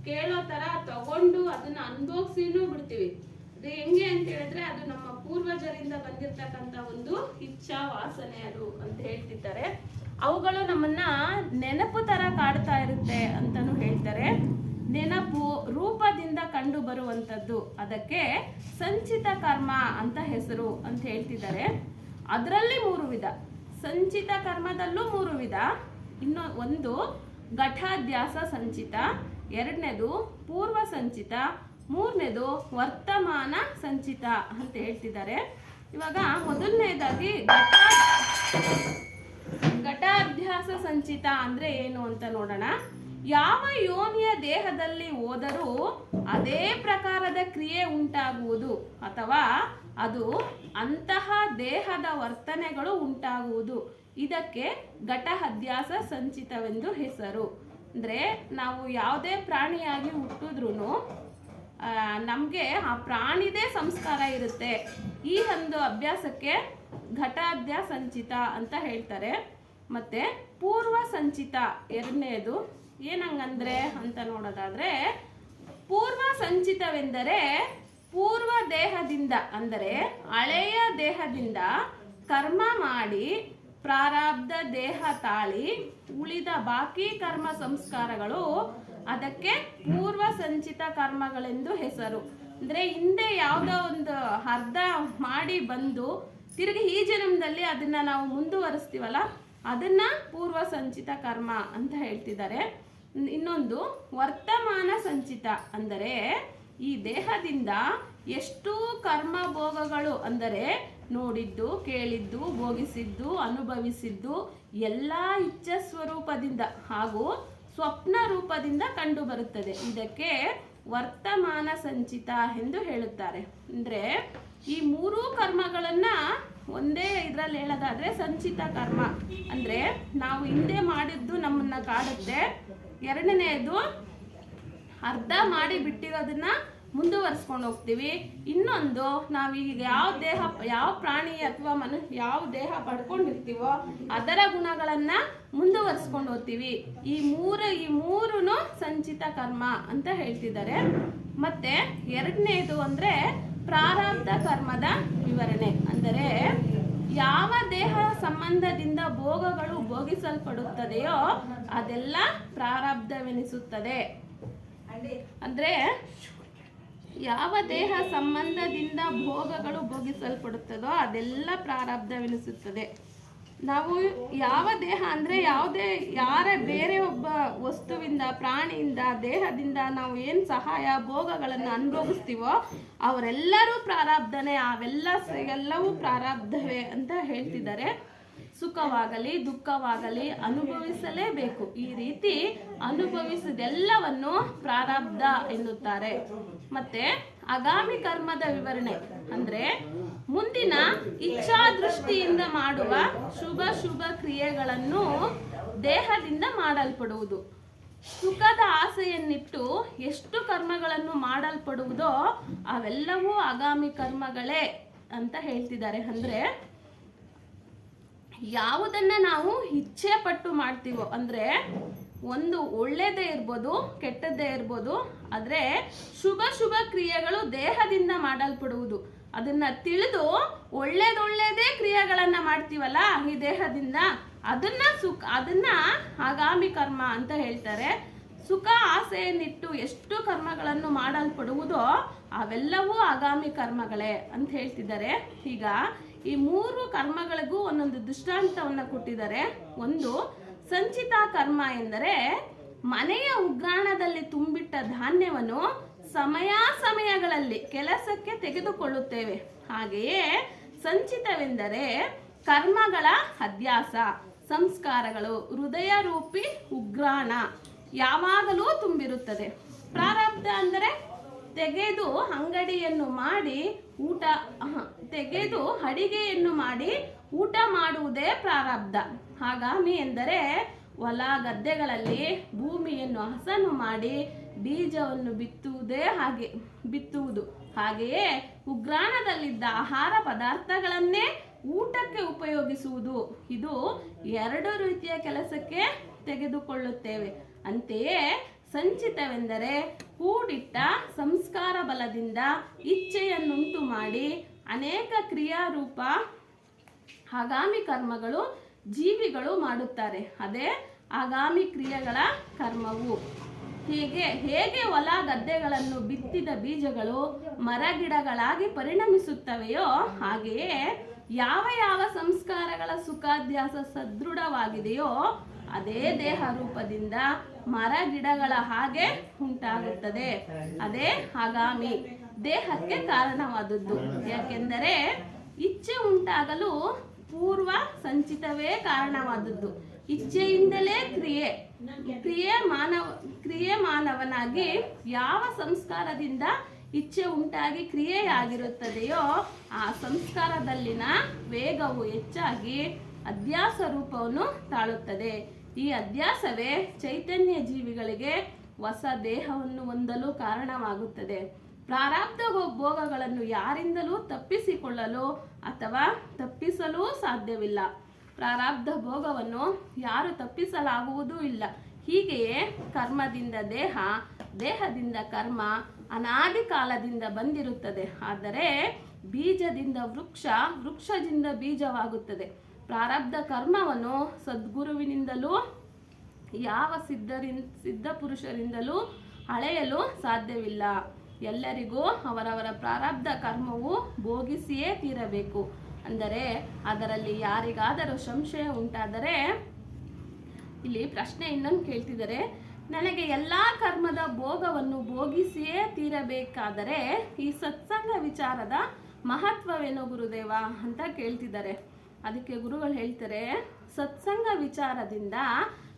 ಕೇಳೋ ತರ ತಗೊಂಡು ಅದನ್ನ ಅನುಭವಿಸಿನೂ ಬಿಡ್ತೀವಿ. ಅದು ಹೆಂಗೆ ಅಂತ ಹೇಳಿದ್ರೆ ಅದು ನಮ್ಮ ಪೂರ್ವಜರಿಂದ ಬಂದಿರತಕ್ಕಂತ ಒಂದು ಇಚ್ಛಾ ವಾಸನೆ ಅದು ಅಂತ ಹೇಳ್ತಿದ್ದಾರೆ. ಅವುಗಳು ನಮ್ಮನ್ನ ನೆನಪು ತರ ಕಾಡ್ತಾ ಇರುತ್ತೆ ಅಂತಾನು ಹೇಳ್ತಾರೆ. ನೆನಪು ರೂಪದಿಂದ ಕಂಡು ಬರುವಂಥದ್ದು, ಅದಕ್ಕೆ ಸಂಚಿತ ಕರ್ಮ ಅಂತ ಹೆಸರು ಅಂತ ಹೇಳ್ತಿದ್ದಾರೆ. ಅದರಲ್ಲಿ 3 ವಿಧ. ಸಂಚಿತ ಕರ್ಮದಲ್ಲೂ 3 ವಿಧ. ಒಂದು ಘಟಾಧ್ಯಾಸ ಸಂಚಿತ, 2ನೇದು ಪೂರ್ವ ಸಂಚಿತ, 3ನೇದು ವರ್ತಮಾನ ಸಂಚಿತ ಅಂತ ಹೇಳ್ತಿದ್ದಾರೆ. ಇವಾಗ ಮೊದಲನೇದಾಗಿ ಘಟಾಧ್ಯಾಸ ಸಂಚಿತ ಅಂದ್ರೆ ಏನು ಅಂತ ನೋಡೋಣ. ಯಾವ ಯೋನಿಯ ದೇಹದಲ್ಲಿ ಹೋದರೂ ಅದೇ ಪ್ರಕಾರದ ಕ್ರಿಯೆ ಉಂಟಾಗುವುದು ಅಥವಾ ಅದು ಅಂತಹ ದೇಹದ ವರ್ತನೆಗಳು ಉಂಟಾಗುವುದು, ಇದಕ್ಕೆ ಘಟಾಧ್ಯಾಸ ಸಂಚಿತವೆಂದು ಹೆಸರು. ಅಂದ್ರೆ ನಾವು ಯಾವುದೇ ಪ್ರಾಣಿಯಾಗಿ ಹುಟ್ಟಿದ್ರೂ ನಮಗೆ ಆ ಪ್ರಾಣಿದೇ ಸಂಸ್ಕಾರ ಇರುತ್ತೆ. ಈ ಒಂದು ಅಭ್ಯಾಸಕ್ಕೆ ಘಟಾಧ್ಯಾಸ ಸಂಚಿತ ಅಂತ ಹೇಳ್ತಾರೆ. ಮತ್ತೆ ಪೂರ್ವ ಸಂಚಿತ 2ನೇದು ಏನಂಗಂದ್ರೆ ಅಂತ ನೋಡೋದಾದ್ರೆ, ಪೂರ್ವ ಸಂಚಿತವೆಂದರೆ ಪೂರ್ವ ದೇಹದಿಂದ ಅಂದರೆ ಹಳೆಯ ದೇಹದಿಂದ ಕರ್ಮ ಮಾಡಿ ಪ್ರಾರಬ್ಧ ದೇಹ ತಾಳಿ ಉಳಿದ ಬಾಕಿ ಕರ್ಮ ಸಂಸ್ಕಾರಗಳು, ಅದಕ್ಕೆ ಪೂರ್ವ ಸಂಚಿತ ಕರ್ಮಗಳೆಂದು ಹೆಸರು. ಅಂದ್ರೆ ಹಿಂದೆ ಯಾವುದೋ ಒಂದು ಅರ್ಧ ಮಾಡಿ ಬಂದು ತಿರುಗಿ ಈ ಜನ್ಮದಲ್ಲಿ ಅದನ್ನ ನಾವು ಮುಂದುವರಿಸ್ತೀವಲ್ಲ, ಅದನ್ನ ಪೂರ್ವ ಸಂಚಿತ ಕರ್ಮ ಅಂತ ಹೇಳ್ತಿದ್ದಾರೆ. ಇನ್ನೊಂದು ವರ್ತಮಾನ ಸಂಚಿತ ಅಂದರೆ ಈ ದೇಹದಿಂದ ಎಷ್ಟು ಕರ್ಮ ಭೋಗಗಳು ಅಂದರೆ ನೋಡಿದ್ದು, ಕೇಳಿದ್ದು, ಭೋಗಿಸಿದ್ದು, ಅನುಭವಿಸಿದ್ದು ಎಲ್ಲ ಇಚ್ಛಾ ಸ್ವರೂಪದಿಂದ ಹಾಗೂ ಸ್ವಪ್ನ ರೂಪದಿಂದ ಕಂಡು ಬರುತ್ತದೆ. ಇದಕ್ಕೆ ವರ್ತಮಾನ ಸಂಚಿತ ಎಂದು ಹೇಳುತ್ತಾರೆ. ಅಂದ್ರೆ ಈ 3 ಕರ್ಮಗಳನ್ನ ಒಂದೇ ಇದರಲ್ಲಿ ಹೇಳೋದಾದ್ರೆ ಸಂಚಿತ ಕರ್ಮ ಅಂದ್ರೆ ನಾವು ಹಿಂದೆ ಮಾಡಿದ್ದು ನಮ್ಮನ್ನ ಕಾಡುತ್ತೆ. 2ನೇದು ಅರ್ಧ ಮಾಡಿ ಬಿಟ್ಟಿರೋದನ್ನ ಮುಂದುವರಿಸ್ಕೊಂಡು ಹೋಗ್ತೀವಿ. ಇನ್ನೊಂದು ನಾವೀಗ ಯಾವ ಪ್ರಾಣಿ ಅಥವಾ ಯಾವ ದೇಹ ಪಡ್ಕೊಂಡಿರ್ತೀವೋ ಅದರ ಗುಣಗಳನ್ನ ಮುಂದುವರಿಸ್ಕೊಂಡು ಹೋಗ್ತೀವಿ. ಈ ಮೂರೂ ಸಂಚಿತ ಕರ್ಮ ಅಂತ ಹೇಳ್ತಿದ್ದಾರೆ. ಮತ್ತೆ 2ನೇದು ಅಂದ್ರೆ ಪ್ರಾರಬ್ಧ ಕರ್ಮದ ವಿವರಣೆ. ಅಂದರೆ ಯಾವ ದೇಹ ಸಂಬಂಧದಿಂದ ಭೋಗಗಳು ಭೋಗಿಸಲ್ಪಡುತ್ತದೆಯೋ ಅದೆಲ್ಲ ಪ್ರಾರಬ್ಧವೆನಿಸುತ್ತದೆ. ಅಂದ್ರೆ ಯಾವ ದೇಹ ಸಂಬಂಧದಿಂದ ಭೋಗಗಳು ಭೋಗಿಸಲ್ಪಡುತ್ತದೋ ಅದೆಲ್ಲ ಪ್ರಾರಬ್ಧವೆನಿಸುತ್ತದೆ. ನಾವು ಯಾವ ದೇಹ ಅಂದ್ರೆ ಬೇರೆ ಒಬ್ಬ ವಸ್ತುವಿಂದ, ಪ್ರಾಣಿಯಿಂದ, ದೇಹದಿಂದ ನಾವು ಏನು ಸಹಾಯ ಭೋಗಗಳನ್ನು ಅನುಭವಿಸ್ತೀವೋ ಅವರೆಲ್ಲರೂ ಪ್ರಾರಬ್ಧನೇ, ಎಲ್ಲವೂ ಪ್ರಾರಬ್ಧವೇ ಅಂತ ಹೇಳ್ತಿದ್ದಾರೆ. ಸುಖವಾಗಲಿ ದುಃಖವಾಗಲಿ ಅನುಭವಿಸಲೇಬೇಕು. ಈ ರೀತಿ ಅನುಭವಿಸಿದೆಲ್ಲವನ್ನು ಪ್ರಾರಬ್ಧ ಎನ್ನುತ್ತಾರೆ. ಮತ್ತೆ ಆಗಾಮಿ ಕರ್ಮದ ವಿವರಣೆ ಅಂದ್ರೆ ಮುಂದಿನ ಇಚ್ಛಾ ದೃಷ್ಟಿಯಿಂದ ಮಾಡುವ ಶುಭ ಕ್ರಿಯೆಗಳನ್ನು ದೇಹದಿಂದ ಮಾಡಲ್ಪಡುವುದು. ಸುಖದ ಆಸೆಯನ್ನಿಟ್ಟು ಎಷ್ಟು ಕರ್ಮಗಳನ್ನು ಮಾಡಲ್ಪಡುವುದೋ ಅವೆಲ್ಲವೂ ಆಗಾಮಿ ಕರ್ಮಗಳೇ ಅಂತ ಹೇಳ್ತಿದ್ದಾರೆ. ಅಂದ್ರೆ ಯಾವುದನ್ನ ನಾವು ಇಚ್ಛೆ ಪಟ್ಟು ಮಾಡ್ತೀವೋ, ಅಂದ್ರೆ ಒಂದು ಒಳ್ಳೆಯದೇ ಇರ್ಬೋದು, ಕೆಟ್ಟದ್ದೇ ಇರ್ಬೋದು, ಆದರೆ ಶುಭ ಕ್ರಿಯೆಗಳು ದೇಹದಿಂದ ಮಾಡಲ್ಪಡುವುದು. ಅದನ್ನ ತಿಳಿದು ಒಳ್ಳೇದೇ ಕ್ರಿಯೆಗಳನ್ನ ಮಾಡ್ತೀವಲ್ಲ ಈ ದೇಹದಿಂದ, ಅದನ್ನ ಆಗಾಮಿ ಕರ್ಮ ಅಂತ ಹೇಳ್ತಾರೆ. ಸುಖ ಆಸೆಯನ್ನಿಟ್ಟು ಎಷ್ಟು ಕರ್ಮಗಳನ್ನು ಮಾಡಲ್ಪಡುವುದೋ ಅವೆಲ್ಲವೂ ಆಗಾಮಿ ಕರ್ಮಗಳೇ ಅಂತ ಹೇಳ್ತಿದ್ದಾರೆ. ಈಗ ಈ 3 ಕರ್ಮಗಳಿಗೂ ಒಂದೊಂದು ದೃಷ್ಟಾಂತವನ್ನು ಕೊಟ್ಟಿದ್ದಾರೆ. ಒಂದು ಸಂಚಿತ ಕರ್ಮ ಎಂದರೆ ಮನೆಯ ಉಗ್ರಾಣದಲ್ಲಿ ತುಂಬಿಟ್ಟ ಧಾನ್ಯವನ್ನು ಸಮಯಗಳಲ್ಲಿ ಕೆಲಸಕ್ಕೆ ತೆಗೆದುಕೊಳ್ಳುತ್ತೇವೆ. ಹಾಗೆಯೇ ಸಂಚಿತವೆಂದರೆ ಕರ್ಮಗಳ ಅಧ್ಯಾಸ, ಸಂಸ್ಕಾರಗಳು, ಹೃದಯ ರೂಪಿ ಉಗ್ರಾಣ ಯಾವಾಗಲೂ ತುಂಬಿರುತ್ತದೆ. ಪ್ರಾರಬ್ಧ ಅಂದರೆ ತೆಗೆದು ಅಡಿಗೆಯನ್ನು ಮಾಡಿ ಊಟ ಮಾಡುವುದೇ ಪ್ರಾರಬ್ಧ. ಆಗಾಮಿ ಎಂದರೆ ಹೊಲ ಗದ್ದೆಗಳಲ್ಲಿ ಭೂಮಿಯನ್ನು ಹಸನು ಮಾಡಿ ಬೀಜವನ್ನು ಬಿತ್ತುವುದು. ಹಾಗೆಯೇ ಉಗ್ರಾಣದಲ್ಲಿದ್ದ ಆಹಾರ ಪದಾರ್ಥಗಳನ್ನೇ ಊಟಕ್ಕೆ ಉಪಯೋಗಿಸುವುದು. ಇದು 2 ರೀತಿಯ ಕೆಲಸಕ್ಕೆ ತೆಗೆದುಕೊಳ್ಳುತ್ತೇವೆ. ಅಂತೆಯೇ ಸಂಚಿತವೆಂದರೆ ಕೂಡಿಟ್ಟ ಸಂಸ್ಕಾರ ಬಲದಿಂದ ಇಚ್ಛೆಯನ್ನುಂಟು ಮಾಡಿ ಅನೇಕ ಕ್ರಿಯಾರೂಪ ಆಗಾಮಿ ಕರ್ಮಗಳು ಜೀವಿಗಳು ಮಾಡುತ್ತಾರೆ. ಅದೇ ಆಗಾಮಿ ಕ್ರಿಯೆಗಳ ಕರ್ಮವು. ಹೇಗೆ ಹೊಲ ಗದ್ದೆಗಳನ್ನು ಬಿತ್ತಿದ ಬೀಜಗಳು ಮರಗಿಡಗಳಾಗಿ ಪರಿಣಮಿಸುತ್ತವೆಯೋ ಹಾಗೆಯೇ ಯಾವ ಯಾವ ಸಂಸ್ಕಾರಗಳ ಸುಖಾಧ್ಯಾಸ ಸದೃಢವಾಗಿದೆಯೋ ಅದೇ ದೇಹ ರೂಪದಿಂದ ಮರ ಗಿಡಗಳ ಹಾಗೆ ಉಂಟಾಗುತ್ತದೆ. ಅದೇ ಆಗಾಮಿ ದೇಹಕ್ಕೆ ಕಾರಣವಾದದ್ದು. ಯಾಕೆಂದರೆ ಇಚ್ಛೆ ಉಂಟಾಗಲು ಪೂರ್ವ ಸಂಚಿತವೇ ಕಾರಣವಾದದ್ದು. ಇಚ್ಛೆಯಿಂದಲೇ ಕ್ರಿಯೆ ಮಾನವನಾಗಿ ಯಾವ ಸಂಸ್ಕಾರದಿಂದ ಇಚ್ಛೆ ಉಂಟಾಗಿ ಕ್ರಿಯೆಯಾಗಿರುತ್ತದೆಯೋ ಆ ಸಂಸ್ಕಾರದಲ್ಲಿನ ವೇಗವು ಹೆಚ್ಚಾಗಿ ಅಧ್ಯಾಸ ರೂಪವನ್ನು ತಾಳುತ್ತದೆ. ಈ ಅಧ್ಯಾಸವೇ ಚೈತನ್ಯ ಜೀವಿಗಳಿಗೆ ಹೊಸ ದೇಹವನ್ನು ಹೊಂದಲು ಕಾರಣವಾಗುತ್ತದೆ. ಪ್ರಾರಬ್ಧ ಭೋಗಗಳನ್ನು ಯಾರಿಂದಲೂ ತಪ್ಪಿಸಿಕೊಳ್ಳಲು ಅಥವಾ ತಪ್ಪಿಸಲೂ ಸಾಧ್ಯವಿಲ್ಲ. ಪ್ರಾರಬ್ಧ ಭೋಗವನ್ನು ಯಾರು ತಪ್ಪಿಸಲಾಗುವುದೂ ಇಲ್ಲ. ಹೀಗೆಯೇ ಕರ್ಮದಿಂದ ದೇಹ, ದೇಹದಿಂದ ಕರ್ಮ ಅನಾದಿ ಕಾಲದಿಂದ ಬಂದಿರುತ್ತದೆ. ಆದರೆ ಬೀಜದಿಂದ ವೃಕ್ಷ, ವೃಕ್ಷದಿಂದ ಬೀಜವಾಗುತ್ತದೆ. ಪ್ರಾರಬ್ಧ ಕರ್ಮವನ್ನು ಸದ್ಗುರುವಿನಿಂದಲೂ ಯಾವ ಸಿದ್ಧ ಪುರುಷರಿಂದಲೂ ಅಳೆಯಲು ಸಾಧ್ಯವಿಲ್ಲ. ಎಲ್ಲರಿಗೂ ಅವರವರ ಪ್ರಾರಬ್ಧ ಕರ್ಮವು ಭೋಗಿಸಿಯೇ ತೀರಬೇಕು. ಅಂದರೆ ಅದರಲ್ಲಿ ಯಾರಿಗಾದರೂ ಸಂಶಯ ಉಂಟಾದರೆ, ಇಲ್ಲಿ ಪ್ರಶ್ನೆ ಇನ್ನೊಂದು ಕೇಳ್ತಿದ್ದಾರೆ, ನನಗೆ ಎಲ್ಲ ಕರ್ಮದ ಭೋಗವನ್ನು ಭೋಗಿಸಿಯೇ ತೀರಬೇಕಾದರೆ ಈ ಸತ್ಸಂಗ ವಿಚಾರದ ಮಹತ್ವವೇನು ಗುರುದೇವ ಅಂತ ಕೇಳ್ತಿದ್ದಾರೆ. ಅದಕ್ಕೆ ಗುರುಗಳು ಹೇಳ್ತಾರೆ, ಸತ್ಸಂಗ ವಿಚಾರದಿಂದ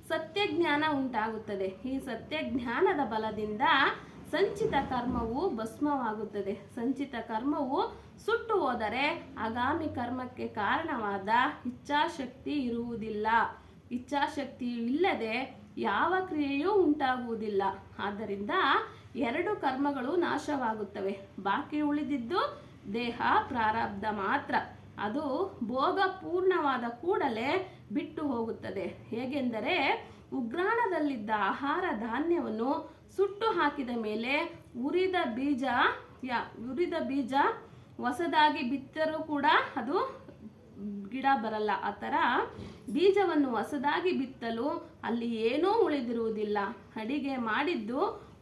ಸತ್ಯಜ್ಞಾನ ಉಂಟಾಗುತ್ತದೆ. ಈ ಸತ್ಯಜ್ಞಾನದ ಬಲದಿಂದ ಸಂಚಿತ ಕರ್ಮವು ಭಸ್ಮವಾಗುತ್ತದೆ. ಸಂಚಿತ ಕರ್ಮವು ಸುಟ್ಟು ಹೋದರೆ ಆಗಾಮಿ ಕರ್ಮಕ್ಕೆ ಕಾರಣವಾದ ಇಚ್ಛಾಶಕ್ತಿ ಇರುವುದಿಲ್ಲ. ಇಚ್ಛಾಶಕ್ತಿಯು ಇಲ್ಲದೆ ಯಾವ ಕ್ರಿಯೆಯೂ ಉಂಟಾಗುವುದಿಲ್ಲ. ಆದ್ದರಿಂದ ಎರಡು ಕರ್ಮಗಳು ನಾಶವಾಗುತ್ತವೆ. ಬಾಕಿ ಉಳಿದಿದ್ದು ದೇಹ ಪ್ರಾರಬ್ಧ ಮಾತ್ರ. ಅದು ಭೋಗ ಪೂರ್ಣವಾದ ಕೂಡಲೇ ಬಿಟ್ಟು ಹೋಗುತ್ತದೆ. ಹೇಗೆಂದರೆ ಉಗ್ರಾಣದಲ್ಲಿದ್ದ ಆಹಾರ ಧಾನ್ಯವನ್ನು ಸುಟ್ಟು ಹಾಕಿದ ಮೇಲೆ ಉರಿದ ಬೀಜ ಹೊಸದಾಗಿ ಬಿತ್ತರೂ ಕೂಡ ಅದು ಗಿಡ ಬರಲ್ಲ. ಆ ಥರ ಬೀಜವನ್ನು ಹೊಸದಾಗಿ ಬಿತ್ತಲು ಅಲ್ಲಿ ಏನೂ ಉಳಿದಿರುವುದಿಲ್ಲ. ಅಡಿಗೆ ಮಾಡಿದ್ದು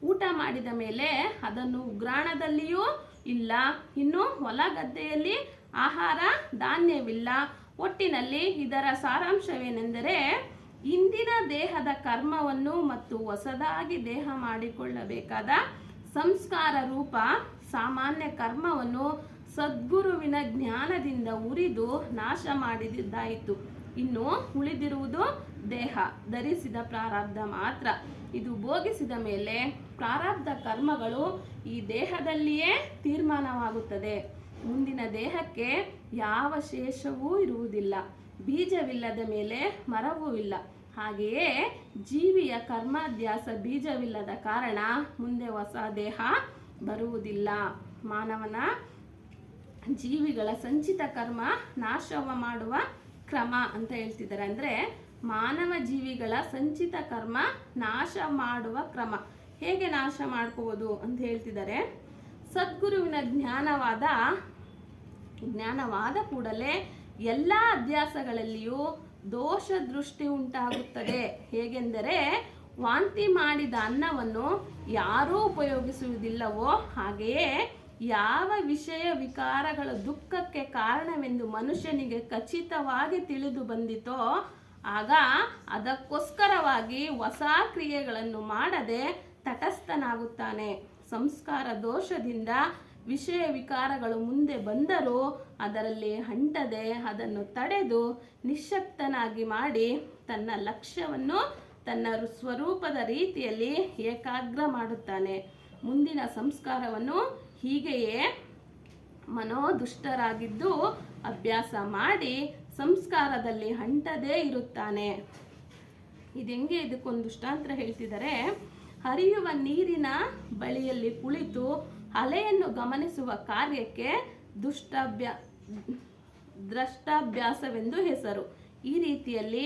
ಊಟ ಮಾಡಿದ ಮೇಲೆ ಅದನ್ನು ಉಗ್ರಾಣದಲ್ಲಿಯೂ ಇಲ್ಲ, ಇನ್ನು ಹೊಲ ಗದ್ದೆಯಲ್ಲಿ ಆಹಾರ ಧಾನ್ಯವಿಲ್ಲ. ಒಟ್ಟಿನಲ್ಲಿ ಇದರ ಸಾರಾಂಶವೇನೆಂದರೆ, ಇಂದಿನ ದೇಹದ ಕರ್ಮವನ್ನು ಮತ್ತು ಹೊಸದಾಗಿ ದೇಹ ಮಾಡಿಕೊಳ್ಳಬೇಕಾದ ಸಂಸ್ಕಾರ ರೂಪ ಸಾಮಾನ್ಯ ಕರ್ಮವನ್ನು ಸದ್ಗುರುವಿನ ಜ್ಞಾನದಿಂದ ಉರಿದು ನಾಶ ಮಾಡಿದ್ದಾಯಿತು. ಇನ್ನು ಉಳಿದಿರುವುದು ದೇಹ ಧರಿಸಿದ ಪ್ರಾರಬ್ಧ ಮಾತ್ರ. ಇದು ಭೋಗಿಸಿದ ಮೇಲೆ ಪ್ರಾರಬ್ಧ ಕರ್ಮಗಳು ಈ ದೇಹದಲ್ಲಿಯೇ ತೀರ್ಮಾನವಾಗುತ್ತದೆ. ಮುಂದಿನ ದೇಹಕ್ಕೆ ಯಾವ ಶೇಷವೂ ಇರುವುದಿಲ್ಲ. ಬೀಜವಿಲ್ಲದ ಮೇಲೆ ಮರವೂ ಇಲ್ಲ. ಹಾಗೆಯೇ ಜೀವಿಯ ಕರ್ಮಾಧ್ಯಾಸ ಬೀಜವಿಲ್ಲದ ಕಾರಣ ಮುಂದೆ ಹೊಸ ದೇಹ ಬರುವುದಿಲ್ಲ. ಮಾನವನ ಜೀವಿಗಳ ಸಂಚಿತ ಕರ್ಮ ನಾಶವ ಮಾಡುವ ಕ್ರಮ ಅಂತ ಹೇಳ್ತಿದ್ದಾರೆ. ಅಂದರೆ ಮಾನವ ಜೀವಿಗಳ ಸಂಚಿತ ಕರ್ಮ ನಾಶ ಮಾಡುವ ಕ್ರಮ ಹೇಗೆ ನಾಶ ಮಾಡ್ಕೋಬೋದು ಅಂತ ಹೇಳ್ತಿದ್ದಾರೆ. ಸದ್ಗುರುವಿನ ಜ್ಞಾನವಾದ ಕೂಡಲೇ ಎಲ್ಲ ಅಧ್ಯಾಸಗಳಲ್ಲಿಯೂ ದೋಷ ದೃಷ್ಟಿ ಉಂಟಾಗುತ್ತದೆ. ಹೇಗೆಂದರೆ ವಾಂತಿ ಮಾಡಿದ ಅನ್ನವನ್ನು ಯಾರೂ ಉಪಯೋಗಿಸುವುದಿಲ್ಲವೋ ಹಾಗೆಯೇ ಯಾವ ವಿಷಯ ವಿಕಾರಗಳ ದುಃಖಕ್ಕೆ ಕಾರಣವೆಂದು ಮನುಷ್ಯನಿಗೆ ಖಚಿತವಾಗಿ ತಿಳಿದು ಬಂದಿತೋ ಆಗ ಅದಕ್ಕೋಸ್ಕರವಾಗಿ ಹೊಸ ಕ್ರಿಯೆಗಳನ್ನು ಮಾಡದೆ ತಟಸ್ಥನಾಗುತ್ತಾನೆ. ಸಂಸ್ಕಾರ ದೋಷದಿಂದ ವಿಷಯ ವಿಕಾರಗಳು ಮುಂದೆ ಬಂದರೂ ಅದರಲ್ಲಿ ಅಂಟದೆ ಅದನ್ನು ತಡೆದು ನಿಶ್ಶಕ್ತನಾಗಿ ಮಾಡಿ ತನ್ನ ಲಕ್ಷ್ಯವನ್ನು ತನ್ನ ಸ್ವರೂಪದ ರೀತಿಯಲ್ಲಿ ಏಕಾಗ್ರ ಮಾಡುತ್ತಾನೆ. ಮುಂದಿನ ಸಂಸ್ಕಾರವನ್ನು ಹೀಗೆಯೇ ಮನೋದುಷ್ಟರಾಗಿದ್ದು ಅಭ್ಯಾಸ ಮಾಡಿ ಸಂಸ್ಕಾರದಲ್ಲಿ ಅಂಟದೇ ಇರುತ್ತಾನೆ. ಇದೆಂಗೆ ಇದಕ್ಕೊಂದು ದೃಷ್ಟಾಂತ ಹೇಳ್ತಿದ್ದಾರೆ. ಹರಿಯುವ ನೀರಿನ ಬಳಿಯಲ್ಲಿ ಕುಳಿತು ಅಲೆಯನ್ನು ಗಮನಿಸುವ ಕಾರ್ಯಕ್ಕೆ ದ್ರಷ್ಟಾಭ್ಯಾಸವೆಂದು ಹೆಸರು. ಈ ರೀತಿಯಲ್ಲಿ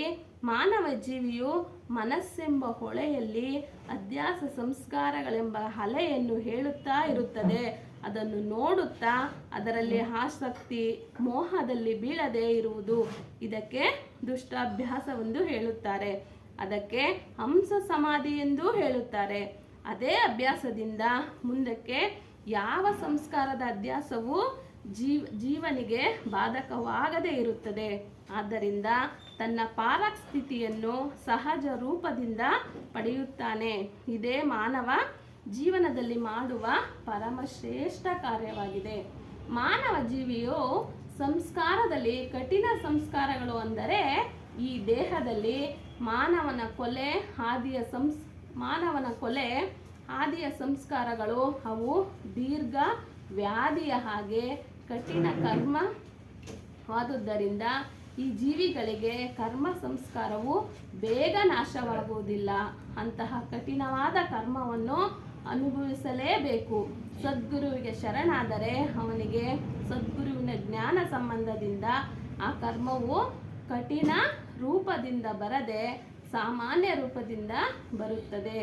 ಮಾನವ ಜೀವಿಯು ಮನಸ್ಸೆಂಬ ಹೊಳೆಯಲ್ಲಿ ಅಧ್ಯಾಸ ಸಂಸ್ಕಾರಗಳೆಂಬ ಅಲೆಯನ್ನು ಹೇಳುತ್ತಾ ಇರುತ್ತದೆ. ಅದನ್ನು ನೋಡುತ್ತಾ ಅದರಲ್ಲಿ ಆಸಕ್ತಿ ಮೋಹದಲ್ಲಿ ಬೀಳದೆ ಇರುವುದು ಇದಕ್ಕೆ ದುಷ್ಟಾಭ್ಯಾಸವೆಂದು ಹೇಳುತ್ತಾರೆ. ಅದಕ್ಕೆ ಹಂಸ ಸಮಾಧಿ ಎಂದು ಹೇಳುತ್ತಾರೆ. ಅದೇ ಅಭ್ಯಾಸದಿಂದ ಮುಂದಕ್ಕೆ ಯಾವ ಸಂಸ್ಕಾರದ ಅಧ್ಯಾಸವೂ ಜೀವನಿಗೆ ಬಾಧಕವಾಗದೇ ಇರುತ್ತದೆ. ಆದ್ದರಿಂದ ತನ್ನ ಪಾರಕ್ ಸ್ಥಿತಿಯನ್ನು ಸಹಜ ರೂಪದಿಂದ ಪಡೆಯುತ್ತಾನೆ. ಇದೇ ಮಾನವ ಜೀವನದಲ್ಲಿ ಮಾಡುವ ಪರಮಶ್ರೇಷ್ಠ ಕಾರ್ಯವಾಗಿದೆ. ಮಾನವ ಜೀವಿಯು ಸಂಸ್ಕಾರದಲ್ಲಿ ಕಠಿಣ ಸಂಸ್ಕಾರಗಳು ಅಂದರೆ ಈ ದೇಹದಲ್ಲಿ ಮಾನವನ ಕೊಲೆ ಆದಿಯ ಸಂಸ್ಕಾರಗಳು ಅವು ದೀರ್ಘ ವ್ಯಾಧಿಯ ಹಾಗೆ ಕಠಿಣ ಕರ್ಮವಾದುದರಿಂದ ಈ ಜೀವಿಗಳಿಗೆ ಕರ್ಮ ಸಂಸ್ಕಾರವು ಬೇಗ ನಾಶವಾಗುವುದಿಲ್ಲ. ಅಂತಹ ಕಠಿಣವಾದ ಕರ್ಮವನ್ನು ಅನುಭವಿಸಲೇಬೇಕು. ಸದ್ಗುರುವಿಗೆ ಶರಣಾದರೆ ಅವನಿಗೆ ಸದ್ಗುರುವಿನ ಜ್ಞಾನ ಸಂಬಂಧದಿಂದ ಆ ಕರ್ಮವು ಕಠಿಣ ರೂಪದಿಂದ ಬರದೆ ಸಾಮಾನ್ಯ ರೂಪದಿಂದ ಬರುತ್ತದೆ.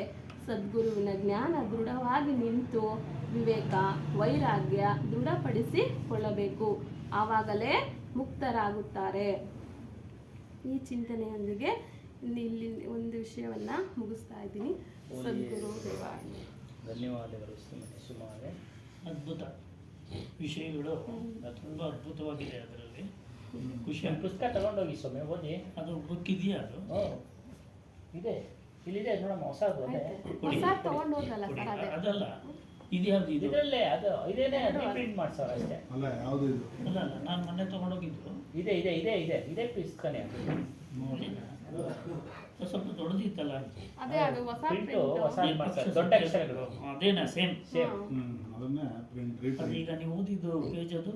ಸದ್ಗುರುವಿನ ಜ್ಞಾನ ದೃಢವಾಗಿ ನಿಂತು ವಿವೇಕ ವೈರಾಗ್ಯ ದೃಢಪಡಿಸಿಕೊಳ್ಳಬೇಕು. ಆವಾಗಲೇ ಮುಕ್ತರಾಗುತ್ತಾರೆ. ಈ ಚಿಂತನೆಯೊಂದಿಗೆ ಇಲ್ಲಿ ಒಂದು ವಿಷಯವನ್ನು ಮುಗಿಸ್ತಾ ಇದ್ದೀನಿ. ಸದ್ಗುರು ದೇವ. ಧನ್ಯವಾದಗಳು ಸುಮಾರೇ. ಅದ್ಭುತ ವಿಷಯಗಳು ತುಂಬ ಅದ್ಭುತವಾಗಿದೆ. ಅದರಲ್ಲಿ ಖುಷಿ. ಪುಸ್ತಕ ತಗೊಂಡೋಗಿ ಸ್ವಾಮಿ ಓದಿ. ಅದು ಬುಕ್ ಇದೆಯಾ? ಅದು ಇದೆ, ಇಲ್ಲಿದೆ ನೋಡಮ್ಮ. ಹೊಸದು ಅದಲ್ಲ, ಇದ್ಯಾವ್ದು? ಇದರಲ್ಲೇ ಅದು ಇದೇನೆ ಪ್ರಿಂಟ್ ಮಾಡ್ಸೋರ ಅಷ್ಟೇ. ಅಲ್ಲ ಯಾವುದು ಇದು? ಅಲ್ಲ ಅಲ್ಲ, ನಾನು ಮೊನ್ನೆ ತಗೊಂಡೋಗಿದ್ದು. ಇದೆ ಇದೆ ಇದೆ ಇದೆ ಇದೆ ಪುಸ್ತಕನೇ. ನೋಡಿ ಸ್ವಲ್ಪ ದೊಡ್ಡದಿತ್ತಲ್ಲ ಪ್ರಿಂಟು, ಹೊಸ ದೊಡ್ಡ ಅಕ್ಷರಗಳು. ಅದೇನಾ? Same same. ಈಗ ನೀವು ಓದಿದ್ದು ಪೇಜ್ ಅದು.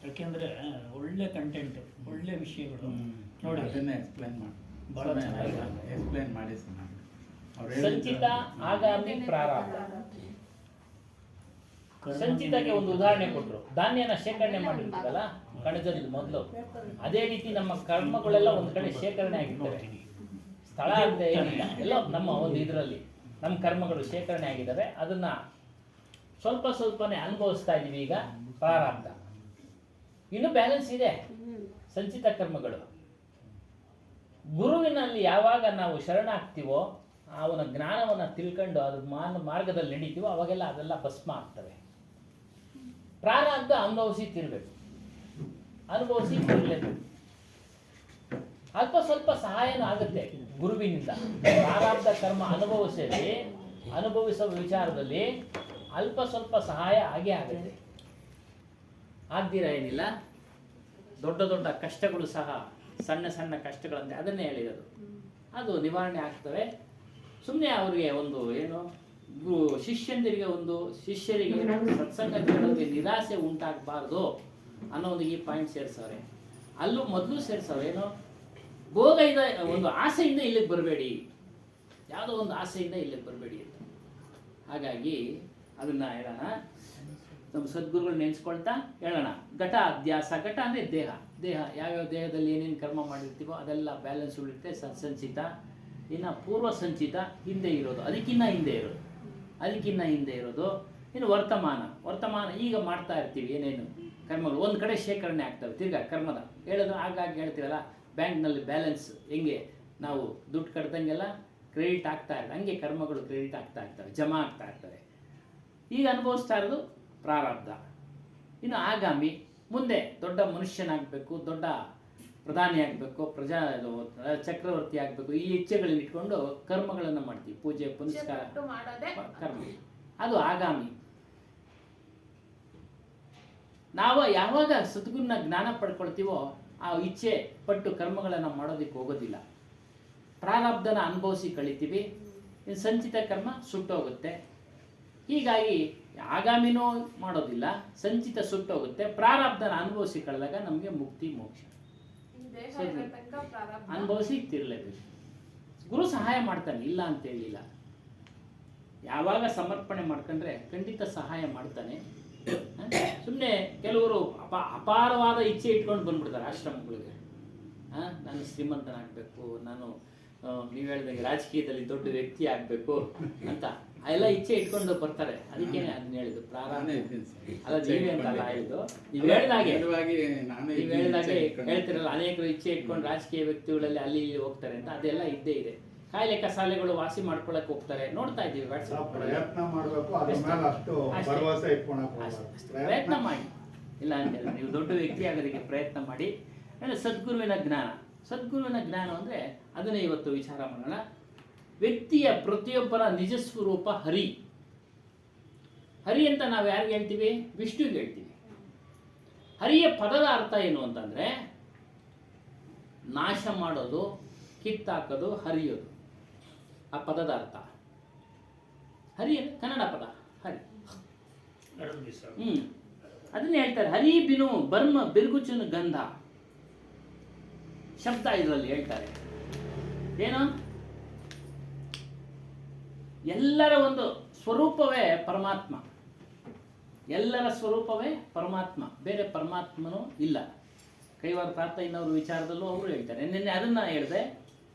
ಯಾಕೆಂದ್ರೆ ಒಳ್ಳೆ ಕಂಟೆಂಟ್, ಒಳ್ಳೆ ವಿಷಯಗಳು. ನೋಡಿ ಅದನ್ನೇ ಎಕ್ಸ್ಪ್ಲೈನ್ ಮಾಡಿ, ಬಹಳ ಚೆನ್ನಾಗಿ ಎಕ್ಸ್ಪ್ಲೈನ್ ಮಾಡಿ. ಸಂಚಿತ, ಆಗಾಮಿ, ಪ್ರಾರಬ್ಧ. ಸಂಚಿತಕ್ಕೆ ಒಂದು ಉದಾಹರಣೆ ಕೊಟ್ಟರು. ಧಾನ್ಯನ ಶೇಖರಣೆ ಮಾಡಿರ್ತೀವಲ್ಲ ಕಣಜದಲ್ಲಿ ಮೊದಲು, ಅದೇ ರೀತಿ ನಮ್ಮ ಕರ್ಮಗಳೆಲ್ಲ ಒಂದು ಕಡೆ ಶೇಖರಣೆ ಆಗಿರ್ತವೆ. ಸ್ಥಳ ಅಂತ ಏನಿಲ್ಲ, ಎಲ್ಲ ನಮ್ಮ ಒಂದು ಇದರಲ್ಲಿ ನಮ್ಮ ಕರ್ಮಗಳು ಶೇಖರಣೆ ಆಗಿದ್ದಾವೆ. ಅದನ್ನ ಸ್ವಲ್ಪ ಸ್ವಲ್ಪನೇ ಅನುಭವಿಸ್ತಾ ಇದೀವಿ. ಈಗ ಪ್ರಾರಬ್ಧ ಇನ್ನು ಬ್ಯಾಲೆನ್ಸ್ ಇದೆ. ಸಂಚಿತ ಕರ್ಮಗಳು ಗುರುವಿನಲ್ಲಿ ಯಾವಾಗ ನಾವು ಶರಣಾಗ್ತೀವೋ, ಅವನ ಜ್ಞಾನವನ್ನು ತಿಳ್ಕೊಂಡು ಅದ್ರ ಮಾರ್ಗದಲ್ಲಿ ನಡೀತೀವೋ, ಅವಾಗೆಲ್ಲ ಅದೆಲ್ಲ ಭಸ್ಮ ಆಗ್ತವೆ. ಪ್ರಾರಬ್ಧ ಅನುಭವಿಸಿ ತಿರ್ಬೇಕು, ಅನುಭವಿಸಿ ತಿರ್ಲೇಬೇಕು. ಅಲ್ಪ ಸ್ವಲ್ಪ ಸಹಾಯನೂ ಆಗುತ್ತೆ ಗುರುವಿನಿಂದ. ಪ್ರಾರಬ್ಧ ಕರ್ಮ ಅನುಭವಿಸುವ ವಿಚಾರದಲ್ಲಿ ಅಲ್ಪ ಸ್ವಲ್ಪ ಸಹಾಯ ಆಗೇ ಆಗುತ್ತೆ. ಆಗ್ದಿರ ಏನಿಲ್ಲ. ದೊಡ್ಡ ದೊಡ್ಡ ಕಷ್ಟಗಳು ಸಹ ಸಣ್ಣ ಸಣ್ಣ ಕಷ್ಟಗಳಂತೆ ಅದನ್ನೇ ಹೇಳಿರೋದು, ಅದು ನಿವಾರಣೆ ಆಗ್ತವೆ. ಸುಮ್ಮನೆ ಅವ್ರಿಗೆ ಒಂದು ಏನು ಶಿಷ್ಯಂದಿರಿಗೆ ಶಿಷ್ಯರಿಗೆ ಸತ್ಸಂಗ ಕೇಳೋರಿಗೆ ನಿರಾಸೆ ಉಂಟಾಗಬಾರ್ದು ಅನ್ನೋ ಒಂದು ಈ ಪಾಯಿಂಟ್ ಸೇರಿಸವ್ರೆ. ಅಲ್ಲೂ ಮೊದಲು ಸೇರಿಸವ್ರೆ ಏನು, ಭೋಗ ಒಂದು ಆಸೆಯಿಂದ ಇಲ್ಲಿಗೆ ಬರಬೇಡಿ, ಯಾವುದೋ ಒಂದು ಆಸೆಯಿಂದ ಇಲ್ಲಿಗೆ ಬರಬೇಡಿ ಅಂತ. ಹಾಗಾಗಿ ಅದನ್ನ ಹೇಳೋಣ, ನಮ್ಮ ಸದ್ಗುರುಗಳು ನೆನೆಸ್ಕೊಳ್ತಾ ಹೇಳೋಣ. ಘಟ ಅಧ್ಯಾಸ. ಘಟ ಅಂದರೆ ದೇಹ. ಯಾವ್ಯಾವ ದೇಹದಲ್ಲಿ ಏನೇನು ಕರ್ಮ ಮಾಡಿರ್ತೀವೋ ಅದೆಲ್ಲ ಬ್ಯಾಲೆನ್ಸ್ ಉಳಿಯುತ್ತೆ. ಸತ್ಸಂಚಿತ, ಇನ್ನು ಪೂರ್ವ ಸಂಚಿತ ಹಿಂದೆ ಇರೋದು, ಅದಕ್ಕಿನ್ನ ಹಿಂದೆ ಇರೋದು. ಇನ್ನು ವರ್ತಮಾನ ಈಗ ಮಾಡ್ತಾ ಇರ್ತೀವಿ ಏನೇನು ಕರ್ಮಗಳು ಒಂದು ಕಡೆ ಶೇಖರಣೆ ಆಗ್ತವೆ. ತಿರ್ಗಾ ಕರ್ಮದ ಹೇಳಿದ್ರು ಆಗಾಗ ಹೇಳ್ತೀವಲ್ಲ, ಬ್ಯಾಂಕ್ನಲ್ಲಿ ಬ್ಯಾಲೆನ್ಸ್ ಹೆಂಗೆ ನಾವು ದುಡ್ಡು ಕಟ್ದಂಗೆಲ್ಲ ಕ್ರೆಡಿಟ್ ಆಗ್ತಾ ಇರ್ತದೆ, ಹಂಗೆ ಕರ್ಮಗಳು ಕ್ರೆಡಿಟ್ ಆಗ್ತಾ ಇರ್ತವೆ, ಜಮಾ ಆಗ್ತಾ ಇರ್ತವೆ. ಈಗ ಅನುಭವಿಸ್ತಾ ಇರೋದು ಪ್ರಾರಬ್ಧ. ಇನ್ನು ಆಗಾಮಿ, ಮುಂದೆ ದೊಡ್ಡ ಮನುಷ್ಯನಾಗಬೇಕು, ದೊಡ್ಡ ಪ್ರಧಾನಿ ಆಗಬೇಕು, ಚಕ್ರವರ್ತಿ ಆಗಬೇಕು, ಈ ಇಚ್ಛೆಗಳನ್ನ ಇಟ್ಕೊಂಡು ಕರ್ಮಗಳನ್ನು ಮಾಡ್ತೀವಿ. ಪೂಜೆ ಪುನಸ್ಕಾರ ಕರ್ಮ, ಅದು ಆಗಾಮಿ. ನಾವು ಯಾವಾಗ ಸದ್ಗುರುನ ಜ್ಞಾನ ಪಡ್ಕೊಳ್ತೀವೋ ಆ ಇಚ್ಛೆ ಪಟ್ಟು ಕರ್ಮಗಳನ್ನು ಮಾಡೋದಕ್ಕೆ ಹೋಗೋದಿಲ್ಲ. ಪ್ರಾರಬ್ಧನ ಅನುಭವಿಸಿ ಕಳಿತೀವಿ. ಇನ್ನು ಸಂಚಿತ ಕರ್ಮ ಸುಟ್ಟೋಗುತ್ತೆ. ಹೀಗಾಗಿ ಆಗಾಮಿನೂ ಮಾಡೋದಿಲ್ಲ, ಸಂಚಿತ ಸುಟ್ಟೋಗುತ್ತೆ. ಪ್ರಾರಬ್ಧನ ಅನುಭವಿಸಿ ಕಳೆದಾಗ ನಮಗೆ ಮುಕ್ತಿ ಮೋಕ್ಷ ಅನುಭವಿಸಿ ತಿರ್ಲೇಬೇಕು. ಗುರು ಸಹಾಯ ಮಾಡ್ತಾನೆ, ಇಲ್ಲ ಅಂತ ಹೇಳಿಲ್ಲ. ಯಾವಾಗ ಸಮರ್ಪಣೆ ಮಾಡ್ಕೊಂಡ್ರೆ ಖಂಡಿತ ಸಹಾಯ ಮಾಡ್ತಾನೆ. ಸುಮ್ಮನೆ ಕೆಲವರು ಅಪಾರವಾದ ಇಚ್ಛೆ ಇಟ್ಕೊಂಡು ಬಂದ್ಬಿಡ್ತಾರೆ ಆಶ್ರಮಗಳಿಗೆ. ನಾನು ಶ್ರೀಮಂತನಾಗಬೇಕು, ನಾನು ನೀವು ಹೇಳ್ದಂಗೆ ರಾಜಕೀಯದಲ್ಲಿ ದೊಡ್ಡ ವ್ಯಕ್ತಿ ಆಗ್ಬೇಕು ಅಂತ ಎಲ್ಲ ಇಚ್ಛೆ ಇಟ್ಕೊಂಡು ಬರ್ತಾರೆ. ಅದಕ್ಕೆ ಅದನ್ನ ಹೇಳಿದ್ದು ಪ್ರಾರಂಭ ಅಲ್ಲ, ನೀವೇ ಅಂತಲ್ಲ ಹೇಳಿದ್ದು, ನೀವು ಹೇಳ್ದಾಗೆ ನೀವು ಹೇಳ್ದಾಗೆ ಹೇಳ್ತಿರಲ್ಲ, ಅನೇಕರು ಇಚ್ಛೆ ಇಟ್ಕೊಂಡು ರಾಜಕೀಯ ವ್ಯಕ್ತಿಗಳಲ್ಲಿ ಅಲ್ಲಿ ಇಲ್ಲಿ ಹೋಗ್ತಾರೆ ಅಂತ, ಅದೆಲ್ಲ ಇದ್ದೇ ಇದೆ. ಕಾಯಿಲೆ ಕಸಾಲೆಗಳು ವಾಸಿ ಮಾಡ್ಕೊಳಕ್ ಹೋಗ್ತಾರೆ, ನೋಡ್ತಾ ಇದ್ದೀವಿ. ಪ್ರಯತ್ನ ಮಾಡಬೇಕು, ಅದ್ರ ಮೇಲೆ ಅಷ್ಟು ಭರವಸೆ ಇಟ್ಕೊಳಕ್ ಪ್ರಯತ್ನ ಮಾಡಿ, ಇಲ್ಲ ಅಂತಿಲ್ಲ. ನೀವು ದೊಡ್ಡ ವ್ಯಕ್ತಿ ಆಗೋದಕ್ಕೆ ಪ್ರಯತ್ನ ಮಾಡಿ. ಅಂದರೆ ಸದ್ಗುರುವಿನ ಜ್ಞಾನ, ಸದ್ಗುರುವಿನ ಜ್ಞಾನ ಅಂದರೆ ಅದನ್ನೇ ಇವತ್ತು ವಿಚಾರ ಮಾಡೋಣ. ವ್ಯಕ್ತಿಯ ಪ್ರತಿಯೊಬ್ಬರ ನಿಜ ಸ್ವರೂಪ ಹರಿ. ಹರಿ ಅಂತ ನಾವು ಯಾರಿಗೆ ಹೇಳ್ತೀವಿ? ವಿಷ್ಣುವಿಗೆ ಹೇಳ್ತೀವಿ. ಹರಿಯ ಪದದ ಅರ್ಥ ಏನು ಅಂತಂದ್ರೆ ನಾಶ ಮಾಡೋದು, ಕಿತ್ತಾಕೋದು, ಹರಿಯೋದು. ಆ ಪದದ ಅರ್ಥ ಹರಿ ಅಂದ್ರೆ ಕನ್ನಡ ಪದ ಹರಿ. ಅದನ್ನೇ ಹೇಳ್ತಾರೆ, ಹರಿ ಬಿನು ಬರ್ಮ ಬಿರುಗುಚುನ ಗಂಧ ಶಬ್ದ ಇದರಲ್ಲಿ ಹೇಳ್ತಾರೆ. ಏನು? ಎಲ್ಲರ ಒಂದು ಸ್ವರೂಪವೇ ಪರಮಾತ್ಮ, ಎಲ್ಲರ ಸ್ವರೂಪವೇ ಪರಮಾತ್ಮ, ಬೇರೆ ಪರಮಾತ್ಮನೂ ಇಲ್ಲ. ಕೈವಾರ ತಾತಯ್ಯನವ್ರ ವಿಚಾರದಲ್ಲೂ ಅವರು ಹೇಳ್ತಾರೆ. ನಿನ್ನೆ ಅದನ್ನ ಹೇಳಿದೆ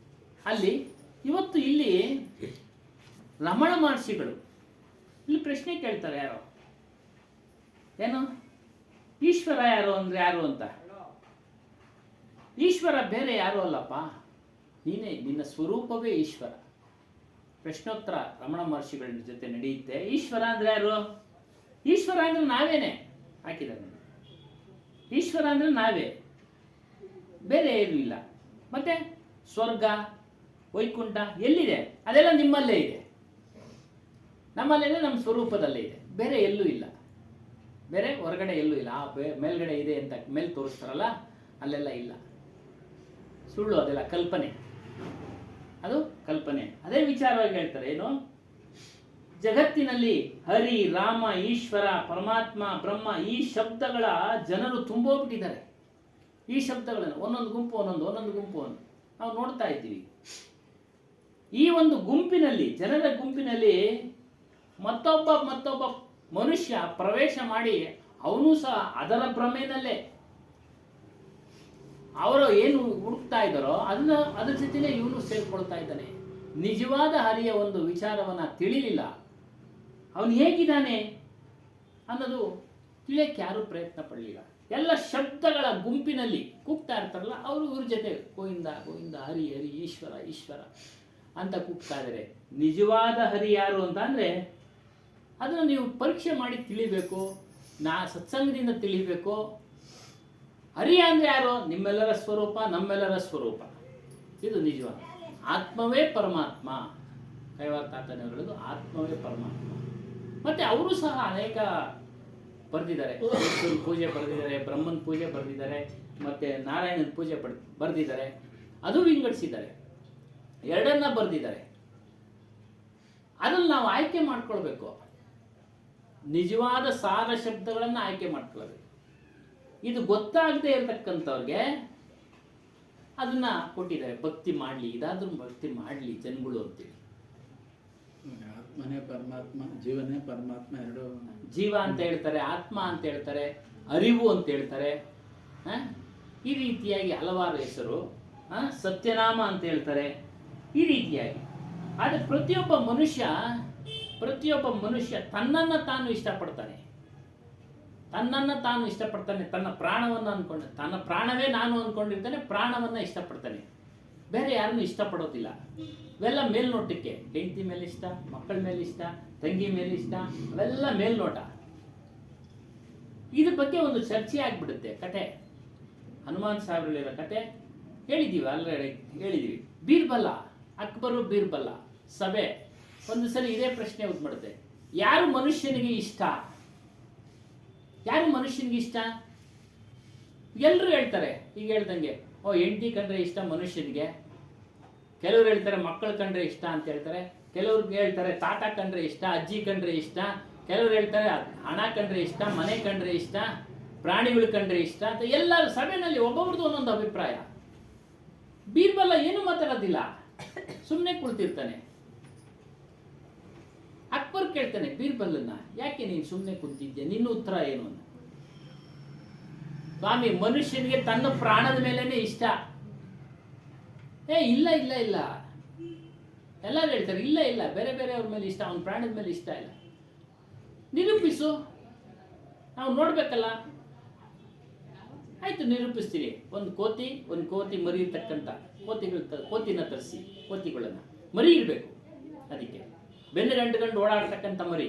ಅಲ್ಲಿ. ಇವತ್ತು ಇಲ್ಲಿ ರಮಣ ಮಹರ್ಷಿಗಳು ಇಲ್ಲಿ ಪ್ರಶ್ನೆ ಕೇಳ್ತಾರೆ, ಯಾರೋ ಏನು ಈಶ್ವರ ಯಾರು ಅಂದ್ರೆ ಯಾರು ಅಂತ. ಈಶ್ವರ ಬೇರೆ ಯಾರು ಅಲ್ಲಪ್ಪ, ನೀನೇ, ನಿನ್ನ ಸ್ವರೂಪವೇ ಈಶ್ವರ. ಪ್ರಶ್ನೋತ್ತರ ರಮಣ ಮಹರ್ಷಿಗಳ ಜೊತೆ ನಡೆಯುತ್ತೆ. ಈಶ್ವರ ಅಂದ್ರೆ ಯಾರು? ಈಶ್ವರ ಅಂದ್ರೆ ನಾವೇನೆ ಹಾಕಿದ್ದಾರೆ. ಈಶ್ವರ ಅಂದ್ರೆ ನಾವೇ, ಬೇರೆ ಏನೂ ಇಲ್ಲ. ಮತ್ತೆ ಸ್ವರ್ಗ ವೈಕುಂಠ ಎಲ್ಲಿದೆ? ಅದೆಲ್ಲ ನಿಮ್ಮಲ್ಲೇ ಇದೆ, ನಮ್ಮಲ್ಲೇ, ನಮ್ಮ ಸ್ವರೂಪದಲ್ಲೇ ಇದೆ, ಬೇರೆ ಎಲ್ಲೂ ಇಲ್ಲ, ಬೇರೆ ಹೊರಗಡೆ ಎಲ್ಲೂ ಇಲ್ಲ. ಆ ಮೇಲ್ಗಡೆ ಇದೆ ಅಂತ ಮೇಲೆ ತೋರಿಸ್ತಾರಲ್ಲ, ಅಲ್ಲೆಲ್ಲ ಇಲ್ಲ. ಸುಳ್ಳು, ಅದೆಲ್ಲ ಕಲ್ಪನೆ, ಅದು ಕಲ್ಪನೆ. ಅದೇ ವಿಚಾರವಾಗಿ ಹೇಳ್ತಾರೆ. ಏನು? ಜಗತ್ತಿನಲ್ಲಿ ಹರಿ, ರಾಮ, ಈಶ್ವರ, ಪರಮಾತ್ಮ, ಬ್ರಹ್ಮ ಈ ಶಬ್ದಗಳ ಜನರು ತುಂಬೋಗ್ಬಿಟ್ಟಿದ್ದಾರೆ. ಈ ಶಬ್ದಗಳನ್ನು ಒಂದೊಂದು ಗುಂಪು ಒಂದೊಂದು ಗುಂಪು ನಾವು ನೋಡ್ತಾ ಇದ್ದೀವಿ. ಈ ಒಂದು ಗುಂಪಿನಲ್ಲಿ, ಜನರ ಗುಂಪಿನಲ್ಲಿ ಮತ್ತೊಬ್ಬ ಮನುಷ್ಯ ಪ್ರವೇಶ ಮಾಡಿ ಅವನು ಸಹ ಅದರ ಭ್ರಮೆನಲ್ಲೇ ಅವರು ಏನು ಹುಡುಕ್ತಾ ಇದ್ದಾರೋ ಅದ್ರ ಜೊತೆನೇ ಇವನು ಸೇರ್ಕೊಳ್ತಾ ಇದ್ದಾನೆ. ನಿಜವಾದ ಹರಿಯ ಒಂದು ವಿಚಾರವನ್ನ ತಿಳಿಲಿಲ್ಲ, ಅವನು ಹೇಗಿದ್ದಾನೆ ಅನ್ನೋದು ತಿಳಿಯಕ್ಕೆ ಯಾರೂ ಪ್ರಯತ್ನ ಪಡಲಿಲ್ಲ. ಎಲ್ಲ ಶಬ್ದಗಳ ಗುಂಪಿನಲ್ಲಿ ಕೂಗ್ತಾ ಇರ್ತಾರಲ್ಲ, ಅವರು ಇವ್ರ ಜೊತೆ ಗೋವಿಂದ ಗೋವಿಂದ, ಹರಿ ಹರಿ, ಈಶ್ವರ ಈಶ್ವರ ಅಂತ ಕೂಗ್ತಾ ಇದ್ದಾರೆ. ನಿಜವಾದ ಹರಿ ಯಾರು ಅಂತ ಅಂದ್ರೆ ಅದನ್ನು ನೀವು ಪರೀಕ್ಷೆ ಮಾಡಿ ತಿಳಿಬೇಕು, ಸತ್ಸಂಗದಿಂದ ತಿಳಿಬೇಕು. ಹರಿ ಅಂದ್ರೆ ಯಾರು? ನಿಮ್ಮೆಲ್ಲರ ಸ್ವರೂಪ, ನಮ್ಮೆಲ್ಲರ ಸ್ವರೂಪ. ಇದು ನಿಜವಾದ ಆತ್ಮವೇ ಪರಮಾತ್ಮ. ಕೈವಾರ ತಾತನವರದು ಆತ್ಮವೇ ಪರಮಾತ್ಮ. ಮತ್ತೆ ಅವರು ಸಹ ಅನೇಕ ಬರೆದಿದ್ದಾರೆ. ಪೂಜೆ ಬರೆದಿದ್ದಾರೆ, ಬ್ರಹ್ಮನ ಪೂಜೆ ಬರೆದಿದ್ದಾರೆ, ಮತ್ತೆ ನಾರಾಯಣನ ಪೂಜೆ ಬರೆದಿದ್ದಾರೆ. ಅದು ವಿಂಗಡಿಸಿದ್ದಾರೆ, ಎರಡನ್ನ ಬರೆದಿದ್ದಾರೆ. ಅದನ್ನು ನಾವು ಆಯ್ಕೆ ಮಾಡ್ಕೊಳ್ಬೇಕು. ನಿಜವಾದ ಸಾರ ಶಬ್ದಗಳನ್ನ ಆಯ್ಕೆ ಮಾಡ್ಕೊಳ್ಬೇಕು. ಇದು ಗೊತ್ತಾಗದೆ ಇರತಕ್ಕಂಥವ್ರಿಗೆ ಅದನ್ನ ಕೊಟ್ಟಿದ್ದಾರೆ. ಭಕ್ತಿ ಮಾಡಲಿ, ಇದಾದ್ರೂ ಭಕ್ತಿ ಮಾಡಲಿ ಜನಗಳು ಅಂತೇಳಿ. ಆತ್ಮನೇ ಪರಮಾತ್ಮ, ಜೀವನೇ ಪರಮಾತ್ಮ, ಎರಡು ಜೀವ ಅಂತ ಹೇಳ್ತಾರೆ, ಆತ್ಮ ಅಂತ ಹೇಳ್ತಾರೆ, ಅರಿವು ಅಂತ ಹೇಳ್ತಾರೆ. ಈ ರೀತಿಯಾಗಿ ಹಲವಾರು ಹೆಸರು, ಸತ್ಯನಾಮ ಅಂತ ಹೇಳ್ತಾರೆ. ಈ ರೀತಿಯಾಗಿ ಆದರೆ ಪ್ರತಿಯೊಬ್ಬ ಮನುಷ್ಯ ತನ್ನನ್ನು ತಾನು ಇಷ್ಟಪಡ್ತಾನೆ, ತನ್ನ ಪ್ರಾಣವನ್ನು ಅನ್ಕೊಂಡು, ತನ್ನ ಪ್ರಾಣವೇ ನಾನು ಅನ್ಕೊಂಡಿರ್ತಾನೆ, ಪ್ರಾಣವನ್ನ ಇಷ್ಟಪಡ್ತಾನೆ, ಬೇರೆ ಯಾರನ್ನು ಇಷ್ಟಪಡೋದಿಲ್ಲ. ಇವೆಲ್ಲ ಮೇಲ್ನೋಟಕ್ಕೆ, ಹೆಂಡತಿ ಮೇಲೆ ಇಷ್ಟ, ಮಕ್ಕಳ ಮೇಲೆ ಇಷ್ಟ, ತಂಗಿ ಮೇಲೆ ಇಷ್ಟ, ಅವೆಲ್ಲ ಮೇಲ್ನೋಟ. ಇದ್ರ ಬಗ್ಗೆ ಒಂದು ಚರ್ಚೆ ಆಗ್ಬಿಡುತ್ತೆ. ಕತೆ ಹನುಮಾನ್ ಸಾಹೇಬ್ರಲ್ಲಿರೋ ಕತೆ ಹೇಳಿದೀವಿ, ಆಲ್ರೆಡಿ ಹೇಳಿದೀವಿ. ಬೀರ್ಬಲ, ಅಕ್ಬರು ಬೀರ್ಬಲ ಸಭೆ ಒಂದು ಸರಿ ಇದೇ ಪ್ರಶ್ನೆ ಉದ್ಮಾಡುತ್ತೆ, ಯಾರು ಮನುಷ್ಯನಿಗೆ ಇಷ್ಟ? ಎಲ್ಲರೂ ಹೇಳ್ತಾರೆ, ಈಗ ಹೇಳ್ದಂಗೆ, ಹೆಂಡತಿ ಕಂಡ್ರೆ ಇಷ್ಟ ಮನುಷ್ಯನಿಗೆ. ಕೆಲವ್ರು ಹೇಳ್ತಾರೆ ಮಕ್ಕಳು ಕಂಡ್ರೆ ಇಷ್ಟ ಅಂತ ಹೇಳ್ತಾರೆ, ಕೆಲವ್ರು ಹೇಳ್ತಾರೆ ತಾತ ಕಂಡ್ರೆ ಇಷ್ಟ, ಅಜ್ಜಿ ಕಂಡ್ರೆ ಇಷ್ಟ, ಕೆಲವ್ರು ಹೇಳ್ತಾರೆ ಹಣ ಕಂಡ್ರೆ ಇಷ್ಟ, ಮನೆ ಕಂಡ್ರೆ ಇಷ್ಟ, ಪ್ರಾಣಿಗಳು ಕಂಡ್ರೆ ಇಷ್ಟ ಅಂತ. ಎಲ್ಲರ ಸಭೆಯಲ್ಲಿ ಒಬ್ಬೊಬ್ರದ್ದು ಒಂದೊಂದು ಅಭಿಪ್ರಾಯ. ಬೀರ್ಬಲ ಏನು ಮಾತಾಡೋದಿಲ್ಲ, ಸುಮ್ಮನೆ ಕುಳಿತಿರ್ತಾನೆ. ಅಕ್ಬರ್ ಕೇಳ್ತಾನೆ ಬೀರ್ಬಲನ್ನ, ಯಾಕೆ ನೀನು ಸುಮ್ಮನೆ ಕುಂತಿದ್ಯಾ, ನಿನ್ನ ಉತ್ತರ ಏನು ಅಂತ. ಸ್ವಾಮಿ, ಮನುಷ್ಯನಿಗೆ ತನ್ನ ಪ್ರಾಣದ ಮೇಲೇನೆ ಇಷ್ಟ. ಇಲ್ಲ, ಎಲ್ಲರೂ ಹೇಳ್ತಾರೆ ಇಲ್ಲ ಇಲ್ಲ ಬೇರೆ ಬೇರೆಯವ್ರ ಮೇಲೆ ಇಷ್ಟ, ಅವ್ನ ಪ್ರಾಣದ ಮೇಲೆ ಇಷ್ಟ ಇಲ್ಲ. ನಿರೂಪಿಸು, ನಾವು ನೋಡ್ಬೇಕಲ್ಲ. ಆಯ್ತು ನಿರೂಪಿಸ್ತೀರಿ. ಒಂದು ಕೋತಿ ಮರಿ ಇರ್ತಕ್ಕಂಥ ಕೋತಿನ ತರಿಸಿ, ಕೋತಿಗಳನ್ನು ಮರಿ ಇರಬೇಕು, ಅದಕ್ಕೆ ಬೆನ್ನು ಗಂಟು ಓಡಾಡ್ತಕ್ಕಂಥ ಮರಿ.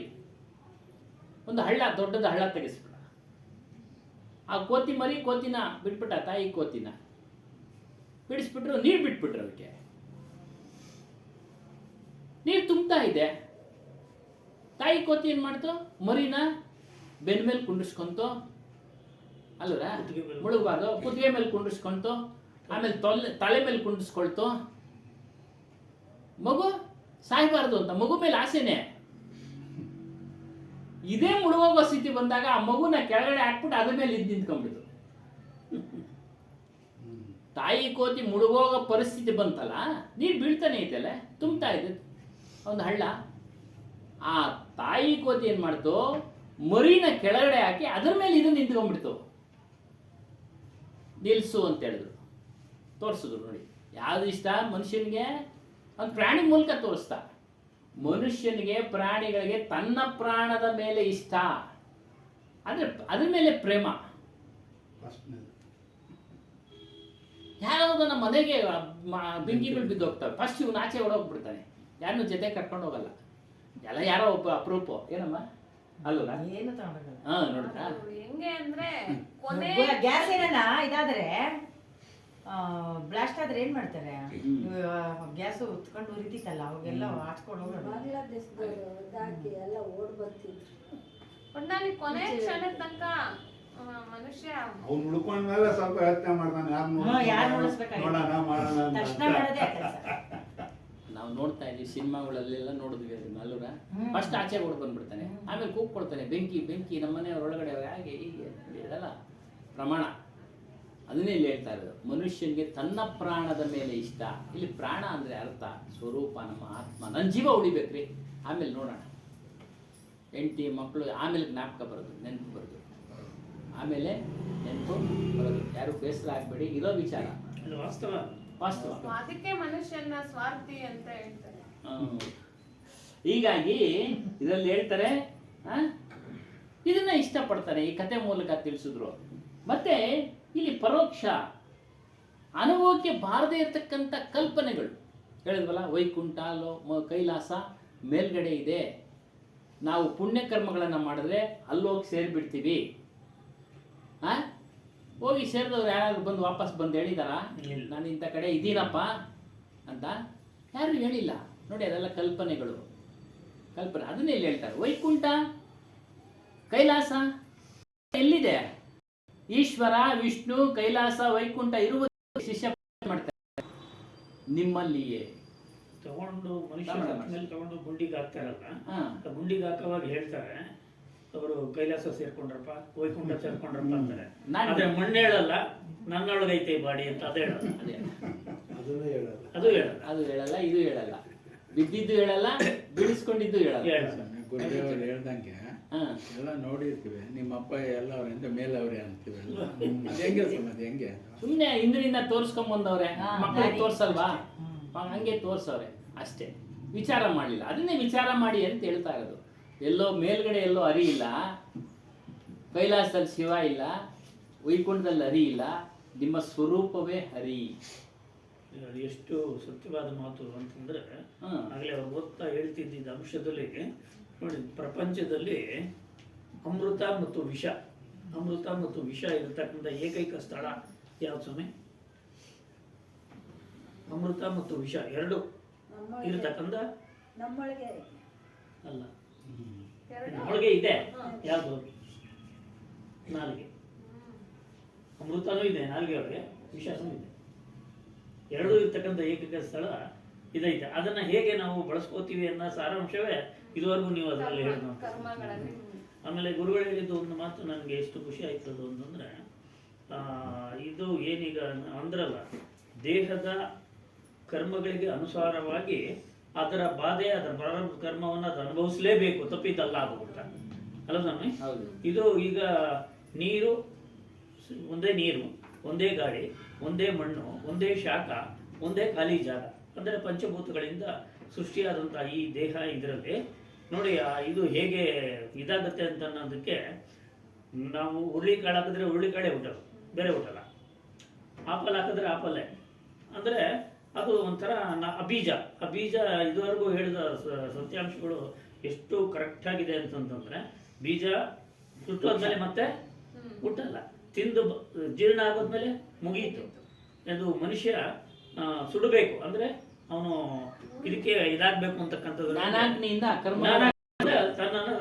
ಒಂದು ಹಳ್ಳ, ದೊಡ್ಡದ ಹಳ್ಳ ತೆಗೆಸ್ಬಿಡ. ಆ ಕೋತಿನ ಬಿಟ್ಬಿಟ್ಟ, ತಾಯಿ ಕೋತಿನ ಬಿಡಿಸ್ಬಿಟ್ರು, ನೀರು ಬಿಟ್ಬಿಟ್ರು. ಅದಕ್ಕೆ ನೀರು ತುಂಬ್ತಾ ಇದೆ. ತಾಯಿ ಕೋತಿ ಏನು ಮಾಡ್ತು, ಮರಿನ ಬೆನ್ನ ಮೇಲೆ ಕುಂಡಿಸ್ಕೊಂತು, ಅಲ್ವರ ಮುಳುಗಬಾರ್ದು, ಕುತ್ತಿಗೆ ಮೇಲೆ ಕುಂಡಿಸ್ಕೊಂತು, ಆಮೇಲೆ ತಲೆ ಮೇಲೆ ಕುಂಡಿಸ್ಕೊಳ್ತು. ಮಗು ಸಾಯ್ಬಾರ್ದು ಅಂತ ಮಗು ಮೇಲೆ ಆಸೆನೆ. ಇದೇ ಮುಳುಗೋಗೋ ಸ್ಥಿತಿ ಬಂದಾಗ ಆ ಮಗುನ ಕೆಳಗಡೆ ಹಾಕ್ಬಿಟ್ಟು ಅದ್ರ ಮೇಲೆ ನಿಂತ್ಕೊಂಡ್ಬಿಡ್ತು. ತಾಯಿ ಕೋತಿ ಮುಳುಗೋಗೋ ಪರಿಸ್ಥಿತಿ ಬಂತಲ್ಲ, ನೀರು ಬೀಳ್ತಾನೆ ಐತಲ್ಲ, ತುಂಬ್ತಾ ಇದೆ ಒಂದು ಹಳ್ಳ. ಆ ತಾಯಿ ಕೋತಿ ಏನ್ ಮಾಡ್ತು, ಮರಿನ ಕೆಳಗಡೆ ಹಾಕಿ ಅದ್ರ ಮೇಲೆ ಇದು ನಿಂತ್ಕೊಂಡ್ಬಿಡ್ತು. ನಿಲ್ಸು ಅಂತ ಹೇಳಿದ್ರು, ತೋರಿಸಿದ್ರು. ನೋಡಿ ಯಾವ್ದು ಇಷ್ಟ ಮನುಷ್ಯನಿಗೆ, ಒಂದು ಪ್ರಾಣಿ ಮೂಲಕ ತೋರಿಸ್ತಾ. ಮನುಷ್ಯನಿಗೆ ಪ್ರಾಣಿಗಳಿಗೆ ತನ್ನ ಪ್ರಾಣದ ಮೇಲೆ ಇಷ್ಟ, ಅಂದ್ರೆ ಅದ್ರ ಮೇಲೆ ಪ್ರೇಮ. ಯಾವ್ದು ನಮ್ಮ ಮನೆಗೆ ಬೆಂಕಿಗಳು ಬಿದ್ದು ಹೋಗ್ತವೆ, ಫಸ್ಟ್ ಇವನು ಆಚೆ ಹೊಡೋಗ್ಬಿಡ್ತಾನೆ, ಯಾರನ್ನು ಜೊತೆ ಕರ್ಕೊಂಡು ಹೋಗಲ್ಲ. ಎಲ್ಲ ಯಾರೋ ಒಬ್ಬ ಅಪರೂಪ ಏನಮ್ಮ ಅಲ್ವಾ, ಏನು ತಗೊಂಡೋಗಲ್ಲ. ಹಾ ನೋಡ್ತಾ ಹೆಂಗೆ ಅಂದ್ರೆ ಕೊನೆ ಗ್ಯಾಸ್ ಏನಾನ ಇದಾದ್ರೆ ಬ್ಲಾಸ್ಟ್ ಆದ್ರೆ ಏನ್ ಮಾಡ್ತಾರೆ, ಗ್ಯಾಸ್ ಉತ್ಕೊಂಡು ಉರಿತಿತ್ತಲ್ಲ ಅವಾಗೆಲ್ಲ ಹಾಕ್ಸ್ಕೊಂಡು ಹೋಗೋದು. ಒಟ್ನಲ್ಲಿ ಕೊನೆ ಕ್ಷಣದ ತನಕ ಮನುಷ್ಯ ಅವ್ನು ಉಳ್ಕೊಂಡ್ಮೇಲೆ ಸ್ವಲ್ಪ ಯೋಚನೆ ಮಾಡ್ತಾನೆ, ಯಾರು ನೋಡಿಸ್ಬೇಕಾಗಿತ್ತು, ನೋಡೋಣ ಮಾಡೋಣ ಅಂತ. ತಕ್ಷಣ ಮಾಡೋದೇ ಕೆಲಸ. ನಾವು ನೋಡ್ತಾ ಇದೀವಿ ಸಿನಿಮಾಗಳಲ್ಲೆಲ್ಲ ನೋಡಿದ್ವಿ ಅದನ್ನ ಅಲ್ಲೂರ. ಫಸ್ಟ್ ಆಚೆ ಓಡ್ ಬಂದ್ಬಿಡ್ತಾನೆ, ಆಮೇಲೆ ಕೂಗ್ಕೊಳ್ತಾನೆ ಬೆಂಕಿ ಬೆಂಕಿ, ನಮ್ಮನೆಯವ್ರ ಒಳಗಡೆ ಹಾಗೆ ಹೀಗೆ ಇದೆಲ್ಲ ಪ್ರಮಾಣ. ಅದನ್ನೇ ಇಲ್ಲಿ ಹೇಳ್ತಾ ಇರೋದು, ಮನುಷ್ಯನಿಗೆ ತನ್ನ ಪ್ರಾಣದ ಮೇಲೆ ಇಷ್ಟ. ಇಲ್ಲಿ ಪ್ರಾಣ ಅಂದ್ರೆ ಅರ್ಥ ಸ್ವರೂಪ, ನಮ್ಮ ಆತ್ಮ, ನನ್ನ ಜೀವ ಉಳಿಬೇಕ್ರಿ, ಆಮೇಲೆ ನೋಡೋಣ. ಹೆಂಡತಿ ಮಕ್ಕಳು ಆಮೇಲೆ ಜ್ಞಾಪಕ ಬರೋದು, ನೆನಪು ಬರೋದು, ಆಮೇಲೆ ನೆನಪು ಬರೋದು. ಯಾರು ಬೇಸರ ಆಗ್ಬೇಡಿ, ಇರೋ ವಿಚಾರ ವಾಸ್ತವ. ಅದಕ್ಕೆ ಮನುಷ್ಯನ ಸ್ವಾರ್ಥಿ ಅಂತ ಹೇಳ್ತಾರೆ. ಹೀಗಾಗಿ ಇದರಲ್ಲಿ ಹೇಳ್ತಾರೆ ಇದನ್ನ ಇಷ್ಟಪಡ್ತಾರೆ, ಈ ಕತೆ ಮೂಲಕ ತಿಳಿಸಿದ್ರು. ಮತ್ತೆ ಇಲ್ಲಿ ಪರೋಕ್ಷ ಅನುಭವಕ್ಕೆ ಬಾರದೇ ಇರತಕ್ಕಂಥ ಕಲ್ಪನೆಗಳು ಹೇಳಿದ್ವಲ್ಲ, ವೈಕುಂಠ ಕೈಲಾಸ ಮೇಲ್ಗಡೆ ಇದೆ, ನಾವು ಪುಣ್ಯಕರ್ಮಗಳನ್ನು ಮಾಡಿದ್ರೆ ಅಲ್ಲೋಗಿ ಸೇರಿಬಿಡ್ತೀವಿ. ಹೋಗಿ ಸೇರಿದವ್ರು ಯಾರಾದ್ರು ಬಂದು ವಾಪಸ್ ಬಂದು ಹೇಳಿದಾರ ನಾನು ಇಂಥ ಕಡೆ ಇದ್ದೀನಪ್ಪ ಅಂತ? ಯಾರು ಹೇಳಿಲ್ಲ. ನೋಡಿ ಅದೆಲ್ಲ ಕಲ್ಪನೆಗಳು, ಕಲ್ಪನೆ. ಅದನ್ನೇ ಇಲ್ಲಿ ಹೇಳ್ತಾರೆ. ವೈಕುಂಠ ಕೈಲಾಸ ಎಲ್ಲಿದೆ? ಈಶ್ವರ, ವಿಷ್ಣು, ಕೈಲಾಸ, ವೈಕುಂಠ ಇರುವ ಶಿಷ್ಯ ಮಾಡ್ತಾರೆ ನಿಮ್ಮಲ್ಲಿಯೇ. ತಗೊಂಡು ಮನುಷ್ಯ ಮೇಲೆ ತಗೊಂಡು ಗುಂಡಿಗೆ ಹಾಕ್ತಾರಲ್ಲ, ಗುಂಡಿಗೆ ಹಾಕುವಾಗ ಹೇಳ್ತಾರೆ ಅವರು ಕೈಲಾಸ ಸೇರ್ಕೊಂಡ್ರಪ್ಪ, ವೈಕುಂಠ ಸೇರ್ಕೊಂಡ್ರಪ್ಪ ಅಂತಾರೆ. ಆದ್ರೆ ಮಣ್ಣು ಹೇಳಲ್ಲ, ನನ್ನೊಳಗೈತೆ ಬಾಡಿ ಅಂತ ಅದು ಹೇಳಲ್ಲ. ಅದು ಹೇಳಲ್ಲ, ಇದು ಹೇಳಲ್ಲ, ಬಿದ್ದಿದ್ದು ಹೇಳಲ್ಲ, ಬಿಡಿಸ್ಕೊಂಡಿದ್ದು ಹೇಳಲ್ಲ. ಗುರುದೇವರು ಹೇಳ್ದಂಗೆ ಎಲ್ಲ ನೋಡಿರ್ತೀವಿ, ನಿಮ್ಮ ಅಪ್ಪ ಎಲ್ಲ ಅವ್ರಿಂದ ಮೇಲವ್ರೆ ಅಂತೀವಿ. ಹೆಂಗೆ ಸಮಾಧಿ ಹೆಂಗೆ ಸುಮ್ಮನೆ ಹಿಂದಿನಿಂದ ತೋರ್ಸ್ಕೊಂಬಂದವ್ರೆ, ಮಕ್ಕಳಿಗೆ ತೋರ್ಸಲ್ವಾ, ಹಂಗೆ ತೋರ್ಸವ್ರೆ ಅಷ್ಟೇ, ವಿಚಾರ ಮಾಡಲಿಲ್ಲ. ಅದನ್ನೇ ವಿಚಾರ ಮಾಡಿ ಅಂತ ಹೇಳ್ತಾ ಇರೋದು. ಎಲ್ಲೋ ಮೇಲ್ಗಡೆ ಎಲ್ಲೋ ಹರಿ ಇಲ್ಲ, ಕೈಲಾಸದಲ್ಲಿ ಶಿವ ಇಲ್ಲ, ವೈಕುಂಠದಲ್ಲಿ ಹರಿ ಇಲ್ಲ, ನಿಮ್ಮ ಸ್ವರೂಪವೇ ಹರಿ. ಎಷ್ಟು ಸತ್ಯವಾದ ಮಾತು ಅಂತಂದ್ರೆ, ಆಗಲೇ ಅವ್ರು ಓದ್ತಾ ಹೇಳ್ತಿದ್ದ ಅಂಶದಲ್ಲಿ ನೋಡಿ, ಪ್ರಪಂಚದಲ್ಲಿ ಅಮೃತ ಮತ್ತು ವಿಷ ಇರತಕ್ಕಂಥ ಏಕೈಕ ಸ್ಥಳ ಯಾವ್ದು ಸ್ವಾಮಿ? ಅಮೃತ ಮತ್ತು ವಿಷ ಎರಡು ಇರತಕ್ಕಂಥ ಅಲ್ಲ, ನಮ್ಮೊಳಗೆ ಇದೆ. ಯಾವುದು? ನಾಲಿಗೆ. ಅಮೃತನೂ ಇದೆ ನಾಲಿಗೆ ಒಳಗೆ, ವಿಷನೂ ಇದೆ. ಎರಡೂ ಇರ್ತಕ್ಕಂಥ ಏಕೈಕ ಸ್ಥಳ ಇದೈತೆ. ಅದನ್ನ ಹೇಗೆ ನಾವು ಬಳಸ್ಕೋತೀವಿ ಅನ್ನೋ ಸಾರಾಂಶವೇ ಇದುವರೆಗೂ ನೀವು ಅದರಲ್ಲಿ ಹೇಳಿ. ಆಮೇಲೆ ಗುರುಗಳು ಹೇಳಿದ್ದು ಒಂದು ಮಾತು ನನಗೆ ಎಷ್ಟು ಖುಷಿ ಆಯ್ತದು ಅಂತಂದ್ರೆ, ಇದು ಏನೀಗ ಅಂದ್ರಲ್ಲ, ದೇಹದ ಕರ್ಮಗಳಿಗೆ ಅನುಸಾರವಾಗಿ ಅದರ ಬಾಧೆ, ಅದರ ಪ್ರಾರಂಭ ಕರ್ಮವನ್ನು ಅದು ಅನುಭವಿಸಲೇಬೇಕು, ತಪ್ಪಿದ್ದಲ್ಲ ಅದು ಕೂಡ ಅಲ್ಲ ಸ್ವಾಮಿ? ಇದು ಈಗ ನೀರು, ಒಂದೇ ಗಾಳಿ, ಒಂದೇ ಮಣ್ಣು, ಒಂದೇ ಶಾಖ, ಒಂದೇ ಖಾಲಿ ಜಾಗ, ಅಂದರೆ ಪಂಚಭೂತಗಳಿಂದ ಸೃಷ್ಟಿಯಾದಂತಹ ಈ ದೇಹ ಇದರಲ್ಲಿ ನೋಡಿ ಇದು ಹೇಗೆ ಇದಾಗುತ್ತೆ ಅಂತ ಅನ್ನೋದಕ್ಕೆ ನಾವು ಹುರುಳಿಕಾಳು ಹಾಕಿದ್ರೆ ಹುರುಳಿಕಾಳೇ ಹುಟ್ಟಲ್ಲ, ಬೇರೆ ಹುಟ್ಟಲ್ಲ. ಆಪಲ್ ಹಾಕಿದ್ರೆ ಆಪಲ್ಲೇ. ಅಂದರೆ ಅದು ಒಂಥರ ಅಬೀಜ ಇದುವರೆಗೂ ಹೇಳಿದ ಸತ್ಯಾಂಶಗಳು ಎಷ್ಟು ಕರೆಕ್ಟಾಗಿದೆ ಅಂತಂತಂದರೆ, ಬೀಜ ಸುಟ್ಟೋದ್ಮೇಲೆ ಮತ್ತೆ ಹುಟ್ಟಲ್ಲ, ತಿಂದು ಜೀರ್ಣ ಆಗೋದ್ಮೇಲೆ ಮುಗಿಯಿತು. ಅದು ಮನುಷ್ಯ ಸುಡಬೇಕು, ಅಂದರೆ ಅವನು ಇದಕ್ಕೆ ಇದಾಗಬೇಕು ಅಂತಕ್ಕಂಥದ್ದು ಜ್ಞಾನಾಗ್ನಿಯಿಂದ ಕರ್ಮ ತನ್ನನ್ನು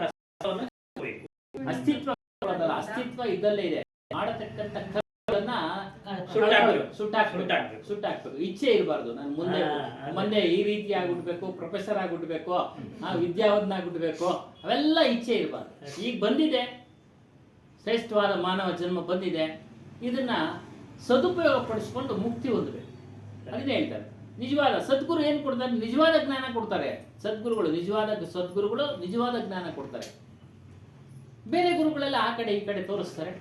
ಅಸ್ತಿತ್ವ ಇದ್ದಲ್ಲೇ ಇದೆ. ಮಾಡತಕ್ಕಂಥ ಕರ್ಮಗಳನ್ನ ಸುಟ್ಟಾಕ್ಬೇಕು. ಇಚ್ಛೆ ಇರಬಾರ್ದು. ನಾನು ಮುಂದೆ ಈ ರೀತಿ ಆಗ್ಬಿಡ್ಬೇಕು, ಪ್ರೊಫೆಸರ್ ಆಗ್ಬಿಡ್ಬೇಕು, ವಿದ್ಯಾವಂತನ ಆಗ್ಬಿಡ್ಬೇಕು, ಅವೆಲ್ಲ ಇಚ್ಛೆ ಇರಬಾರ್ದು. ಈಗ ಬಂದಿದೆ, ಶ್ರೇಷ್ಠವಾದ ಮಾನವ ಜನ್ಮ ಬಂದಿದೆ, ಇದನ್ನ ಸದುಪಯೋಗ ಪಡಿಸ್ಕೊಂಡು ಮುಕ್ತಿ ಹೊಂದಬೇಕು. ಅದನ್ನೇ ಹೇಳ್ತಾರೆ. ನಿಜವಾದ ಸದ್ಗುರು ಏನು ಕೊಡ್ತಾರೆ? ನಿಜವಾದ ಜ್ಞಾನ ಕೊಡ್ತಾರೆ. ಸದ್ಗುರುಗಳು ನಿಜವಾದ ಜ್ಞಾನ ಕೊಡ್ತಾರೆ. ಬೇರೆ ಗುರುಗಳೆಲ್ಲ ಆ ಕಡೆ ಈ ಕಡೆ ತೋರಿಸ್ತಾರೆ,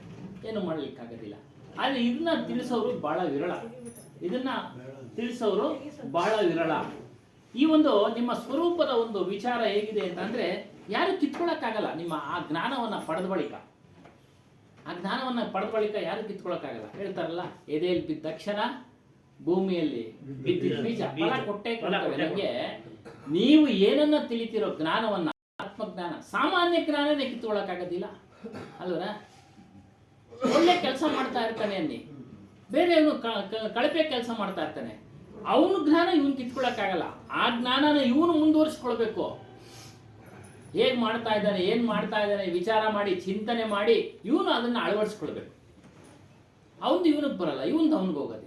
ಏನು ಮಾಡಲಿಕ್ಕಾಗೋದಿಲ್ಲ. ಆದರೆ ಇದನ್ನ ತಿಳಿಸೋರು ಬಹಳ ವಿರಳ. ಈ ಒಂದು ನಿಮ್ಮ ಸ್ವರೂಪದ ಒಂದು ವಿಚಾರ ಹೇಗಿದೆ ಅಂತಂದ್ರೆ, ಯಾರು ಕಿತ್ಕೊಳ್ಳೋಕ್ಕಾಗಲ್ಲ. ನಿಮ್ಮ ಆ ಜ್ಞಾನವನ್ನು ಪಡೆದ ಬಳಿಕ ಯಾರು ಕಿತ್ಕೊಳ್ಳೋಕ್ಕಾಗಲ್ಲ. ಹೇಳ್ತಾರಲ್ಲ, ಎದೆಯಲ್ಲಿ ಬಿದ್ದ ತಕ್ಷಣ ಭೂಮಿಯಲ್ಲಿ ಬಿದ್ದಿದ್ದ ಬೀಜ ಫಲ ಕೊಟ್ಟೆ ಕೊಡ್ತವೆ. ನಮಗೆ ನೀವು ಏನನ್ನ ತಿಳಿತಿರೋ ಜ್ಞಾನವನ್ನ, ಆತ್ಮಜ್ಞಾನ, ಸಾಮಾನ್ಯ ಜ್ಞಾನನೇ ಕಿತ್ಕೊಳ್ಳೋಕ್ಕಾಗೋದಿಲ್ಲ ಅಲ್ವರ? ಒಳ್ಳೆ ಕೆಲಸ ಮಾಡ್ತಾ ಇರ್ತಾನೆ ಅನ್ನಿ, ಬೇರೆ ಇವನು ಕಳಪೆ ಕೆಲಸ ಮಾಡ್ತಾ ಇರ್ತಾನೆ, ಅವನು ಜ್ಞಾನ ಇವನು ಕಿತ್ಕೊಳ್ಳೋಕ್ಕಾಗಲ್ಲ. ಆ ಜ್ಞಾನನ ಇವನು ಮುಂದುವರಿಸ್ಕೊಳ್ಬೇಕು. ಹೇಗೆ ಮಾಡ್ತಾ ಇದ್ದಾನೆ, ಏನು ಮಾಡ್ತಾ ಇದ್ದಾನೆ ವಿಚಾರ ಮಾಡಿ, ಚಿಂತನೆ ಮಾಡಿ ಇವನು ಅದನ್ನು ಅಳವಡಿಸ್ಕೊಳ್ಬೇಕು. ಅವನು ಇವನಿಗೆ ಬರಲ್ಲ, ಇವನು ಅವನಿಗೆ ಹೋಗೋದಿಲ್ಲ.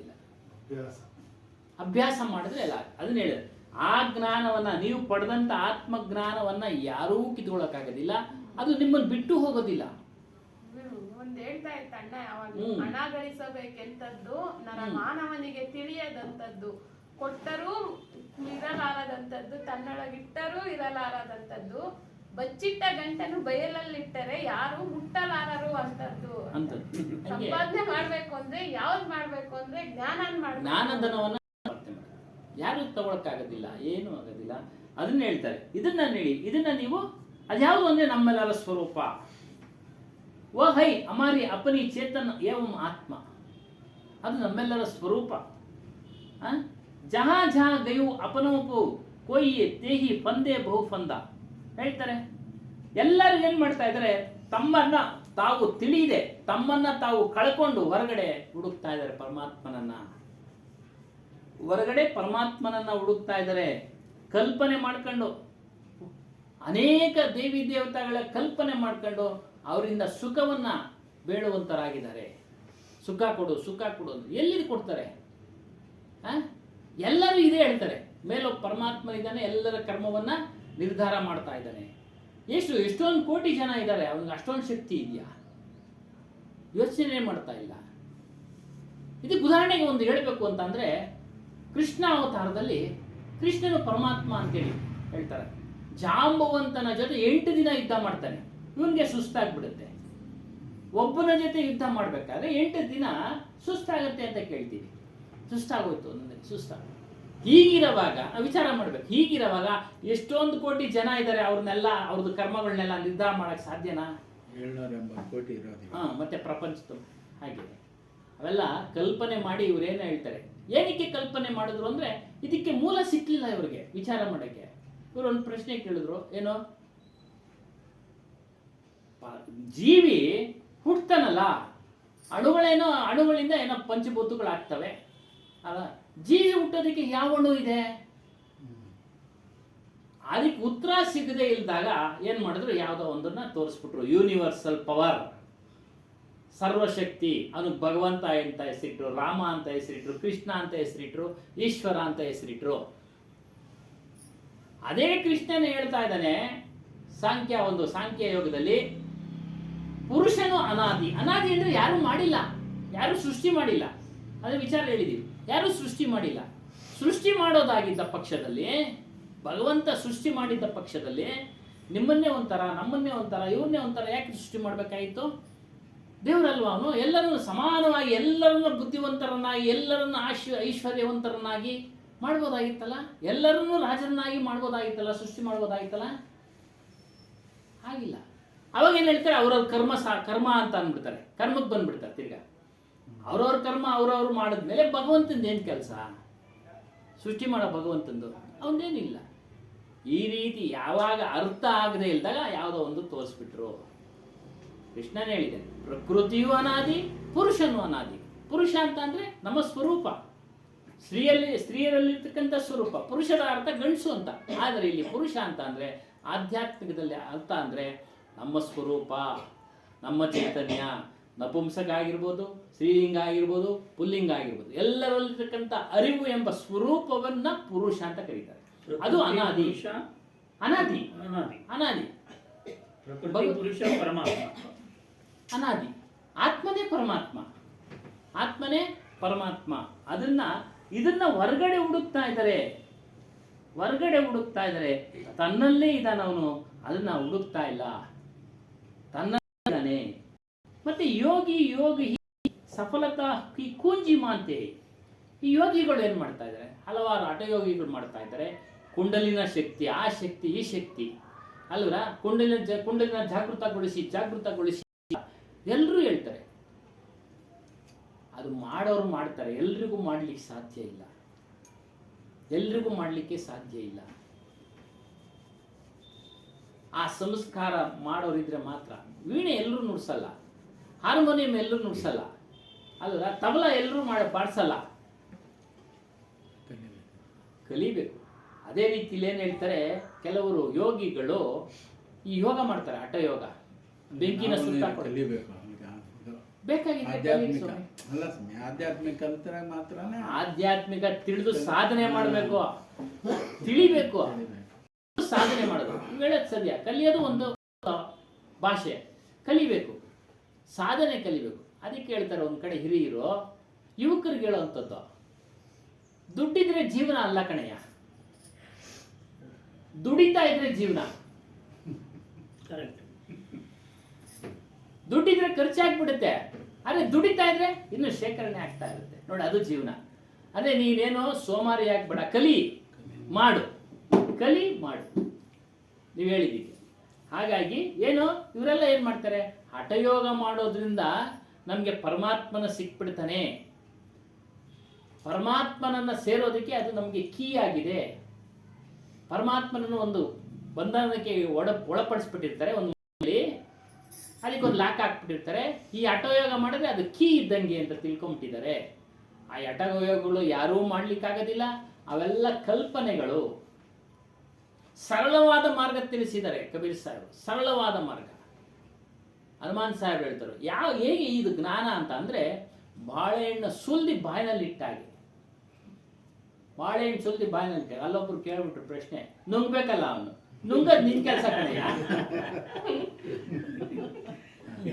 ಅಭ್ಯಾಸ ಮಾಡಿದ್ರೆ ಎಲ್ಲ. ಅದನ್ನ ಹೇಳಿದ್ರೆ, ಆ ಜ್ಞಾನವನ್ನ ನೀವು ಪಡೆದಂತ ಆತ್ಮಜ್ಞಾನವನ್ನ ಯಾರೂ ಕಿತ್ಕೊಳ್ಳೋಕ್ಕಾಗೋದಿಲ್ಲ. ಅದು ನಿಮ್ಮನ್ನು ಬಿಟ್ಟು ಹೋಗೋದಿಲ್ಲ. ಒಂದ್ ಹೇಳ್ತಾ ಇತ್ತ ಅಣ್ಣ, ಯಾವಾಗ ಹಣ ಗಳಿಸಬೇಕೆಂತದ್ದು ಮಾನವನಿಗೆ ತಿಳಿಯದಂತದ್ದು, ಕೊಟ್ಟರೂ ಇರಲಾರದಂತದ್ದು, ತನ್ನೊಳಗಿಟ್ಟರೂ ಇರಲಾರದಂತದ್ದು, ಬಚ್ಚಿಟ್ಟ ಗಂಟನ್ನು ಬಯಲಲ್ಲಿಟ್ಟರೆ ಯಾರು ಮುಟ್ಟಲಾರರು ಅಂತದ್ದು. ಸಂಪಾದನೆ ಮಾಡ್ಬೇಕು ಅಂದ್ರೆ ಯಾವ್ದು ಮಾಡ್ಬೇಕು ಅಂದ್ರೆ ಜ್ಞಾನಧನವನ್ನ ಯಾರು ತಗೊಳಕ್ಕಾಗೋದಿಲ್ಲ, ಏನು ಆಗೋದಿಲ್ಲ. ಅದನ್ನ ಹೇಳ್ತಾರೆ. ಇದನ್ನ ನೀವು ಅದ್ಯಾವುದು ಅಂದ್ರೆ ನಮ್ಮೆಲ್ಲರ ಸ್ವರೂಪ. ವ ಹೈ ಅಮಾರಿ ಅಪನಿ ಚೇತನ ಏವಂ ಆತ್ಮ, ಅದು ನಮ್ಮೆಲ್ಲರ ಸ್ವರೂಪ. ಜಹಾ ಜಹಾ ಗಯು ಅಪನೋಪು ಕೊಯ್ಯೆ ತೇಹಿ ಫಂದೆ ಬಹು ಫಂದ ಹೇಳ್ತಾರೆ. ಎಲ್ಲರೂ ಏನ್ ಮಾಡ್ತಾ ಇದ್ದಾರೆ? ತಮ್ಮನ್ನ ತಾವು ತಿಳಿಯದೆ, ತಮ್ಮನ್ನ ತಾವು ಕಳ್ಕೊಂಡು ಹೊರಗಡೆ ಹುಡುಕ್ತಾ ಇದ್ದಾರೆ ಪರಮಾತ್ಮನನ್ನ ಹುಡುಕ್ತಾ ಇದ್ದಾರೆ. ಕಲ್ಪನೆ ಮಾಡ್ಕೊಂಡು, ಅನೇಕ ದೇವಿ ದೇವತೆಗಳ ಕಲ್ಪನೆ ಮಾಡ್ಕೊಂಡು ಅವರಿಂದ ಸುಖವನ್ನ ಬೇಡುವಂತರಾಗಿದ್ದಾರೆ. ಸುಖ ಕೊಡು ಎಲ್ಲಿ ಕೊಡ್ತಾರೆ? ಎಲ್ಲರೂ ಇದೇ ಹೇಳ್ತಾರೆ. ಮೇಲೊಬ್ಬ ಪರಮಾತ್ಮ ಇದ್ದಾನೆ, ಎಲ್ಲರ ಕರ್ಮವನ್ನ ನಿರ್ಧಾರ ಮಾಡ್ತಾ ಇದ್ದಾನೆ. ಎಷ್ಟೊಂದು ಕೋಟಿ ಜನ ಇದ್ದಾರೆ, ಅವನಿಗೆ ಅಷ್ಟೊಂದು ಶಕ್ತಿ ಇದೆಯಾ? ಯೋಚನೆ ಮಾಡ್ತಾ ಇಲ್ಲ. ಇದಕ್ಕೆ ಉದಾಹರಣೆಗೆ ಒಂದು ಹೇಳಬೇಕು ಅಂತಂದ್ರೆ, ಕೃಷ್ಣ ಅವತಾರದಲ್ಲಿ ಕೃಷ್ಣನು ಪರಮಾತ್ಮ ಅಂತೇಳಿ ಹೇಳ್ತಾರೆ. ಜಾಂಬವಂತನ ಜೊತೆ 8 ದಿನ ಯುದ್ಧ ಮಾಡ್ತಾನೆ. ಇವನಿಗೆ ಸುಸ್ತಾಗ್ಬಿಡುತ್ತೆ. ಒಬ್ಬನ ಜೊತೆ ಯುದ್ಧ ಮಾಡ್ಬೇಕಾದ್ರೆ 8 ದಿನ ಸುಸ್ತಾಗತ್ತೆ ಅಂತ ಕೇಳ್ತೀವಿ. ಸುಸ್ತಾಗೋಯ್ತು ನನಗೆ, ಹೀಗಿರುವಾಗ ವಿಚಾರ ಮಾಡ್ಬೇಕು. ಹೀಗಿರುವಾಗ ಎಷ್ಟೊಂದು ಕೋಟಿ ಜನ ಇದ್ದಾರೆ, ಅವ್ರದ್ದು ಕರ್ಮಗಳನ್ನೆಲ್ಲ ನಿರ್ಧಾರ ಮಾಡಕ್ ಸಾಧ್ಯನಾ? 780 ಕೋಟಿ ಇರೋದು. ಮತ್ತೆ ಪ್ರಪಂಚದ ಹಾಗೆ ಅವೆಲ್ಲ ಕಲ್ಪನೆ ಮಾಡಿ ಇವ್ರೇನು ಹೇಳ್ತಾರೆ. ಏನಕ್ಕೆ ಕಲ್ಪನೆ ಮಾಡಿದ್ರು ಅಂದ್ರೆ, ಇದಕ್ಕೆ ಮೂಲ ಸಿಕ್ಲಿಲ್ಲ ಇವ್ರಿಗೆ ವಿಚಾರ ಮಾಡಕ್ಕೆ. ಇವ್ರು ಒಂದು ಪ್ರಶ್ನೆ ಕೇಳಿದ್ರು, ಏನೋ ಜೀವಿ ಹುಟ್ಟತಾನಲ್ಲ, ಅಣುಗಳಿಂದ ಏನೋ ಪಂಚಭೂತಗಳಾಗ್ತವೆ ಅಲ್ಲ. ಜೀವಿ ಹುಟ್ಟೋದಕ್ಕೆ ಯಾವ ಅಣು ಇದೆ? ಅದಕ್ಕೆ ಉತ್ತರ ಸಿಗದೆ ಇಲ್ದಾಗ ಏನ್ ಮಾಡಿದ್ರು, ಯಾವುದೋ ಒಂದನ್ನ ತೋರಿಸ್ಬಿಟ್ರು. Universal power, ಸರ್ವಶಕ್ತಿ. ಅವನಿಗೆ ಭಗವಂತ ಅಂತ ಹೆಸರಿಟ್ರು, ರಾಮ ಅಂತ ಹೆಸರಿಟ್ರು, ಕೃಷ್ಣ ಅಂತ ಹೆಸರಿಟ್ರು, ಈಶ್ವರ ಅಂತ ಹೆಸರಿಟ್ರು. ಅದೇ ಕೃಷ್ಣನೇ ಹೇಳ್ತಾ ಇದ್ದಾನೆ ಸಾಂಖ್ಯ ಯೋಗದಲ್ಲಿ, ಪುರುಷನು ಅನಾದಿ ಅಂದ್ರೆ ಯಾರು ಮಾಡಿಲ್ಲ, ಯಾರು ಸೃಷ್ಟಿ ಮಾಡಿಲ್ಲ. ಅದೇ ವಿಚಾರ ಹೇಳಿದೀವಿ, ಯಾರು ಸೃಷ್ಟಿ ಮಾಡಿಲ್ಲ. ಸೃಷ್ಟಿ ಮಾಡೋದಾಗಿದ್ದ ಪಕ್ಷದಲ್ಲಿ, ಭಗವಂತ ಸೃಷ್ಟಿ ಮಾಡಿದ್ದ ಪಕ್ಷದಲ್ಲಿ ನಿಮ್ಮನ್ನೇ ಒಂಥರ, ನಮ್ಮನ್ನೇ ಒಂಥರ, ಇವ್ರನ್ನೇ ಒಂಥರ ಯಾಕೆ ಸೃಷ್ಟಿ ಮಾಡ್ಬೇಕಾಗಿತ್ತು? ದೇವರಲ್ವ ಅವನು? ಎಲ್ಲರನ್ನು ಸಮಾನವಾಗಿ, ಎಲ್ಲರನ್ನ ಬುದ್ಧಿವಂತರನ್ನಾಗಿ, ಎಲ್ಲರನ್ನ ಐಶ್ವರ್ಯವಂತರನ್ನಾಗಿ ಮಾಡ್ಬೋದಾಗಿತ್ತಲ್ಲ, ಎಲ್ಲರನ್ನೂ ರಾಜರನ್ನಾಗಿ ಮಾಡ್ಬೋದಾಗಿತ್ತಲ್ಲ, ಸೃಷ್ಟಿ ಮಾಡ್ಬೋದಾಗಿತ್ತಲ್ಲ, ಆಗಿಲ್ಲ. ಅವಾಗ ಏನು ಹೇಳ್ತಾರೆ, ಅವ್ರವ್ರ ಕರ್ಮ ಅಂತ ಅಂದ್ಬಿಡ್ತಾರೆ, ಕರ್ಮಕ್ಕೆ ಬಂದ್ಬಿಡ್ತಾರೆ ತಿರ್ಗಾ. ಅವ್ರವ್ರ ಕರ್ಮ ಅವ್ರವ್ರು ಮಾಡಿದ್ಮೇಲೆ ಭಗವಂತಂದು ಏನು ಕೆಲಸ, ಸೃಷ್ಟಿ ಮಾಡೋ ಭಗವಂತಂದು ಅವನೇನಿಲ್ಲ. ಈ ರೀತಿ ಯಾವಾಗ ಅರ್ಥ ಆಗದೆ ಇಲ್ದಾಗ ಯಾವುದೋ ಒಂದು ತೋರಿಸ್ಬಿಟ್ರು. ಕೃಷ್ಣನೇ ಹೇಳಿದ್ದಾನೆ, ಪ್ರಕೃತಿಯೂ ಅನಾದಿ, ಪುರುಷನೂ ಅನಾದಿ. ಪುರುಷ ಅಂತ ಅಂದ್ರೆ ನಮ್ಮ ಸ್ವರೂಪ, ಸ್ತ್ರೀಯರಲ್ಲಿರ್ತಕ್ಕಂಥ ಸ್ವರೂಪ. ಪುರುಷರ ಅರ್ಥ ಗಂಡಸು ಅಂತ. ಆದರೆ ಇಲ್ಲಿ ಪುರುಷ ಅಂತ ಅಂದ್ರೆ ಆಧ್ಯಾತ್ಮಿಕದಲ್ಲಿ ಅರ್ಥ ಅಂದ್ರೆ ನಮ್ಮ ಸ್ವರೂಪ, ನಮ್ಮ ಚೈತನ್ಯ. ನಪುಂಸಕ ಆಗಿರ್ಬೋದು, ಸ್ತ್ರೀಲಿಂಗ ಆಗಿರ್ಬೋದು, ಪುಲ್ಲಿಂಗ ಆಗಿರ್ಬೋದು, ಎಲ್ಲರಲ್ಲಿರ್ತಕ್ಕಂಥ ಅರಿವು ಎಂಬ ಸ್ವರೂಪವನ್ನ ಪುರುಷ ಅಂತ ಕರೀತಾರೆ. ಅದು ಅನಾದಿ, ಅನಾದಿ, ಅನಾದಿ. ಪ್ರಕೃತಿ ಪುರುಷ ಪರಮಾತ್ಮ ಅನಾದಿ. ಆತ್ಮನೇ ಪರಮಾತ್ಮ, ಆತ್ಮನೇ ಪರಮಾತ್ಮ. ಇದನ್ನ ಹೊರಗಡೆ ಹುಡುಕ್ತಾ ಇದ್ದಾರೆ, ಹೊರಗಡೆ ಹುಡುಕ್ತಾ ಇದ್ದಾರೆ. ತನ್ನಲ್ಲೇ ಇದ್ದಾನವನು, ಅದನ್ನ ಹುಡುಕ್ತಾ ಇಲ್ಲ, ತನ್ನೇ. ಮತ್ತೆ ಯೋಗಿ ಸಫಲತಾ ಈ ಕೂಂಜಿ ಮಾಂತೆ. ಈ ಯೋಗಿಗಳು ಏನ್ ಮಾಡ್ತಾ ಇದ್ದಾರೆ, ಹಲವಾರು ಹಠಯೋಗಿಗಳು ಮಾಡ್ತಾ ಇದ್ದಾರೆ. ಕುಂಡಲಿನ ಶಕ್ತಿ, ಆ ಶಕ್ತಿ, ಈ ಶಕ್ತಿ ಅಲ್ವರ, ಕುಂಡಲಿನ ಜಾಗೃತಗೊಳಿಸಿ ಎಲ್ಲರೂ ಹೇಳ್ತಾರೆ. ಅದು ಮಾಡೋರು ಮಾಡ್ತಾರೆ, ಎಲ್ರಿಗೂ ಮಾಡ್ಲಿಕ್ಕೆ ಸಾಧ್ಯ ಇಲ್ಲ, ಎಲ್ರಿಗೂ ಮಾಡ್ಲಿಕ್ಕೆ ಸಾಧ್ಯ ಇಲ್ಲ. ಆ ಸಂಸ್ಕಾರ ಮಾಡೋರಿದ್ರೆ ಮಾತ್ರ. ವೀಣೆ ಎಲ್ಲರೂ ನುಡ್ಸಲ್ಲ, ಹಾರ್ಮೋನಿಯಂ ಎಲ್ಲರೂ ನುಡ್ಸಲ್ಲ ಅಲ್ವರ, ತಬಲ ಎಲ್ಲರೂ ಬಾಡ್ಸಲ್ಲ, ಕಲಿಬೇಕು. ಅದೇ ರೀತಿಲಿ ಏನು ಹೇಳ್ತಾರೆ, ಕೆಲವರು ಯೋಗಿಗಳು ಈ ಯೋಗ ಮಾಡ್ತಾರೆ, ಹಠಯೋಗ, ಬೆಂಕಿನ ಸುತ್ತ ಕಲಿಬೇಕು. ಆಧ್ಯಾತ್ಮಿಕ ಕಲ್ತರೆ ಮಾತ್ರನೇ ಆಧ್ಯಾತ್ಮಿಕ ತಿಳಿದು ಸಾಧನೆ ಮಾಡಬೇಕು, ತಿಳಿಬೇಕು, ಸಾಧನೆ ಮಾಡೋದು. ಹೇಳೋದು ಸದ್ಯ, ಕಲಿಯೋದು ಒಂದು ಭಾಷೆ, ಕಲಿಬೇಕು, ಸಾಧನೆ ಕಲಿಬೇಕು. ಅದಕ್ಕೆ ಹೇಳ್ತಾರೆ ಒಂದ್ ಕಡೆ ಹಿರಿಯರು ಯುವಕರಿಗೆ ಹೇಳುವಂಥದ್ದು, ದುಡ್ಡಿದ್ರೆ ಜೀವನ ಅಲ್ಲ ಕಣಯ್ಯ, ದುಡಿತಾ ಇದ್ರೆ ಜೀವನ. ಖರ್ಚಾಗ್ಬಿಡುತ್ತೆ, ಆದ್ರೆ ದುಡಿತಾ ಇದ್ರೆ ಇನ್ನು ಶೇಖರಣೆ ಆಗ್ತಾ ಇರುತ್ತೆ ನೋಡಿ, ಅದು ಜೀವನ. ಅದೇ ನೀನೇನೋ ಸೋಮಾರಿ ಆಗ್ಬೇಡ, ಕಲಿ ಮಾಡು, ಕಲಿ ಮಾಡು, ನೀವು ಹೇಳಿದ್ದೀವಿ. ಹಾಗಾಗಿ ಏನು ಇವರೆಲ್ಲ ಏನ್ ಮಾಡ್ತಾರೆ, ಹಠಯೋಗ ಮಾಡೋದ್ರಿಂದ ನಮ್ಗೆ ಪರಮಾತ್ಮನ ಸಿಕ್ಬಿಡ್ತಾನೆ, ಪರಮಾತ್ಮನನ್ನ ಸೇರೋದಕ್ಕೆ ಅದು ನಮ್ಗೆ ಕೀ ಆಗಿದೆ. ಪರಮಾತ್ಮನನ್ನು ಒಂದು ಬಂಧನಕ್ಕೆ ಒಳಪಡಿಸ್ಬಿಟ್ಟಿರ್ತಾರೆ, ಒಂದು ಅದಕ್ಕೆ ಒಂದು ಲಾಕ್ ಹಾಕ್ಬಿಟ್ಟಿರ್ತಾರೆ. ಈ ಹಠಯೋಗ ಮಾಡಿದ್ರೆ ಅದು ಕೀ ಇದ್ದಂಗೆ ಅಂತ ತಿಳ್ಕೊಂಬಿಟ್ಟಿದ್ದಾರೆ. ಆ ಹಠಯೋಗಗಳು ಯಾರೂ ಮಾಡ್ಲಿಕ್ಕಾಗೋದಿಲ್ಲ, ಅವೆಲ್ಲ ಕಲ್ಪನೆಗಳು. ಸರಳವಾದ ಮಾರ್ಗ ತಿಳಿಸಿದ್ದಾರೆ ಕಬೀರ್ ಸಾಹೇಬ್, ಸರಳವಾದ ಮಾರ್ಗ. ಹನುಮಾನ್ ಸಾಹೇಬ್ ಹೇಳ್ತಾರೆ, ಹೇಗೆ ಇದು ಜ್ಞಾನ ಅಂತ ಅಂದ್ರೆ, ಬಾಳೆಹಣ್ಣು ಸುಲ್ದಿ ಬಾಯಿನಲ್ಲಿ ಇಟ್ಟಾಗೆ. ಬಾಳೆಹಣ್ಣು ಸುಲ್ದಿ ಬಾಯಿನಲ್ಲಿ ಇಟ್ಟಾಗ ಅಲ್ಲೊಬ್ರು ಕೇಳ್ಬಿಟ್ರು ಪ್ರಶ್ನೆ, ನುಂಗ್ಬೇಕಲ್ಲ ಅವನು, ನುಂಗದ್ ನಿನ್ ಕೆಲಸ ಕಣಯ್ಯ,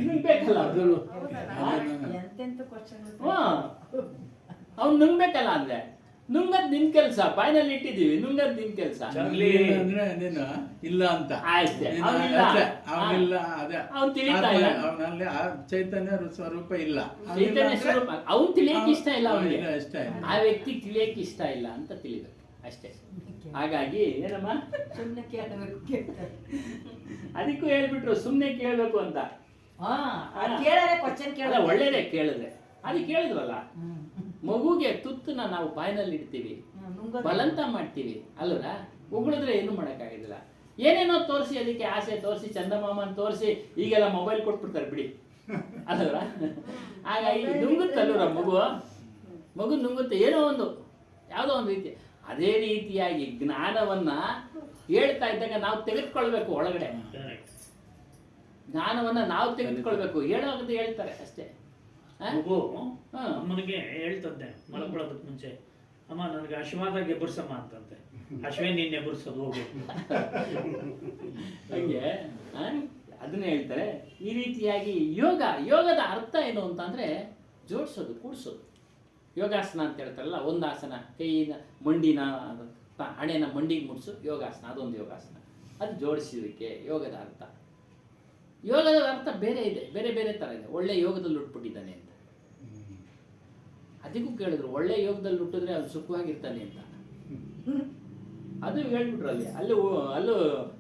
ನುಂಗ್ಬೇಕಲ್ಲ ಅವ್ನು ನುಂಗ್ಬೇಕಲ್ಲ ಅಂದ್ರೆ, ನುಂಗದ್ ನಿನ್ ಕೆಲ್ಸ, ಬಾಯಿನಲ್ಲಿ ಇಟ್ಟಿದೀವಿ, ನುಂಗದ್ ನಿನ್ ಕೆಲ್ಸ ಅಂದ್ರೆ ನೀನು ಇಲ್ಲ ಅಂತ ಅವ್ನು ತಿಳಿತಾ ಇಲ್ಲ, ಅವನಲ್ಲಿ ಆ ಚೈತನ್ಯ ಸ್ವರೂಪ ಇಲ್ಲ, ಚೈತನ್ಯ ಸ್ವರೂಪ ಅವ್ನು ತಿಳಿಯಕ್ಕೆ ಇಷ್ಟ ಇಲ್ಲ, ಅವನಿಗೆ ಆ ವ್ಯಕ್ತಿ ತಿಳಿಯಕ್ಕೆ ಇಷ್ಟ ಇಲ್ಲ ಅಂತ ತಿಳಿಬೇಕು ಅಷ್ಟೇ. ಹಾಗಾಗಿ ಏನಮ್ಮ ಸುಮ್ಮನೆ ಕೇಳಬೇಕು, ಅದಕ್ಕೂ ಹೇಳ್ಬಿಟ್ರು ಸುಮ್ನೆ ಕೇಳ್ಬೇಕು ಅಂತ. ಒಳ್ಳೇದೇ ಕೇಳಿದ್ರೆ, ಅದು ಕೇಳಿದ್ವಲ್ಲ, ಮಗುಗೆ ತುತ್ತನ್ನ ನಾವು ಬಾಯಿನಲ್ಲಿ ಇಡ್ತೀವಿ, ಬಲಂತ ಮಾಡ್ತೀವಿ ಅಲ್ವರ, ಉಗುಳಿದ್ರೆ ಏನು ಮಾಡೋಕ್ಕಾಗೋದಿಲ್ಲ. ಏನೇನೋ ತೋರಿಸಿ, ಅದಕ್ಕೆ ಆಸೆ ತೋರಿಸಿ, ಚಂದಮಾಮನ್ ತೋರಿಸಿ, ಈಗೆಲ್ಲ ಮೊಬೈಲ್ ಕೊಟ್ಬಿಡ್ತಾರೆ ಬಿಡಿ ಅಲ್ವರ. ಹಾಗಾಗಿ ನುಂಗುತ್ತಲ್ವರ ಮಗು ನುಂಗುತ್ತೆ, ಏನೋ ಒಂದು ಯಾವುದೋ ಒಂದು ರೀತಿ. ಅದೇ ರೀತಿಯಾಗಿ ಜ್ಞಾನವನ್ನ ಹೇಳ್ತಾ ಇದ್ದಾಗ ನಾವು ತೆಗೆದುಕೊಳ್ಬೇಕು, ಒಳಗಡೆ ಜ್ಞಾನವನ್ನ ನಾವು ತೆಗೆದುಕೊಳ್ಬೇಕು. ಹೇಳೋದು ಹೇಳ್ತಾರೆ ಅಷ್ಟೇ. ಮಗು ಅಮ್ಮನಿಗೆ ಹೇಳ್ತಂತೆ ಮಲಕೊಳ್ಳೋದಕ್ಕೆ ಮುಂಚೆ, ಅಮ್ಮ ನನಗೆ ಹಶ್ವಾದಾಗ ಎಬ್ಬರ್ಸಮ್ಮ ಅಂತಂತೆ. ಅಶ್ವೇ ನೀನ್ ಎಬ್ಬರ್ಸೋದು ಹೋಗು ಹಂಗೆ ಅದನ್ನ ಹೇಳ್ತಾರೆ. ಈ ರೀತಿಯಾಗಿ ಯೋಗದ ಅರ್ಥ ಏನು ಅಂತಂದ್ರೆ ಜೋಡಿಸೋದು, ಕೂಡಿಸೋದು. ಯೋಗಾಸನ ಅಂತ ಹೇಳ್ತಾರಲ್ಲ, ಒಂದು ಆಸನ, ಕೈನ ಮಂಡಿನ ಹಣೆನ ಮಂಡಿಗೆ ಮುಡಿಸು ಯೋಗಾಸನ, ಅದೊಂದು ಯೋಗಾಸನ. ಅದು ಜೋಡಿಸೋದಕ್ಕೆ ಯೋಗದ ಅರ್ಥ. ಯೋಗದ ಅರ್ಥ ಬೇರೆ ಇದೆ, ಬೇರೆ ಬೇರೆ ಥರ ಇದೆ. ಒಳ್ಳೆ ಯೋಗದಲ್ಲಿ ಹುಟ್ಬಿಟ್ಟಿದ್ದಾನೆ ಅಂತ ಅದಕ್ಕೂ ಕೇಳಿದ್ರು, ಒಳ್ಳೆ ಯೋಗದಲ್ಲಿ ಹುಟ್ಟಿದ್ರೆ ಅವ್ನು ಸುಖವಾಗಿರ್ತಾನೆ ಅಂತ. ಅದು ಹೇಳ್ಬಿಟ್ರು ಅಲ್ಲೂ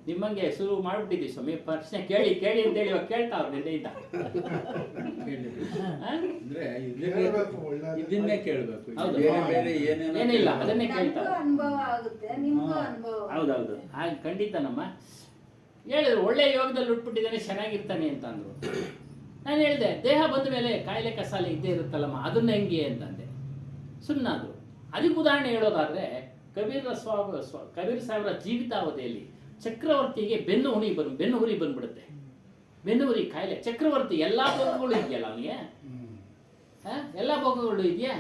ನಿಮ್ಮಂಗೆ ಶುರು ಮಾಡ್ಬಿಟ್ಟಿದ್ವಿ ಸ್ವಾಮಿ, ಪ್ರಶ್ನೆ ಕೇಳಿ ಕೇಳಿ ಅಂತೇಳಿ ಇವಾಗ ಕೇಳ್ತಾವ್ರು ನಿನ್ನೆಯಿಂದ. ಅಂದ್ರೆ ಕೇಳ್ಬೇಕು, ಒಳ್ಳೆದು. ಇದನ್ನೇ ಕೇಳ್ಬೇಕು, ಹೌದು. ಬೇರೆ ಬೇರೆ ಏನೇನೋ ಏನಿಲ್ಲ, ಕೇಳ್ಬಾರ್ದು. ಅದನ್ನೇ ನಮಗೂ ಕೇಳ್ತಾರೆ. ಅನುಭವ ಆಗುತ್ತೆ, ನಿಮ್ಗೂ ಅನುಭವ ಆಗುತ್ತೆ. ಹೌದೌದು, ಹಾಗೆ ಖಂಡಿತ ನಮ್ಮ ಹೇಳಿದ್ರು ಒಳ್ಳೆ ಯೋಗದಲ್ಲಿ ಉಟ್ಬಿಟ್ಟಿದ್ದಾನೆ ಚೆನ್ನಾಗಿರ್ತಾನೆ ಅಂತ ಅಂದ್ರು. ನಾನು ಹೇಳಿದೆ ದೇಹ ಬಂದ ಮೇಲೆ ಕಾಯಿಲೆ ಕಸಾಲೆ ಇದ್ದೇ ಇರುತ್ತಲ್ಲಮ್ಮ, ಅದನ್ನ ಹೆಂಗೆ ಅಂತಂದೆ. ಸುಮ್ಮನಾದ್ರು. ಅದಕ್ಕೆ ಉದಾಹರಣೆ ಹೇಳೋದಾದ್ರೆ ಕಬೀರ್ ಸಾಹೇಬರ ಜೀವಿತಾವಧಿಯಲ್ಲಿ ಚಕ್ರವರ್ತಿಗೆ ಬೆನ್ನು ಹುರಿ ಬಂದ್ಬಿಡುತ್ತೆ. ಬೆನ್ನು ಹುರಿ ಕಾಯಿಲೆ. ಚಕ್ರವರ್ತಿ ಎಲ್ಲಾ ಭೋಗಗಳು ಇದೆಯಲ್ಲ ಅವನಿಗೆ, ಎಲ್ಲ ಭೋಗಗಳು ಇದೆಯಾ,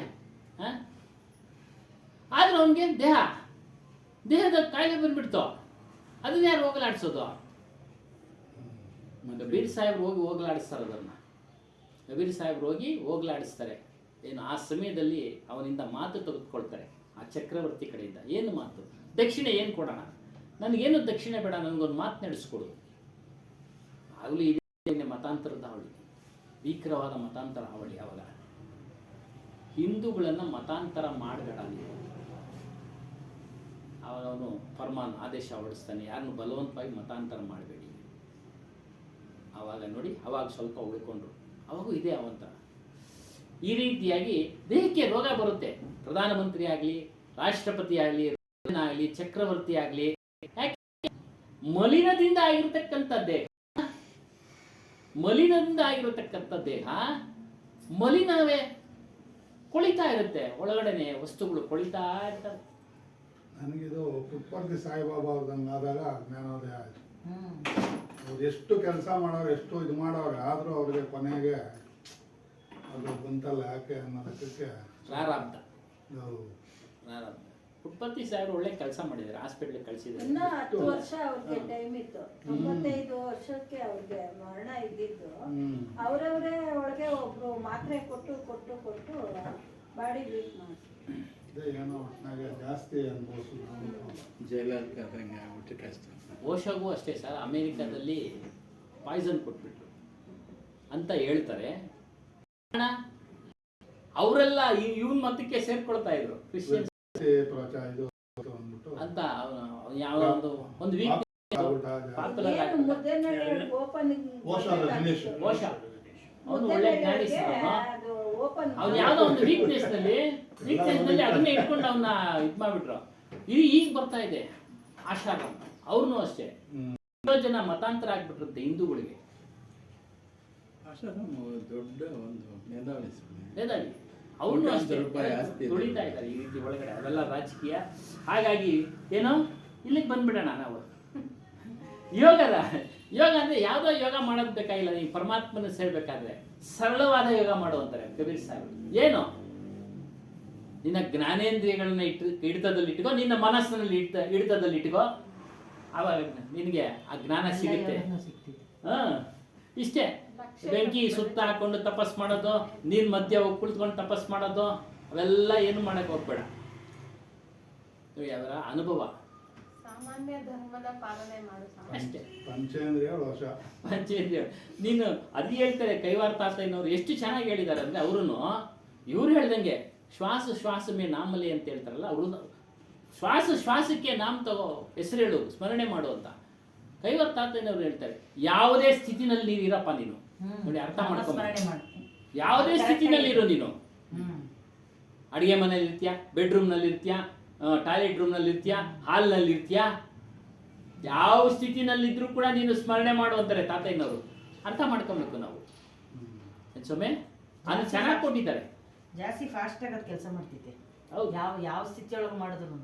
ಆದ್ರೆ ಅವನಿಗೆ ದೇಹದ ಕಾಯಿಲೆ ಬಂದ್ಬಿಡ್ತು. ಅದನ್ನ ಯಾರು ಹೋಗಲಾಡಿಸೋದು? ಕಬೀರ್ ಸಾಹೇಬ್ರು ಹೋಗಲಾಡಿಸ್ತಾರೆ ಅದನ್ನ. ಕಬೀರ್ ಸಾಹೇಬ್ರು ಹೋಗಲಾಡಿಸ್ತಾರೆ. ಏನು ಆ ಸಮಯದಲ್ಲಿ ಅವನಿಂದ ಮಾತು ತೆಗೆದುಕೊಳ್ತಾರೆ ಆ ಚಕ್ರವರ್ತಿ ಕಡೆಯಿಂದ. ಏನು ಮಾತು? ದಕ್ಷಿಣೆ ಏನು ಕೊಡೋಣ? ನನಗೇನು ದಕ್ಷಿಣೆ ಬೇಡ, ನನಗೊಂದು ಮಾತು ನಡೆಸ್ಕೊಡು. ಆಗಲೂ ಇದೇ ಮತಾಂತರದ ಹಾವಳಿ, ಭೀಕರವಾದ ಮತಾಂತರ ಹಾವಳಿ. ಅವಾಗ ಹಿಂದೂಗಳನ್ನು ಮತಾಂತರ ಮಾಡಬೇಡ ನೀವು. ಆವಾಗ ಅವನು ಫರ್ಮಾನ್ ಆದೇಶ ಹೊರಡಿಸ್ತಾನೆ, ಯಾರನ್ನು ಬಲವಂತವಾಗಿ ಮತಾಂತರ ಮಾಡಬೇಡಿ. ಆವಾಗ ನೋಡಿ, ಅವಾಗ ಸ್ವಲ್ಪ ಉಳ್ಕೊಂಡ್ರು. ಅವಾಗೂ ಇದೇ ಅವಂತರ. ಈ ರೀತಿಯಾಗಿ ದೇಹಕ್ಕೆ ರೋಗ ಬರುತ್ತೆ. ಪ್ರಧಾನಮಂತ್ರಿ ಆಗಲಿ, ರಾಷ್ಟ್ರಪತಿ ಆಗಲಿ, ಚಕ್ರವರ್ತಿ ಆಗಲಿ, ಮಲಿನದಿಂದ ಆಗಿರತಕ್ಕಂಥ ದೇಹ, ಮಲಿನವೇ ಕೊಳಿತಾ ಇರುತ್ತೆ. ಒಳಗಡೆನೆ ವಸ್ತುಗಳು ಕೊಳಿತಾ ಇರ್ತವೆ. ನನಗಿದು ಪುಟ್ಪರ್ತಿ ಸಾಯಿಬಾಬಾ ಅವ್ರದಂಗೆ ಆದಾಗ ಜ್ಞಾನೋದಯ ಆಯ್ತು. ಅವ್ರು ಎಷ್ಟು ಕೆಲಸ ಮಾಡೋರು, ಎಷ್ಟು ಇದು ಮಾಡೋರು, ಆದರೂ ಅವ್ರಿಗೆ ಕೊನೆಗೆ ಅದು ಬಂತಲ್ಲ ಯಾಕೆ ಅನ್ನೋದಕ್ಕೆ ಪ್ರಾರಬ್ಧ. ಪುಟ್ಪರ್ತಿ ಸಾಹೇಬ್ರು ಒಳ್ಳೆ ಕೆಲಸ ಮಾಡಿದ್ದಾರೆ, ಹಾಸ್ಪಿಟ್ಲಿಗೆ ಕಳಿಸಿದ್ದಾರೆ. ಇನ್ನ 10 ವರ್ಷ ಅವ್ರಿಗೆ ಟೈಮ್ ಇತ್ತು. 95 ವರ್ಷಕ್ಕೆ ಅವ್ರಿಗೆ ಮರಣ ಇದ್ದಿದ್ದು. ಅವರವರೇ ಒಳಗೆ ಒಬ್ರು ಮಾತ್ರೆ ಕೊಟ್ಟು ಬಾಡಿ ವೀಕ್ ಮಾಡಿ ಏನೋ ಒಟ್ಟಿನಾಗೆ ಜಾಸ್ತಿ ಅನುಭವಿಸಿದ್ರು. ಜೈಲಲ್ಲಿ ಕದಂಗೆ ಆಗ್ಬಿಟ್ಟು ಕಷ್ಟ. ಓಶೋಗೂ ಅಷ್ಟೇ ಸರ್, ಅಮೇರಿಕಾದಲ್ಲಿ ಪಾಯ್ಸನ್ ಕೊಟ್ಬಿಟ್ರು ಅಂತ ಹೇಳ್ತಾರೆ. ಅವರೆಲ್ಲ ಇವನ್ ಮತಕ್ಕೆ ಸೇರ್ಕೊಳ್ತಾ ಇದ್ರು, ಕ್ರಿಶ್ಚಿಯನ್ ಅಂತ. ಯಾವ ಒಂದು ವೀಕ್ ಅವನು ಒಳ್ಳೆ ಜ್ಞಾನಿ ಸರ್. ಅವ್ನು ಯಾವ್ದೋ ಒಂದು ವೀಕ್ನೆಸ್ ನಲ್ಲಿ ಅದನ್ನೇ ಇಟ್ಕೊಂಡು ಅವನ್ನ ಇದ್ ಮಾಡ್ಬಿಟ್ರು. ಇದು ಈಗ ಬರ್ತಾ ಇದೆ ಆಶಾರ. ಅವ್ರನ್ನೂ ಅಷ್ಟೇ ಎಷ್ಟೋ ಜನ ಮತಾಂತರ ಆಗ್ಬಿಟ್ಟಿರುತ್ತೆ ಹಿಂದೂಗಳಿಗೆ. ದೊಡ್ಡ ಒಂದು ಮೇಧಾವಿ ಅವ್ರನ್ನೂ ಅಷ್ಟೇ ತುಳಿತಾ ಇದ್ದಾರೆ ಈ ರೀತಿ ಒಳಗಡೆ. ಅವೆಲ್ಲ ರಾಜಕೀಯ. ಹಾಗಾಗಿ ಏನೋ ಇಲ್ಲಿಗೆ ಬಂದ್ಬಿಡೋಣ ನಾವು. ಯೋಗ ಅಂದ್ರೆ ಯಾವ್ದೋ ಯೋಗ ಮಾಡೋದ್ ಬೇಕಾಗಿಲ್ಲ. ನೀವು ಪರಮಾತ್ಮನ ಸೇರ್ಬೇಕಾದ್ರೆ ಸರಳವಾದ ಯೋಗ ಮಾಡುವಂತಾರೆ ಕಬೀರ್ ಸಾಹೇಬ್. ಏನು? ನಿನ್ನ ಜ್ಞಾನೇಂದ್ರಿಯಗಳನ್ನ ಹಿಡಿತದಲ್ಲಿ ಇಟ್ಕೋ, ನಿನ್ನ ಮನಸ್ಸಿನಲ್ಲಿ ಹಿಡಿತದಲ್ಲಿ ಇಟ್ಕೋ, ಆವಾಗ ನಿನಗೆ ಆ ಜ್ಞಾನ ಸಿಗುತ್ತೆ. ಇಷ್ಟೇ. ಬೆಂಕಿ ಸುತ್ತ ಹಾಕೊಂಡು ತಪಸ್ ಮಾಡೋದು, ನೀನ್ ಮಧ್ಯ ಹೋಗಿ ಕುಳಿತುಕೊಂಡು ತಪಸ್ ಮಾಡೋದು, ಅವೆಲ್ಲ ಏನು ಮಾಡಕ್ ಹೋಗ್ಬೇಡ. ಅವರ ಅನುಭವ. ಸಾಮಾನ್ಯ ಧರ್ಮದ ಪಾಲನೆ ಮಾಡು ಅಷ್ಟೇ. ಪಂಚೇಂದ್ರಿಯ ನೀನು ಅದು ಹೇಳ್ತಾರೆ. ಕೈವಾರ ತಾತಯ್ಯನವರು ಎಷ್ಟು ಚೆನ್ನಾಗಿ ಹೇಳಿದ್ದಾರೆ ಅಂದ್ರೆ, ಇವ್ರು ಹೇಳ್ದಂಗೆ ಶ್ವಾಸಮೇ ನಾಮಲೆ ಅಂತ ಹೇಳ್ತಾರಲ್ಲ, ಅವರು ಶ್ವಾಸಕ್ಕೆ ನಾಮ ತಗೋ, ಹೆಸರು ಹೇಳು, ಸ್ಮರಣೆ ಮಾಡು ಅಂತ ಕೈವಾರ ತಾತಯ್ಯನವ್ರು ಹೇಳ್ತಾರೆ. ಯಾವುದೇ ಸ್ಥಿತಿನಲ್ಲಿ ನೀನು ಇರಪ್ಪ, ನೀನು ನೋಡಿ ಅರ್ಥ ಮಾಡ್ಕೊಂಡು, ಯಾವುದೇ ಸ್ಥಿತಿನಲ್ಲಿ ಇರೋ ನೀನು. ಅಡಿಗೆ ಮನೇಲಿ ಇರ್ತೀಯ, ಬೆಡ್ರೂಮ್ ನಲ್ಲಿ ಇರ್ತೀಯ, ಟಾಯ್ಲೆಟ್ ರೂಮ್ ನಲ್ಲಿ ಇರ್ತೀಯ, ಹಾಲ್ ನಲ್ಲಿ ಇರ್ತೀಯ, ಯಾವ ಸ್ಥಿತಿನಲ್ಲಿದ್ರೂ ಕೂಡ ನೀನು ಸ್ಮರಣೆ ಮಾಡುವಂತಾರೆ ತಾತಯ್ಯನವರು. ಅರ್ಥ ಮಾಡ್ಕೊಬೇಕು ನಾವು. ಸೊಮ್ಮೆ ಅದು ಚೆನ್ನಾಗಿ ಕೊಟ್ಟಿದ್ದಾರೆ. ಜಾಸ್ತಿ ಫಾಸ್ಟ್ ಆಗಿ ಕೆಲಸ ಮಾಡ್ತಿದ್ದೆ. ಹೌದು, ಯಾವ ಸ್ಥಿತಿಯೊಳಗೆ ಮಾಡಿದ್ರು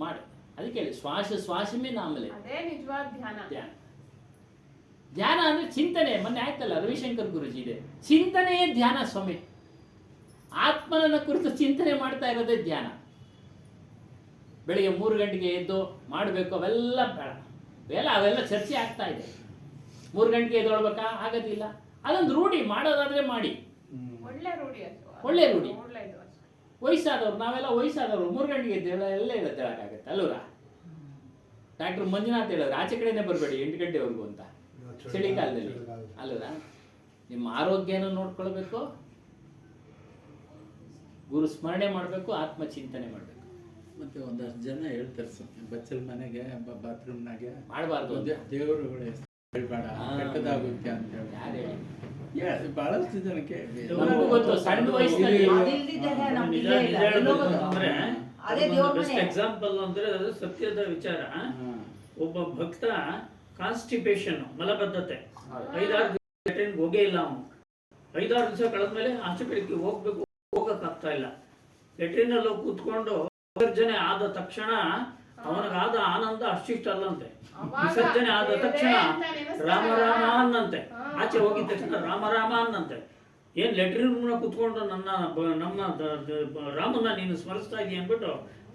ಮಾಡಿ. ಅದಕ್ಕೆ ಹೇಳಿ ಶ್ವಾಸಮೇ ನಾಮಲೆ. ಅದೇ ನಿಜವಾದ ಧ್ಯಾನ. ಧ್ಯಾನ ಅಂದ್ರೆ ಚಿಂತನೆ. ಮೊನ್ನೆ ಆಯ್ತಲ್ಲ ರವಿಶಂಕರ್ ಗುರುಜಿ ಇದೆ, ಚಿಂತನೆಯೇ ಧ್ಯಾನ ಸ್ವಾಮಿ. ಆತ್ಮನನ್ನ ಕುರಿತು ಚಿಂತನೆ ಮಾಡ್ತಾ ಇರೋದೇ ಧ್ಯಾನ. ಬೆಳಿಗ್ಗೆ 3 ಗಂಟೆಗೆ ಎದ್ದು ಮಾಡಬೇಕು, ಅವೆಲ್ಲ ಬೇಡ. ಅವೆಲ್ಲ ಚರ್ಚೆ ಆಗ್ತಾ ಇದೆ. 3 ಗಂಟೆಗೆ ಎದ್ದೊಳ್ಬೇಕಾ? ಆಗೋದಿಲ್ಲ. ಅದೊಂದು ರೂಢಿ, ಮಾಡೋದಾದ್ರೆ ಮಾಡಿ. ಒಳ್ಳೆ ರೂಢಿ. ವಯಸ್ಸಾದವ್ರು, ನಾವೆಲ್ಲ ವಯಸ್ಸಾದವ್ರು 3 ಗಂಟೆಗೆ ಎದ್ದೇಳ ಎಲ್ಲ ಹೇಳಕ್ಕಾಗತ್ತೆ ಅಲ್ವರ? ಡಾಕ್ಟರ್ ಮಂಜುನಾಥ್ ಹೇಳಿದ್ರು, ಆಚೆ ಕಡೆನೇ ಬರಬೇಡಿ 8 ಗಂಟೆವರೆಗೂ ಅಂತ, ಚಳಿಗಾಲದಲ್ಲಿ ಅಲ್ವರ? ನಿಮ್ಮ ಆರೋಗ್ಯನೂ ನೋಡ್ಕೊಳ್ಬೇಕು, ಗುರು ಸ್ಮರಣೆ ಮಾಡಬೇಕು, ಆತ್ಮ ಚಿಂತನೆ ಮಾಡಬೇಕು. ಮತ್ತೆ ಒಂದಷ್ಟು ಜನ ಹೇಳ್ತಾರೆ ಸ್ವಾಮಿ, ಬಚ್ಚಲ್ ಮನೆಗೆ ಬಾತ್ರೂಮ್ನಾಗೆ ಮಾಡಬಾರ್ದು ಅಂತ. ದೇವರುಗಳ ಹೆಸರು ಹೇಳ್ಬೇಡ, ಕೆಟ್ಟದಾಗುತ್ತೆ ಅಂತ ಹೇಳಿ. ಯಾರು ಹೇಳಿ? ಬಹಳಷ್ಟು ಜನಕ್ಕೆ ನಮಗೂ ಗೊತ್ತು, ಸಣ್ಣ ವಯಸ್ಸಿನಲ್ಲಿ ಅದಿಲ್ದಿದ್ದಾಗ ನಮ್ಗೆ ನಿಜ ಇಲ್ಲೇ ನಿಜ ಇಲ್ಲ, ಎಲ್ಲೋ ಹೇಳ್ಬೇಕು ಗೊತ್ತು. ಅಂದ್ರೆ ಅದೇ ದೇವ್ರ ಬೆಸ್ಟ್ ಮನೆ. ಎಕ್ಸಾಂಪಲ್ ಅಂದ್ರೆ ಅದು ಸತ್ಯದ ವಿಚಾರ. ಒಬ್ಬ ಭಕ್ತ ಕಾನ್ಸ್ಟಿಪೇಷನ್, ಮಲಬದ್ಧತೆ, 5-6 ದಿವಸ ಹೋಗೇ ಇಲ್ಲ ಅವನು. 5-6 ದಿವಸ ಕಳೆದ್ಮೇಲೆ ಆಚೆ ಕಡೆಗೆ ಹೋಗಕ್ಕಾಗ್ತಾ ಇಲ್ಲ. ಲೆಟ್ರಿನ್ ಅಲ್ಲಿ ಹೋಗಿ ಕೂತ್ಕೊಂಡು ವಿಸರ್ಜನೆ ಆದ ತಕ್ಷಣ ಅವನಿಗಾದ ಆನಂದ ಅಷ್ಟಿಷ್ಟಲ್ಲಂತೆ. ವಿಸರ್ಜನೆ ಆದ ತಕ್ಷಣ ರಾಮ ರಾಮ ಅನ್ನಂತೆ. ಆಚೆ ಹೋಗಿದ ತಕ್ಷಣ ರಾಮ ರಾಮ ಅನ್ನಂತೆ. ಏನ್ ಲೆಟ್ರಿನ್ ರೂಮ್ನ ಕೂತ್ಕೊಂಡು ನಮ್ಮ ರಾಮನ್ನ ನೀನು ಸ್ಮರಿಸ್ತಾ ಇದೀಯ ಅಂದ್ಬಿಟ್ಟು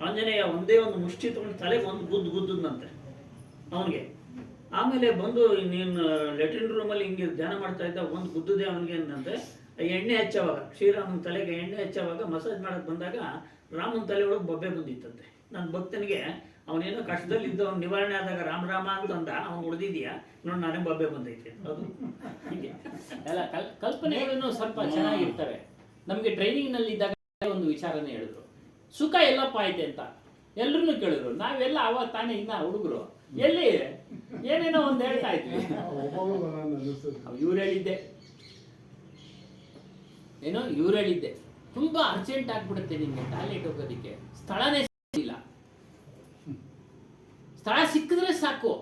ಆಂಜನೇಯ ಒಂದೇ ಒಂದು ಮುಷ್ಟಿ ತಗೊಂಡು ತಲೆಗೆ ಒಂದು ಗುದ್ದದಂತೆ ಅವನಿಗೆ. ಆಮೇಲೆ ಬಂದು ನೀನು ಲೆಟ್ರಿನ್ ರೂಮಲ್ಲಿ ಹಿಂಗೆ ಧ್ಯಾನ ಮಾಡ್ತಾ ಇದ್ದ, ಒಂದು ಗುದ್ದುದೇ ಅವನಿಗೆ ಅಂದಂತೆ. ಎಣ್ಣೆ ಹಚ್ಚವಾಗ, ಶ್ರೀರಾಮನ ತಲೆಗೆ ಎಣ್ಣೆ ಹಚ್ಚವಾಗ ಮಸಾಜ್ ಮಾಡಕ್ ಬಂದಾಗ ರಾಮನ ತಲೆ ಒಳಗೆ ಬೊಬ್ಬೆ ಬಂದಿತ್ತಂತೆ. ನನ್ನ ಭಕ್ತನಿಗೆ ಅವನೇನೋ ಕಷ್ಟದಲ್ಲಿದ್ದ ಅವ್ನು ನಿವಾರಣೆ ಆದಾಗ ರಾಮ ರಾಮ ಅಂತಂದ, ಅವ್ನು ಉಳಿದಿದ್ಯಾ ನೋಡಿ, ನನಗೆ ಬೊಬ್ಬೆ ಬಂದೈತೆ. ಅದು ಹೀಗೆ ಎಲ್ಲ ಕಲ್ಪನೆಗಳನ್ನು ಸ್ವಲ್ಪ ಚೆನ್ನಾಗಿರ್ತವೆ. ನಮಗೆ ಟ್ರೈನಿಂಗ್ನಲ್ಲಿ ಇದ್ದಾಗ ಒಂದು ವಿಚಾರನೇ ಹೇಳಿದ್ರು, ಸುಖ ಎಲ್ಲಪ್ಪ ಐತೆ ಅಂತ ಎಲ್ರೂ ಕೇಳಿದ್ರು. ನಾವೆಲ್ಲ ಅವಾಗ ತಾನೇ ಇನ್ನ ಹುಡುಗರು ಎಲ್ಲಿ ಏನೇನೋ ಒಂದು ಹೇಳ್ತಾ ಇದ್ವಿ. ಇವ್ರು ಹೇಳಿದ್ದೆ ಏನೋ ಇವ್ರು ಹೇಳಿದ್ದೆ, ತುಂಬಾ ಅರ್ಜೆಂಟ್ ಆಗ್ಬಿಡುತ್ತೆ ನಿಮ್ಗೆ ಟಾಯ್ಲೆಟ್ ಹೋಗೋದಿಕ್ಕೆ, ಸ್ಥಳನೇ ಇಲ್ಲ, ಸ್ಥಳ ಸಿಕ್ಕಿದ್ರೆ ಸಾಕು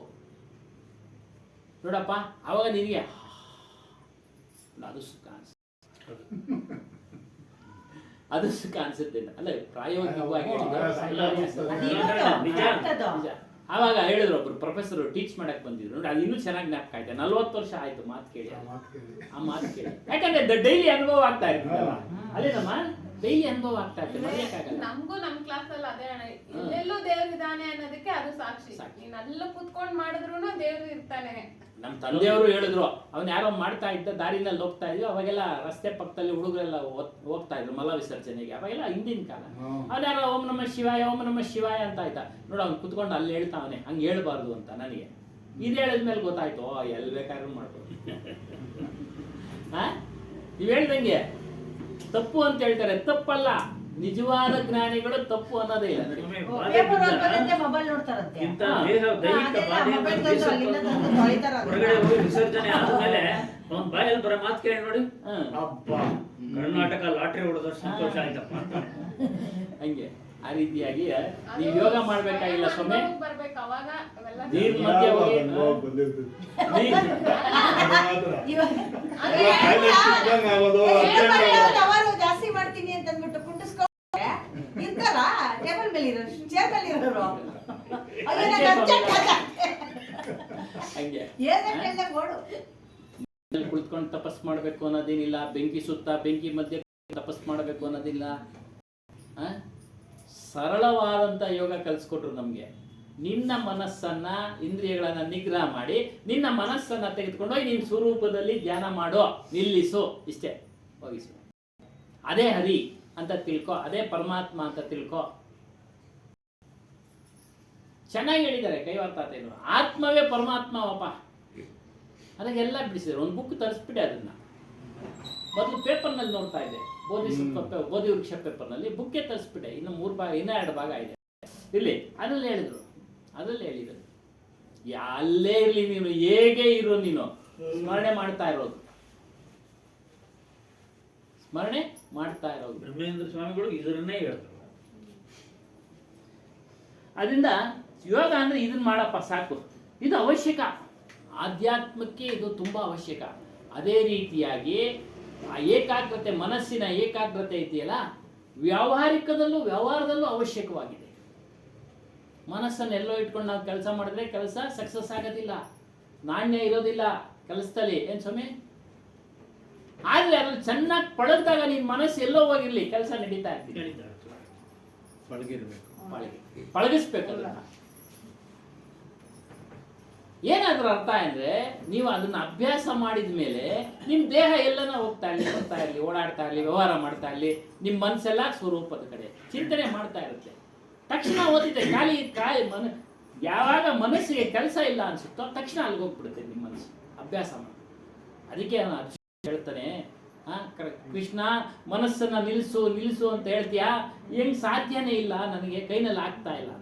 ನೋಡಪ್ಪ, ಅವಾಗ ನಿನಗೆ ಅದು ಸುಖ ಅನ್ಸುತ್ತೆ. ಅದು ಸುಖ ಅನ್ಸುತ್ತೆ ಅಲ್ಲ, ಪ್ರಾಯೋಗಿಕವಾಗಿ ನಿಜ. ಆವಾಗ ಹೇಳಿದ್ರು ಒಬ್ರು ಪ್ರೊಫೆಸರ್ ಟೀಚ್ ಮಾಡಕ್ ಬಂದಿದ್ರು ನೋಡಿ, ಅದು ಇನ್ನೂ ಚೆನ್ನಾಗಿ ಜ್ಞಾಪಕ ಆಯ್ತು. 40 ವರ್ಷ ಆಯ್ತು ಮಾತು ಕೇಳಿ, ಆ ಮಾತು ಕೇಳಿ. ಯಾಕಂದ್ರೆ ಡೈಲಿ ಅನುಭವ ಆಗ್ತಾ ಇರ್ತಲ್ಲ ಅಲ್ಲೇನಮ್ಮ, ಡೈಲಿ ಅನುಭವ ಆಗ್ತಾ ಇರ್ತದೆ. ನಮಗೂ ನಮ್ ಕ್ಲಾಸ್ ಅಲ್ಲಿ ಅದೇ ಅಣ್ಣ, ಎಲ್ಲೆಲ್ಲೂ ದೇವ್ರು ಇದ್ದಾನೆ ಅನ್ನೋದಕ್ಕೆ ಅದು ಸಾಕ್ಷಿ. ನೀನ್ ಅಲ್ಲೂ ಕುತ್ಕೊಂಡ್ ಮಾಡಿದ್ರು ದೇವ್ರು ಇರ್ತಾನೆ. ನಮ್ ತಂದೆಯವರು ಹೇಳಿದ್ರು, ಅವ್ನು ಯಾರೋ ಮಾಡ್ತಾ ಇದ್ದ, ದಾರಿನಲ್ಲಿ ಹೋಗ್ತಾ ಇದ್ವಿ, ಅವಾಗೆಲ್ಲ ರಸ್ತೆ ಪಕ್ಕದಲ್ಲಿ ಹುಡುಗರೆಲ್ಲ ಹೋಗ್ತಾ ಇದ್ರು ಮಲ ವಿಸರ್ಜನೆಗೆ. ಅವಾಗೆಲ್ಲ ಹಿಂದಿನ ಕಾಲ. ಅವ್ನು ಯಾರೋ ಓಂ ನಮ ಶಿವಾಯ ಓಂ ನಮ ಶಿವಾಯ ಅಂತ ಆಯ್ತಾ ನೋಡು, ಅವ್ನು ಕುತ್ಕೊಂಡು ಅಲ್ಲಿ ಹೇಳ್ತಾವನೆ, ಹಂಗೆ ಹೇಳ್ಬಾರ್ದು ಅಂತ. ನನಗೆ ಇದು ಹೇಳಿದ್ಮೇಲೆ ಗೊತ್ತಾಯ್ತು, ಎಲ್ಲಿ ಬೇಕಾದ್ರೂ ಮಾಡ್ಬೋದು. ನೀವ್ ಹೇಳ್ದಂಗೆ ತಪ್ಪು ಅಂತ ಹೇಳ್ತಾರೆ, ತಪ್ಪಲ್ಲ. ನಿಜವಾದ ಜ್ಞಾನಿಗಳು ತಪ್ಪು ಅನ್ನೋದೇ ಇಲ್ಲ. ಮೊಬೈಲ್ ನೋಡ್ತಾರಂತೆ. ಇಂಥ ದೈಹಿಕ ಹೊರಗಡೆ ಹೋಗಿ ವಿಸರ್ಜನೆ ಆದ್ಮೇಲೆ ಅವ್ನ ಬಾಯಲ್ಲಿ ಬರೋ ಮಾತು ಕೇಳಿ ನೋಡಿ, ಅಬ್ಬ ಕರ್ನಾಟಕ ಲಾಟ್ರಿ ಹೊಡೆದಷ್ಟು ಸಂತೋಷ ಆಯ್ತಪ್ಪ ಅಂತ. ಹಂಗೆ ಆ ರೀತಿಯಾಗಿ ನೀವು ಯೋಗ ಮಾಡ್ಬೇಕಾಗಿಲ್ಲ ಸ್ವಾಮಿ. ಬರ್ಬೇಕು ಅವಾಗ ಅವೆಲ್ಲ ನೀರ್ ಮಧ್ಯೆ ಹೋಗಿ ಜಾಸ್ತಿ ಮಾಡ್ತೀನಿ ಅಂತಂದ್ಬಿಟ್ಟು ಕುಂಡಿಸ್ಕೊಂಡ್ರೆ ಇರ್ತಾರ ಟೇಬಲ್ ಮೇಲೆ ಇರೋರು, ಚೇರ್ ಮೇಲೆ ಇರೋರು. ಹಂಗೆ ಕುಳಿತ್ಕೊಂಡು ತಪಸ್ ಮಾಡ್ಬೇಕು ಅನ್ನೋದೇನಿಲ್ಲ, ಬೆಂಕಿ ಸುತ್ತ ಬೆಂಕಿ ಮಧ್ಯೆ ತಪಸ್ ಮಾಡ್ಬೇಕು ಅನ್ನೋದಿಲ್ಲ. ಸರಳವಾದಂತ ಯೋಗ ಕಲಿಸ್ಕೊಟ್ರು ನಮ್ಗೆ. ನಿನ್ನ ಮನಸ್ಸನ್ನ, ಇಂದ್ರಿಯಗಳನ್ನ ನಿಗ್ರಹ ಮಾಡಿ ನಿನ್ನ ಮನಸ್ಸನ್ನ ತೆಗೆದುಕೊಂಡು ಹೋಗಿ ನಿನ್ನ ಸ್ವರೂಪದಲ್ಲಿ ಧ್ಯಾನ ಮಾಡೋ, ನಿಲ್ಲಿಸು, ಇಷ್ಟೇ ಹೋಗಿಸು. ಅದೇ ಹರಿ ಅಂತ ತಿಳ್ಕೊ, ಅದೇ ಪರಮಾತ್ಮ ಅಂತ ತಿಳ್ಕೊ. ಚೆನ್ನಾಗಿ ಹೇಳಿದ್ದಾರೆ ಕೈವಾರ್ತಾತೇನು, ಆತ್ಮವೇ ಪರಮಾತ್ಮವಪ್ಪ. ಅದಕ್ಕೆಲ್ಲ ಬಿಡಿಸಿದ್ರು. ಒಂದು ಬುಕ್ ತರಿಸ್ಬಿಟ್ಟೆ, ಅದನ್ನ ಮೊದಲು ಪೇಪರ್ನಲ್ಲಿ ನೋಡ್ತಾ ಇದ್ದೆ, ಬೋಧಿ ವೃಕ್ಷ ಪೇಪರ್ನಲ್ಲಿ ಬುಕ್ಕೇ ತರಿಸ್ಬಿಟ್ಟೆ. ಇನ್ನು 3 ಭಾಗ, ಇನ್ನೂ 2 ಭಾಗ ಇದೆ ಇಲ್ಲಿ. ಅದರಲ್ಲಿ ಹೇಳಿದ್ರು, ಅಲ್ಲೇ ಇರಲಿ ನೀನು, ಹೇಗೆ ಇರೋ ನೀನು ಸ್ಮರಣೆ ಮಾಡ್ತಾ ಇರೋದು, ಸ್ಮರಣೆ ಮಾಡ್ತಾ ಇರೋದು. ಬ್ರಹ್ಮೇಂದ್ರ ಸ್ವಾಮಿಗಳು ಇದನ್ನೇ ಹೇಳ್ತಾರೆ. ಅದರಿಂದ ಯೋಗ ಅಂದ್ರೆ ಇದನ್ನ ಮಾಡಪ್ಪ ಸಾಕು, ಇದು ಅವಶ್ಯಕ. ಆಧ್ಯಾತ್ಮಕ್ಕೆ ಇದು ತುಂಬಾ ಅವಶ್ಯಕ. ಅದೇ ರೀತಿಯಾಗಿ ಆ ಏಕಾಗ್ರತೆ, ಮನಸ್ಸಿನ ಏಕಾಗ್ರತೆ ಇದೆಯಲ್ಲ, ವ್ಯವಹಾರದಲ್ಲೂ ಅವಶ್ಯಕವಾಗಿದೆ. ಮನಸ್ಸನ್ನು ಎಲ್ಲೋ ಇಟ್ಕೊಂಡು ನಾವು ಕೆಲಸ ಮಾಡಿದ್ರೆ ಕೆಲಸ ಸಕ್ಸಸ್ ಆಗೋದಿಲ್ಲ, ನಾಣ್ಯ ಇರೋದಿಲ್ಲ ಕೆಲಸದಲ್ಲಿ. ಏನ್ ಸ್ವಾಮಿ? ಆದ್ರೆ ಅದ್ರಲ್ಲಿ ಚೆನ್ನಾಗಿ ಪಳಗ್ದಾಗ ನಿನ್ ಮನಸ್ಸು ಎಲ್ಲೋ ಹೋಗಿರ್ಲಿ, ಕೆಲಸ ನಡೀತಾ ಇರ್ತೀವಿ. ಪಳಗಿಸ್ಬೇಕು ಅದನ್ನ. ಏನಾದ್ರೂ ಅರ್ಥ ಅಂದ್ರೆ, ನೀವು ಅದನ್ನ ಅಭ್ಯಾಸ ಮಾಡಿದ ಮೇಲೆ ನಿಮ್ ದೇಹ ಎಲ್ಲನ ಹೋಗ್ತಾ ಇರ್ಲಿ, ಬರ್ತಾ ಇರ್ಲಿ, ಓಡಾಡ್ತಾ ಇರ್ಲಿ, ವ್ಯವಹಾರ ಮಾಡ್ತಾ ಇರ್ಲಿ, ನಿಮ್ ಮನಸ್ಸೆಲ್ಲ ಸ್ವರೂಪದ ಕಡೆ ಚಿಂತನೆ ಮಾಡ್ತಾ ಇರುತ್ತೆ. ತಕ್ಷಣ ಓದಿದೆ ಯಾವಾಗ ಮನಸ್ಸಿಗೆ ಕೆಲಸ ಇಲ್ಲ ಅನ್ಸುತ್ತೋ ತಕ್ಷಣ ಅಲ್ಲಿಗೆ ಹೋಗ್ಬಿಡುತ್ತೆ ನಿಮ್ಮ ಮನಸ್ಸು, ಅಭ್ಯಾಸ ಮಾಡಿ. ಅದಕ್ಕೆ ಅರ್ಜುನ ಹೇಳ್ತಾನೆ, ಕೃಷ್ಣ ಮನಸ್ಸನ್ನ ನಿಲ್ಲಿಸು ಅಂತ ಹೇಳ್ತೀಯಾ, ಹೆಂಗ್ ಸಾಧ್ಯನೇ ಇಲ್ಲ, ನನಗೆ ಕೈನಲ್ಲಿ ಆಗ್ತಾ ಇಲ್ಲ.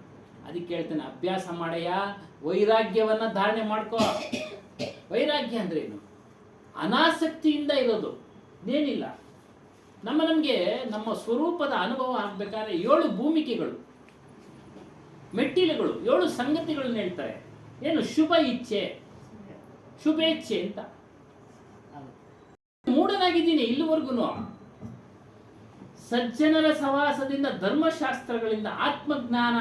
ಅದಕ್ಕೆ ಹೇಳ್ತೇನೆ, ಅಭ್ಯಾಸ ಮಾಡಯ್ಯ, ವೈರಾಗ್ಯವನ್ನ ಧಾರಣೆ ಮಾಡ್ಕೋ. ವೈರಾಗ್ಯ ಅಂದ್ರೆ ಏನು? ಅನಾಸಕ್ತಿಯಿಂದ ಇರೋದು, ಏನಿಲ್ಲ. ನಮಗೆ ನಮ್ಮ ಸ್ವರೂಪದ ಅನುಭವ ಆಗ್ಬೇಕಾದ್ರೆ 7 ಭೂಮಿಕೆಗಳು, ಮೆಟ್ಟಿಲುಗಳು, 7 ಸಂಗತಿಗಳನ್ನ ಹೇಳ್ತಾರೆ. ಏನು? ಶುಭ ಇಚ್ಛೆ, ಶುಭೇಚ್ಛೆ ಅಂತ. ಮೂಢನಾಗಿದ್ದೀನಿ ಇಲ್ಲಿವರೆಗೂ. ಸಜ್ಜನರ ಸವಾಸದಿಂದ, ಧರ್ಮಶಾಸ್ತ್ರಗಳಿಂದ ಆತ್ಮಜ್ಞಾನ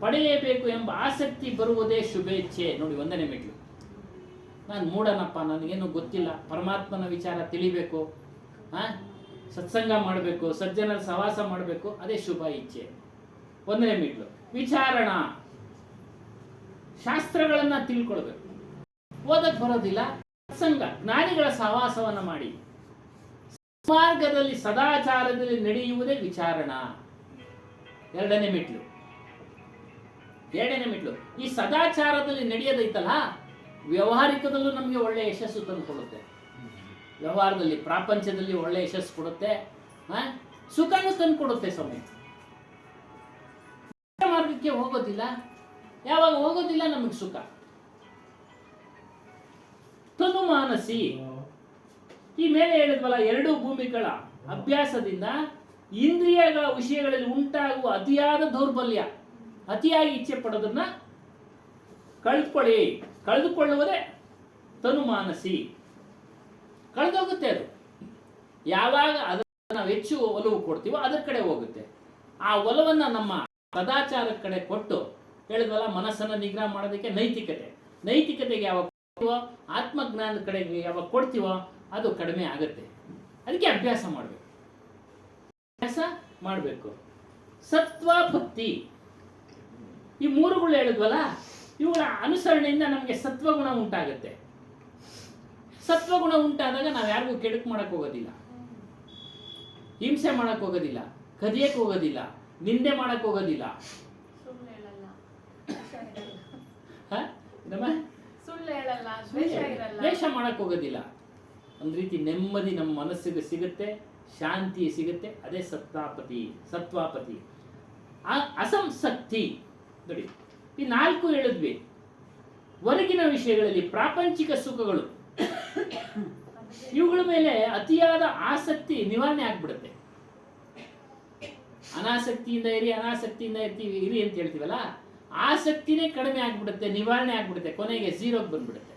ಪಡೆಯಬೇಕು ಎಂಬ ಆಸಕ್ತಿ ಬರುವುದೇ ಶುಭೇಚ್ಛೆ. ನೋಡಿ, 1ನೇ ಮೆಟ್ಲು. ನಾನು ಮೂಢನಪ್ಪ, ನನಗೇನು ಗೊತ್ತಿಲ್ಲ, ಪರಮಾತ್ಮನ ವಿಚಾರ ತಿಳಿಬೇಕು, ಸತ್ಸಂಗ ಮಾಡಬೇಕು, ಸಜ್ಜನರ ಸವಾಸ ಮಾಡಬೇಕು, ಅದೇ ಶುಭ ಇಚ್ಛೆ. 1ನೇ ಮೆಟ್ಲು. ವಿಚಾರಣ, ಶಾಸ್ತ್ರಗಳನ್ನ ತಿಳ್ಕೊಳ್ಬೇಕು. ಓದಕ್ ಬರೋದಿಲ್ಲ, ಸತ್ಸಂಗ, ಜ್ಞಾನಿಗಳ ಸಹವಾಸವನ್ನ ಮಾಡಿ ಮಾರ್ಗದಲ್ಲಿ ಸದಾಚಾರದಲ್ಲಿ ನಡೆಯುವುದೇ ವಿಚಾರಣ. 2ನೇ ಮೆಟ್ಲು. ಈ ಸದಾಚಾರದಲ್ಲಿ ನಡೆಯೋದೈತಲ್ಲ, ವ್ಯವಹಾರಿಕದಲ್ಲೂ ನಮಗೆ ಒಳ್ಳೆ ಯಶಸ್ಸು ತಂದುಕೊಡುತ್ತೆ. ವ್ಯವಹಾರದಲ್ಲಿ, ಪ್ರಾಪಂಚದಲ್ಲಿ ಒಳ್ಳೆ ಯಶಸ್ಸು ಕೊಡುತ್ತೆ, ಸುಖನೂ ತಂದುಕೊಡುತ್ತೆ. ಸಮಯ ಮಾರ್ಗಕ್ಕೆ ಹೋಗೋದಿಲ್ಲ, ಯಾವಾಗ ಹೋಗೋದಿಲ್ಲ ನಮಗೆ ಸುಖ. ತನು ಮಾನಸಿ, ಈ ಮೇಲೆ ಹೇಳಿದ್ವಲ್ಲ, 2 ಭೂಮಿಗಳ ಅಭ್ಯಾಸದಿಂದ ಇಂದ್ರಿಯಗಳ ವಿಷಯಗಳಲ್ಲಿ ಉಂಟಾಗುವ ಅತಿಯಾದ ದೌರ್ಬಲ್ಯ, ಅತಿಯಾಗಿ ಇಚ್ಛೆ ಪಡೋದನ್ನ ಕಳೆದುಕೊಳ್ಳುವುದೇ ತನು ಮಾನಸಿ. ಕಳೆದೋಗುತ್ತೆ ಅದು. ಯಾವಾಗ ಅದನ್ನು ನಾವು ಹೆಚ್ಚು ಒಲವು ಕೊಡ್ತೀವೋ ಅದರ ಕಡೆ ಹೋಗುತ್ತೆ. ಆ ಒಲವನ್ನ ನಮ್ಮ ಸದಾಚಾರದ ಕಡೆ ಕೊಟ್ಟು, ಹೇಳಿದ್ವಲ್ಲ, ಮನಸ್ಸನ್ನು ನಿಗ್ರಹ ಮಾಡೋದಕ್ಕೆ ನೈತಿಕತೆಗೆ ಯಾವಾಗ ಕೊಡ್ತೀವೋ, ಆತ್ಮಜ್ಞಾನದ ಕಡೆಗೆ ಯಾವಾಗ ಕೊಡ್ತೀವೋ ಅದು ಕಡಿಮೆ ಆಗುತ್ತೆ. ಅದಕ್ಕೆ ಅಭ್ಯಾಸ ಮಾಡಬೇಕು. ಸತ್ವ, ಭಕ್ತಿ, ಈ 3ಗಳು ಹೇಳಿದ್ವಲ್ಲ, ಇವುಗಳ ಅನುಸರಣೆಯಿಂದ ನಮಗೆ ಸತ್ವಗುಣ ಉಂಟಾಗುತ್ತೆ. ಸತ್ವಗುಣ ಉಂಟಾದಾಗ ನಾವು ಯಾರಿಗೂ ಕೆಡುಕು ಮಾಡಕ್ ಹೋಗೋದಿಲ್ಲ, ಹಿಂಸೆ ಮಾಡಕ್ ಹೋಗೋದಿಲ್ಲ, ಕದಿಯಕ್ಕೆ ಹೋಗೋದಿಲ್ಲ, ನಿಂದೆ ಮಾಡಕ್ ಹೋಗೋದಿಲ್ಲ, ದ್ವೇಷ ಮಾಡಕ್ ಹೋಗೋದಿಲ್ಲ. ಒಂದು ರೀತಿ ನೆಮ್ಮದಿ ನಮ್ಮ ಮನಸ್ಸಿಗೆ ಸಿಗುತ್ತೆ, ಶಾಂತಿ ಸಿಗುತ್ತೆ. ಅದೇ ಸತ್ವಾಪತಿ. ಅಸಂಸಕ್ತಿ ನೋಡಿ, ಈ 4 ಹೇಳಿದ್ವಿ. ಹೊರಗಿನ ವಿಷಯಗಳಲ್ಲಿ ಪ್ರಾಪಂಚಿಕ ಸುಖಗಳು, ಇವುಗಳ ಮೇಲೆ ಅತಿಯಾದ ಆಸಕ್ತಿ ನಿವಾರಣೆ ಆಗ್ಬಿಡುತ್ತೆ. ಅನಾಸಕ್ತಿಯಿಂದ ಇರಿ ಅಂತ ಹೇಳ್ತೀವಲ್ಲ, ಆಸಕ್ತಿನೇ ಕಡಿಮೆ ಆಗ್ಬಿಡುತ್ತೆ, ನಿವಾರಣೆ ಆಗ್ಬಿಡುತ್ತೆ, ಕೊನೆಗೆ ಝೀರೋಗೆ ಬಂದ್ಬಿಡುತ್ತೆ.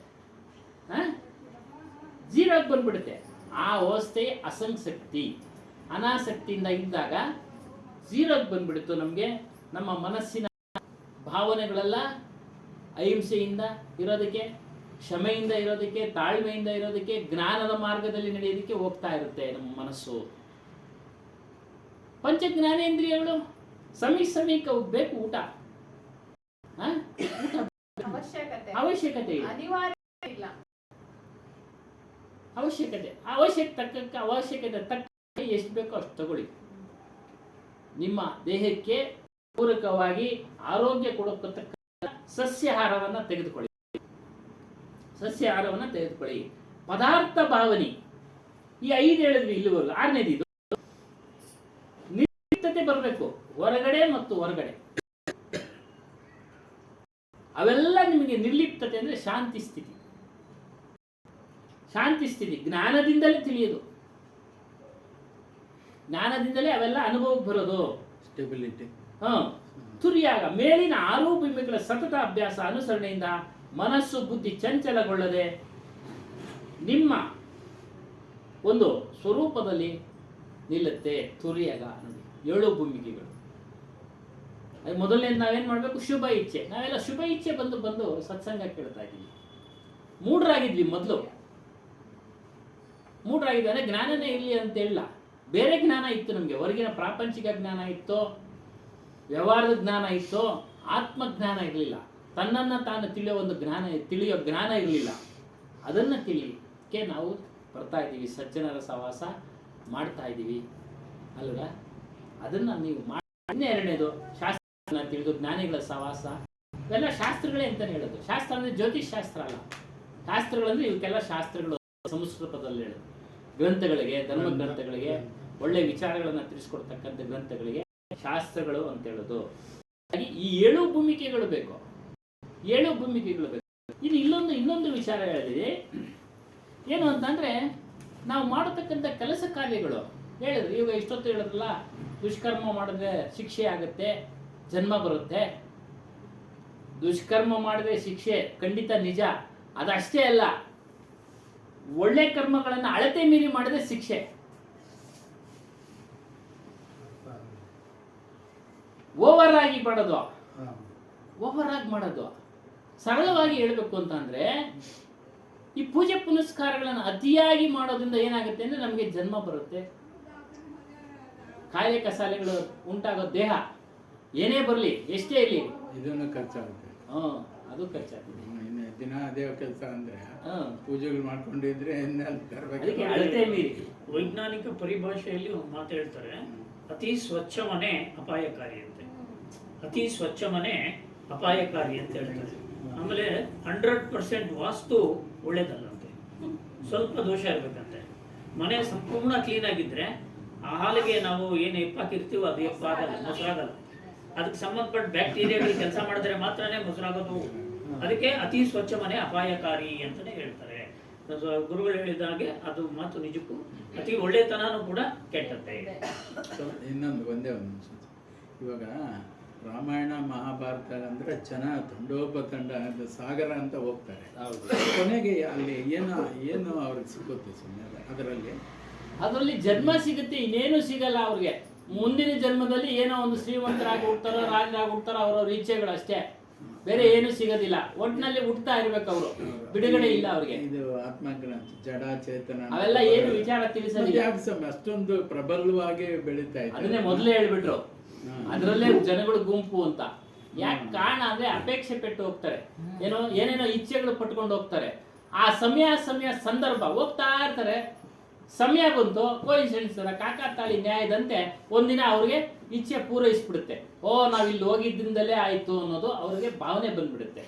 ಆ ಅವಸ್ಥೆ ಅಸಂಸಕ್ತಿ. ಅನಾಸಕ್ತಿಯಿಂದ ಇದ್ದಾಗ ಝೀರೋಗೆ ಬಂದ್ಬಿಡುತ್ತು. ನಮಗೆ ನಮ್ಮ ಮನಸ್ಸಿನ ಭಾವನೆಗಳೆಲ್ಲ ಅಹಿಂಸೆಯಿಂದ ಇರೋದಕ್ಕೆ, ಕ್ಷಮೆಯಿಂದ ಇರೋದಕ್ಕೆ, ತಾಳ್ಮೆಯಿಂದ ಇರೋದಕ್ಕೆ, ಜ್ಞಾನದ ಮಾರ್ಗದಲ್ಲಿ ನಡೆಯೋದಕ್ಕೆ ಹೋಗ್ತಾ ಇರುತ್ತೆ ನಮ್ಮ ಮನಸ್ಸು. ಪಂಚಜ್ಞಾನೇಂದ್ರಿಯಗಳು ಸಮೀಕ ಬೇಕು. ಊಟ ಅವಶ್ಯಕತೆ ಇಲ್ಲ. ಅವಶ್ಯಕತೆ ತಕ್ಕ ಎಷ್ಟು ಬೇಕೋ ಅಷ್ಟು ತಗೊಳ್ಳಿ. ನಿಮ್ಮ ದೇಹಕ್ಕೆ ಪೂರಕವಾಗಿ ಆರೋಗ್ಯ ಕೊಡತಕ್ಕ ಸಸ್ಯಾಹಾರವನ್ನ ತೆಗೆದುಕೊಳ್ಳಿ. ಪದಾರ್ಥ ಭಾವನೆ, ಈ 5 ಹೇಳಿದ್ವಿ ಇಲ್ಲಿವರೆಗೂ. 6ನೇದು ಇದು ನಿರ್ಲಿಪ್ತತೆ ಬರಬೇಕು. ಹೊರಗಡೆ ಮತ್ತು ಹೊರಗಡೆ ಅವೆಲ್ಲ ನಿಮಗೆ ನಿರ್ಲಿಪ್ತತೆ ಅಂದ್ರೆ ಶಾಂತಿ ಸ್ಥಿತಿ. ಜ್ಞಾನದಿಂದಲೇ ತಿಳಿಯೋದು, ಜ್ಞಾನದಿಂದಲೇ ಅವೆಲ್ಲ ಅನುಭವಕ್ಕೆ ಬರೋದು. ಸ್ಟೆಬಿಲಿಟಿ. ತುರಿಯಾಗ ಮೇಲಿನ 6 ಭೂಮಿಗಳ ಸತತ ಅಭ್ಯಾಸ ಅನುಸರಣೆಯಿಂದ ಮನಸ್ಸು ಬುದ್ಧಿ ಚಂಚಲಗೊಳ್ಳದೆ ನಿಮ್ಮ ಒಂದು ಸ್ವರೂಪದಲ್ಲಿ ನಿಲ್ಲುತ್ತೆ. ತುರಿಯಾಗ ನೋಡಿ 7 ಭೂಮಿಕೆಗಳು. ಅದು ಮೊದಲನೇದು ನಾವೇನ್ ಮಾಡಬೇಕು? ಶುಭ ಇಚ್ಛೆ. ನಾವೆಲ್ಲ ಶುಭ ಇಚ್ಛೆ ಬಂದು ಸತ್ಸಂಗ ಕೇಳ್ತಾ ಇದ್ದೀವಿ. ಮೂಢರಾಗಿದ್ವಿ ಮೊದಲು. ಮೂಢರಾಗಿದ್ದರೆ ಜ್ಞಾನನೇ ಇರಲಿ ಅಂತ ಹೇಳ. ಬೇರೆ ಜ್ಞಾನ ಇತ್ತು ನಮಗೆ. ಹೊರಗಿನ ಪ್ರಾಪಂಚಿಕ ಜ್ಞಾನ ಇತ್ತು, ವ್ಯವಹಾರದ ಜ್ಞಾನ ಇತ್ತು, ಆತ್ಮಜ್ಞಾನ ಇರಲಿಲ್ಲ. ತನ್ನನ್ನು ತಾನು ತಿಳಿಯೋ ಜ್ಞಾನ ಇರಲಿಲ್ಲ. ಅದನ್ನು ತಿಳಿಯಕ್ಕೆ ನಾವು ಬರ್ತಾ ಇದ್ದೀವಿ, ಸಜ್ಜನರ ಸಹವಾಸ ಮಾಡ್ತಾ ಇದ್ದೀವಿ ಅಲ್ವಾ? ಅದನ್ನು ನೀವು ಮಾಡಿ. 12ನೇದು ಶಾಸ್ತ್ರ ತಿಳಿದು ಜ್ಞಾನಿಗಳ ಸಹವಾಸ. ಇವೆಲ್ಲ ಶಾಸ್ತ್ರಗಳೇ ಅಂತಲೇ ಹೇಳೋದು. ಶಾಸ್ತ್ರ ಅಂದರೆ ಜ್ಯೋತಿಷ್ ಶಾಸ್ತ್ರ ಅಲ್ಲ. ಶಾಸ್ತ್ರಗಳಂದ್ರೆ ಇವಕ್ಕೆಲ್ಲ ಶಾಸ್ತ್ರಗಳು ಸಂಸ್ಕೃತದಲ್ಲಿ ಹೇಳೋದು. ಗ್ರಂಥಗಳಿಗೆ, ಧರ್ಮ ಗ್ರಂಥಗಳಿಗೆ, ಒಳ್ಳೆ ವಿಚಾರಗಳನ್ನು ತಿಳಿಸ್ಕೊಡ್ತಕ್ಕಂಥ ಗ್ರಂಥಗಳಿಗೆ ಶಾಸ್ತ್ರಗಳು ಅಂತ ಹೇಳೋದು. ಈ 7 ಭೂಮಿಕೆಗಳು ಬೇಕು, 7 ಭೂಮಿಕೆಗಳು ಬೇಕು. ಇದು ಇನ್ನೊಂದು ವಿಚಾರ ಹೇಳಿದೆ, ಏನು ಅಂತಂದ್ರೆ ನಾವು ಮಾಡತಕ್ಕಂಥ ಕೆಲಸ ಕಾರ್ಯಗಳು ಹೇಳಿದ್ರು. ಇವಾಗ ಇಷ್ಟೊತ್ತು ಹೇಳಿದ್ರಲ್ಲ, ದುಷ್ಕರ್ಮ ಮಾಡಿದ್ರೆ ಶಿಕ್ಷೆ ಆಗುತ್ತೆ, ಜನ್ಮ ಬರುತ್ತೆ. ದುಷ್ಕರ್ಮ ಮಾಡಿದ್ರೆ ಶಿಕ್ಷೆ ಖಂಡಿತ ನಿಜ. ಅದಷ್ಟೇ ಅಲ್ಲ, ಒಳ್ಳೆ ಕರ್ಮಗಳನ್ನು ಅಳತೆ ಮೀರಿ ಮಾಡಿದ್ರೆ ಶಿಕ್ಷೆ. ಓವರ್ ಆಗಿ ಮಾಡೋದು, ಓವರ್ ಆಗಿ ಮಾಡೋದು. ಸರಳವಾಗಿ ಹೇಳ್ಬೇಕು ಅಂತಂದ್ರೆ, ಈ ಪೂಜೆ ಪುನಸ್ಕಾರಗಳನ್ನು ಅತಿಯಾಗಿ ಮಾಡೋದ್ರಿಂದ ಏನಾಗುತ್ತೆ ಅಂದ್ರೆ ನಮಗೆ ಜನ್ಮ ಬರುತ್ತೆ, ಕಾಯಿಲೆ ಕಸಾಲೆಗಳು ಉಂಟಾಗೋ ದೇಹ ಏನೇ ಬರಲಿ, ಎಷ್ಟೇ ಇರಲಿ, ಇದನ್ನು ಖರ್ಚಾಗುತ್ತೆ. ಅದು ಖರ್ಚಾಗ್ತದೆ. ಇನ್ನು ದಿನ ಅದೇ ಕೆಲಸ ಅಂದ್ರೆ ಪೂಜೆಗಳು ಮಾಡ್ಕೊಂಡಿದ್ರೆ ಅದಕ್ಕೆ ಅಳತೆ ಮೀರಿ. ವೈಜ್ಞಾನಿಕ ಪರಿಭಾಷೆಯಲ್ಲಿ ಒಂದು ಮಾತು ಹೇಳ್ತಾರೆ, ಅತಿ ಸ್ವಚ್ಛ ಮನೆ ಅಪಾಯಕಾರಿ ಅಂತೆ. ಅತಿ ಸ್ವಚ್ಛ ಮನೆ ಅಪಾಯಕಾರಿ ಅಂತ ಹೇಳ್ತಾರೆ. ಆಮೇಲೆ 100% ವಾಸ್ತು ಒಳ್ಳೇದಲ್ಲಂತೆ, ಸ್ವಲ್ಪ ದೋಷ ಇರ್ಬೇಕಂತೆ. ಮನೆ ಸಂಪೂರ್ಣ ಕ್ಲೀನ್ ಆಗಿದ್ರೆ ಆ ಹಾಲಿಗೆ ನಾವು ಏನು ಎಪ್ಪಾಕಿರ್ತೀವೋ ಅದು ಎಪ್ಪಾಗಲ್ಲ, ಮೊಸರಾಗಲ್ಲ. ಅದಕ್ಕೆ ಸಂಬಂಧಪಟ್ಟ ಬ್ಯಾಕ್ಟೀರಿಯಾಗಳು ಕೆಲಸ ಮಾಡಿದ್ರೆ ಮಾತ್ರನೇ ಮೊಸರಾಗೋದು. ಅದಕ್ಕೆ ಅತಿ ಸ್ವಚ್ಛ ಮನೆ ಅಪಾಯಕಾರಿ ಅಂತಾನೆ ಹೇಳ್ತಾರೆ. ಗುರುಗಳು ಹೇಳಿದ ಹಾಗೆ ಅದು ಮಾತು ನಿಜಕ್ಕೂ. ಅತಿ ಒಳ್ಳೆತನೂ ಕೂಡ ಕೆಟ್ಟದ್ದೇ. ಇನ್ನೊಂದು ಒಂದೇ ಒಂದು ನಿಮಿಷ. ಇವಾಗ ರಾಮಾಯಣ ಮಹಾಭಾರತ ಅಂದ್ರೆ ಜನ ತಂಡೋಪತಂಡ ಸಾಗರ ಅಂತ ಹೋಗ್ತಾರೆ. ಕೊನೆಗೆ ಅಲ್ಲಿ ಏನು ಅವ್ರಿಗೆ ಸಿಗುತ್ತೆ ಸುಮ್ಮನೆ ಅದರಲ್ಲಿ ಜನ್ಮ ಸಿಗುತ್ತೆ, ಇನ್ನೇನು ಸಿಗಲ್ಲ ಅವ್ರಿಗೆ. ಮುಂದಿನ ಜನ್ಮದಲ್ಲಿ ಏನೋ ಒಂದು ಶ್ರೀಮಂತರಾಗಿ ಹುಡ್ತಾರೋ, ರಾಜರಾಗಿ ಹುಡ್ತಾರೋ, ಅವ್ರವ್ರ ಇಚ್ಛೆಗಳು ಅಷ್ಟೇ, ಬೇರೆ ಏನು ಸಿಗೋದಿಲ್ಲ. ಒಟ್ಟಿನಲ್ಲಿ ಹುಡ್ತಾ ಇರ್ಬೇಕು ಅವರು, ಬಿಡುಗಡೆ ಇಲ್ಲ ಅವ್ರಿಗೆ. ಇದು ಆತ್ಮಜ್ಞಾನ, ಜಡ ಚೇತನ, ಅವೆಲ್ಲ ಏನು ವಿಚಾರ ತಿಳಿಸೋದಿಲ್ಲ. ಅಷ್ಟೊಂದು ಪ್ರಬಲವಾಗಿ ಬೆಳೀತಾ ಇದೆ. ಅದನ್ನೇ ಮೊದಲೇ ಹೇಳ್ಬಿಟ್ರು, ಅದರಲ್ಲೇ ಜನಗಳು ಗುಂಪು ಅಂತ. ಯಾಕೆ ಕಾರಣ ಅಂದ್ರೆ ಅಪೇಕ್ಷೆ ಪಟ್ಟು ಹೋಗ್ತಾರೆ, ಏನೇನೋ ಇಚ್ಛೆಗಳು ಪಟ್ಕೊಂಡು ಹೋಗ್ತಾರೆ. ಆ ಸಮಯ ಸಂದರ್ಭ ಹೋಗ್ತಾ ಇರ್ತಾರೆ. ಸಮಯ ಬಂತು, ಕೋಇನ್ಸಿಡೆನ್ಸ್ ಕಾಕಾತಾಳಿ ನ್ಯಾಯದಂತೆ ಒಂದಿನ ಅವ್ರಿಗೆ ಇಚ್ಛೆ ಪೂರೈಸ್ಬಿಡುತ್ತೆ. ನಾವಿಲ್ಲಿ ಹೋಗಿದ್ದರಿಂದಲೇ ಆಯ್ತು ಅನ್ನೋದು ಅವ್ರಿಗೆ ಭಾವನೆ ಬಂದ್ಬಿಡುತ್ತೆ.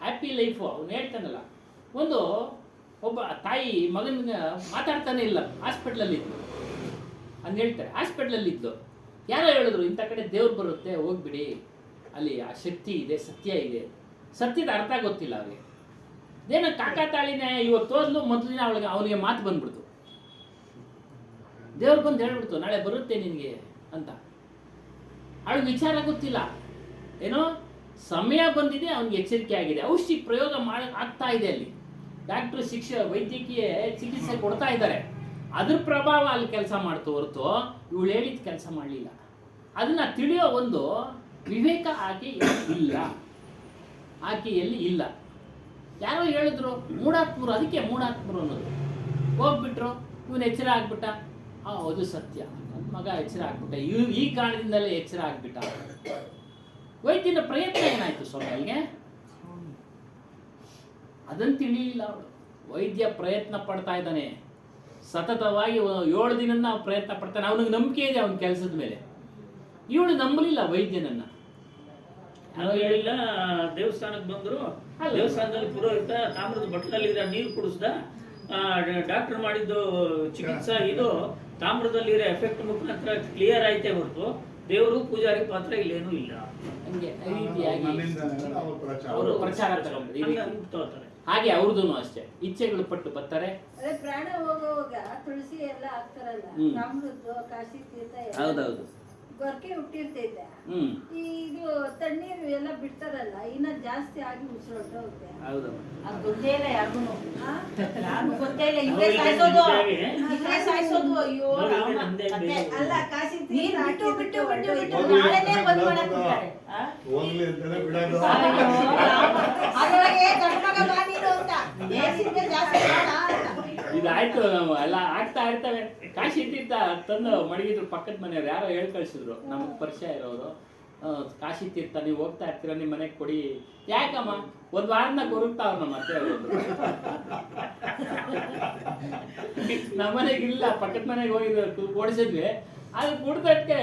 ಹ್ಯಾಪಿ ಲೈಫು ಅವ್ನು ಹೇಳ್ತಾನಲ್ಲ. ಒಬ್ಬ ತಾಯಿ ಮಗನಿಗೆ ಮಾತಾಡ್ತಾನೆ ಇಲ್ಲ, ಹಾಸ್ಪಿಟ್ಲಲ್ಲಿ ಇದ್ದು ಅಂತ ಹೇಳ್ತಾರೆ. ಹಾಸ್ಪಿಟ್ಲಲ್ಲಿ ಇದ್ದು ಯಾರೋ ಹೇಳಿದ್ರು, ಇಂಥ ಕಡೆ ದೇವ್ರು ಬರುತ್ತೆ, ಹೋಗ್ಬಿಡಿ, ಅಲ್ಲಿ ಆ ಶಕ್ತಿ ಇದೆ, ಸತ್ಯ ಇದೆ. ಸತ್ಯದ ಅರ್ಥ ಗೊತ್ತಿಲ್ಲ ಅವ್ರಿಗೆ. ಏನೋ ಕಾಕಾತಾಳಿನೇ ಇವತ್ತು ಹೋದ್ಲು, ಮೊದಲು ದಿನ ಅವನಿಗೆ ಮಾತು ಬಂದ್ಬಿಡ್ತು. ದೇವ್ರು ಬಂದು ಹೇಳ್ಬಿಡ್ತು, ನಾಳೆ ಬರುತ್ತೆ ನಿನಗೆ ಅಂತ. ಅವಳಿಗೆ ವಿಚಾರ ಗೊತ್ತಿಲ್ಲ, ಏನೋ ಸಮಯ ಬಂದಿದೆ, ಅವನಿಗೆ ಎಚ್ಚರಿಕೆ ಆಗಿದೆ. ಔಷಧಿ ಪ್ರಯೋಗ ಆಗ್ತಾ ಇದೆ ಅಲ್ಲಿ. ಡಾಕ್ಟ್ರು ವೈದ್ಯಕೀಯ ಚಿಕಿತ್ಸೆ ಕೊಡ್ತಾ ಇದ್ದಾರೆ. ಅದ್ರ ಪ್ರಭಾವ ಅಲ್ಲಿ ಕೆಲಸ ಮಾಡ್ತು ಹೊರತು ಇವಳು ಹೇಳಿದ ಕೆಲಸ ಮಾಡಲಿಲ್ಲ. ಅದನ್ನ ತಿಳಿಯೋ ಒಂದು ವಿವೇಕ ಆಕೆಯಲ್ಲಿ ಇಲ್ಲ. ಯಾರೋ ಹೇಳಿದ್ರು ಮೂಢಾತ್ಮರು, ಅದಕ್ಕೆ ಮೂಢಾತ್ಮರು ಅನ್ನೋದು. ಹೋಗ್ಬಿಟ್ರು, ಇವನು ಎಚ್ಚರ ಆಗ್ಬಿಟ್ಟ. ಅದು ಸತ್ಯ, ನನ್ನ ಮಗ ಎಚ್ಚರ ಆಗ್ಬಿಟ್ಟ, ಈ ಕಾರಣದಿಂದಲೇ ಎಚ್ಚರ ಆಗ್ಬಿಟ್ಟ. ವೈದ್ಯನ ಪ್ರಯತ್ನ ಏನಾಯ್ತು ಸ್ವಾಮಿ ಅಲ್ಲಿಗೆ? ಅದನ್ನು ತಿಳಿಲಿಲ್ಲ ಅವಳು. ವೈದ್ಯ ಪ್ರಯತ್ನ ಪಡ್ತಾ ಇದ್ದಾನೆ ಸತತವಾಗಿ, 7 ದಿನ ಪ್ರಯತ್ನ ಪಡ್ತಾನೆ. ಅವನಿಗೆ ನಂಬಿಕೆ ಇದೆ ಅವನ ಕೆಲಸದ ಮೇಲೆ. ಇವಳು ನಂಬಲಿಲ್ಲ ವೈದ್ಯನನ್ನ. ಹೇಳಿಲ್ಲ. ದೇವಸ್ಥಾನಕ್ಕೆ ಬಂದ್ರು, ದೇವಸ್ಥಾನದಲ್ಲಿ ಪುರೋಹಿತ ತಾಮ್ರದ ಬಟ್ಟಲಲ್ಲಿ ನೀರು ಕುಡಿಸ್ದ. ಡಾಕ್ಟರ್ ಮಾಡಿದ್ದು ಚಿಕಿತ್ಸಾ ಇದು ತಾಮ್ರದಲ್ಲಿರೋ ಎಫೆಕ್ಟ್ ಮುಖಾಂತರ ಕ್ಲಿಯರ್ ಆಯ್ತೇ ಹೊರತು ದೇವರು ಪೂಜಾರಿ ಪಾತ್ರ ಇಲ್ಲೇನೂ ಇಲ್ಲ. ಹಂಗೆ ರೀತಿಯಾಗಿ ಅವರು ಪ್ರಚಾರ ತಗೊಂಡ್ರು. ಹಾಗೆ ಅವ್ರದ್ದು ಅಷ್ಟೇ, ಇಚ್ಛೆಗಳು ಪಟ್ಟು ಬರ್ತಾರೆ. ಅದೇ ಪ್ರಾಣ ಹೋಗುವಾಗ ತುಳಸಿ ಎಲ್ಲ ಹಾಕ್ತಾರಲ್ಲ, ತಾಮ್ರದ್ದು, ಕಾಶಿ ತೀರ್ಥ, ಹೌದೌದು, ಗೊರಕೆ ಹುಟ್ಟಿರ್ತೈತೆ. ಇದು ತಣ್ಣೀರು ಎಲ್ಲ ಬಿಡ್ತಾರಲ್ಲ, ಇನ್ನ ಜಾಸ್ತಿ ಆಗಿ ಉಸಿರೊಟ್ಟೋಗುತ್ತೆ. ಹೌದು, ಅದು ಗೊತ್ತೇ ಇಲ್ಲ ಯಾರಿಗೂ. ಯಾರಿಗೂ ಗೊತ್ತೇ ಇಲ್ಲ. ಇವರೇ ಸಾಯಿಸೋದು. ಅಯ್ಯೋ ಅಲ್ಲ, ಕಾಶಿ ನೀರು ಬಿಟ್ಟು ನಾಳೆನೇ ಬಂದ್ ಮಾಡಕ್ ಬಿಡ್ತಾರೆ. ಅದ್ರೊಳಗೆ ಗಂಡ ಮಗ ಬಾ ನೀನು ಅಂತ ಜಾಸ್ತಿ ಇದಾಯ್ತು. ಎಲ್ಲ ಆಗ್ತಾ ಇರ್ತವೆ. ಕಾಶಿ ತೀರ್ಥ ತಂದು ಮಡಗಿದ್ರು ಪಕ್ಕದ ಮನೆಯವ್ರು, ಯಾರೋ ಹೇಳ್ ಕಳ್ಸಿದ್ರು, ನಮಗ್ ಪರಿಚಯ ಇರೋರು. ಕಾಶಿ ತೀರ್ಥ ನೀವು ಹೋಗ್ತಾ ಇರ್ತೀರ, ನಿಮ್ಮ ಮನೆಗೆ ಕೊಡಿ. ಯಾಕಮ್ಮ? 1 ವಾರನ ಕೊರುಗ್ತಾವ್ರ ನಮ್ಮ ಅತ್ತೆ ಅವರು. ನಮ್ಮ ಮನೆಗೆ ಇಲ್ಲ, ಪಕ್ಕದ ಮನೆಗೆ ಹೋಗಿದ್ರು, ಓಡಿಸಿದ್ವಿ. ಅದು ಕುಡ್ದಕ್ಕೆ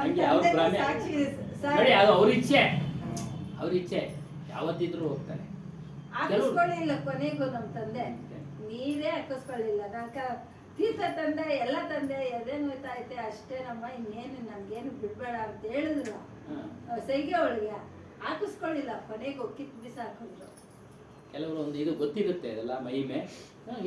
ಹಂಗೆ ಅವ್ರ ಪ್ರಾಣಿ ನೋಡಿ. ಅದು ಅವ್ರ ಇಚ್ಛೆ ಯಾವತ್ತಿದ್ರು ಹೋಗ್ತಾರೆ. ಹಾಕಿಸ್ಕೊಳ್ಳಿಲ್ಲ ಕೊನೆಗೂ ನಮ್ಮ ತಂದೆ, ನೀರೇ ಹಾಕಿಸ್ಕೊಳ್ಳಿಲ್ಲ. ತೀರ್ಥ ತಂದೆ, ಎಲ್ಲ ತಂದೆ, ಎದೆ ನೋಯ್ತಾ ಐತೆ ಅಷ್ಟೇ ನಮ್ಮ, ಇನ್ನೇನು ನಮ್ಗೇನು ಬಿಡ್ಬೇಡ ಅಂತ ಹೇಳಿದ್ರು. ಸೈಗೆ ಒಳಗೆ ಹಾಕಿಸ್ಕೊಳ್ಳಿಲ್ಲ, ಕೊನೆಗೂ ಕಿತ್ ಬಿಸಾಕಿದ್ರು. ಕೆಲವರು ಒಂದು ಇದು ಗೊತ್ತಿರುತ್ತೆ ಅದೆಲ್ಲ ಮಹಿಮೆ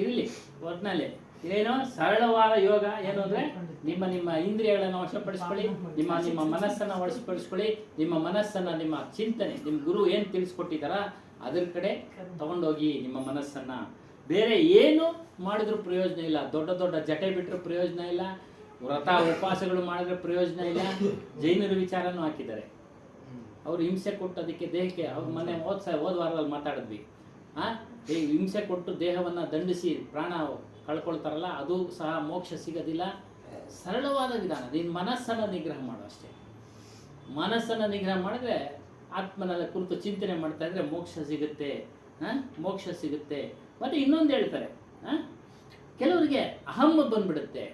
ಇರಲಿ. ಒಟ್ಟಿನಲ್ಲಿ ಇದೇನೋ ಸರಳವಾದ ಯೋಗ ಏನು ಅಂದರೆ ನಿಮ್ಮ ಇಂದ್ರಿಯಗಳನ್ನು ವಶಪಡಿಸ್ಕೊಳ್ಳಿ, ನಿಮ್ಮ ಮನಸ್ಸನ್ನು ವಶಪಡಿಸ್ಕೊಳ್ಳಿ, ನಿಮ್ಮ ಮನಸ್ಸನ್ನು, ನಿಮ್ಮ ಚಿಂತನೆ, ನಿಮ್ಮ ಗುರು ಏನು ತಿಳಿಸ್ಕೊಟ್ಟಿದ್ದಾರ ಅದ್ರ ಕಡೆ ತಗೊಂಡೋಗಿ ನಿಮ್ಮ ಮನಸ್ಸನ್ನು. ಬೇರೆ ಏನು ಮಾಡಿದ್ರೂ ಪ್ರಯೋಜನ ಇಲ್ಲ. ದೊಡ್ಡ ದೊಡ್ಡ ಜಟೆ ಬಿಟ್ಟರೆ ಪ್ರಯೋಜನ ಇಲ್ಲ, ವ್ರತ ಉಪವಾಸಗಳು ಮಾಡಿದ್ರೆ ಪ್ರಯೋಜನ ಇಲ್ಲ. ಜೈನರ ವಿಚಾರನೂ ಹಾಕಿದ್ದಾರೆ. ಅವರು ಹಿಂಸೆ ಕೊಟ್ಟು ಅದಕ್ಕೆ ದೇಹಕ್ಕೆ, ಅವ್ರು ಮೊನ್ನೆ ಹೋದ ವಾರದಲ್ಲಿ ಮಾತಾಡಿದ್ವಿ. ಈ ಹಿಂಸೆ ಕೊಟ್ಟು ದೇಹವನ್ನು ದಂಡಿಸಿ ಪ್ರಾಣ ಕಳ್ಕೊಳ್ತಾರಲ್ಲ, ಅದು ಸಹ ಮೋಕ್ಷ ಸಿಗೋದಿಲ್ಲ. ಸರಳವಾದ ವಿಧಾನ, ನಿನ್ನ ಮನಸ್ಸನ್ನು ನಿಗ್ರಹ ಮಾಡು ಅಷ್ಟೇ. ಮನಸ್ಸನ್ನು ನಿಗ್ರಹ ಮಾಡಿದ್ರೆ, ಆತ್ಮನ ಕುರಿತು ಚಿಂತನೆ ಮಾಡ್ತಾ ಇದ್ರೆ ಮೋಕ್ಷ ಸಿಗುತ್ತೆ. ಮೋಕ್ಷ ಸಿಗುತ್ತೆ. ಮತ್ತು ಇನ್ನೊಂದು ಹೇಳ್ತಾರೆ, ಕೆಲವರಿಗೆ ಅಹಂ ಬಂದ್ಬಿಡುತ್ತೆ.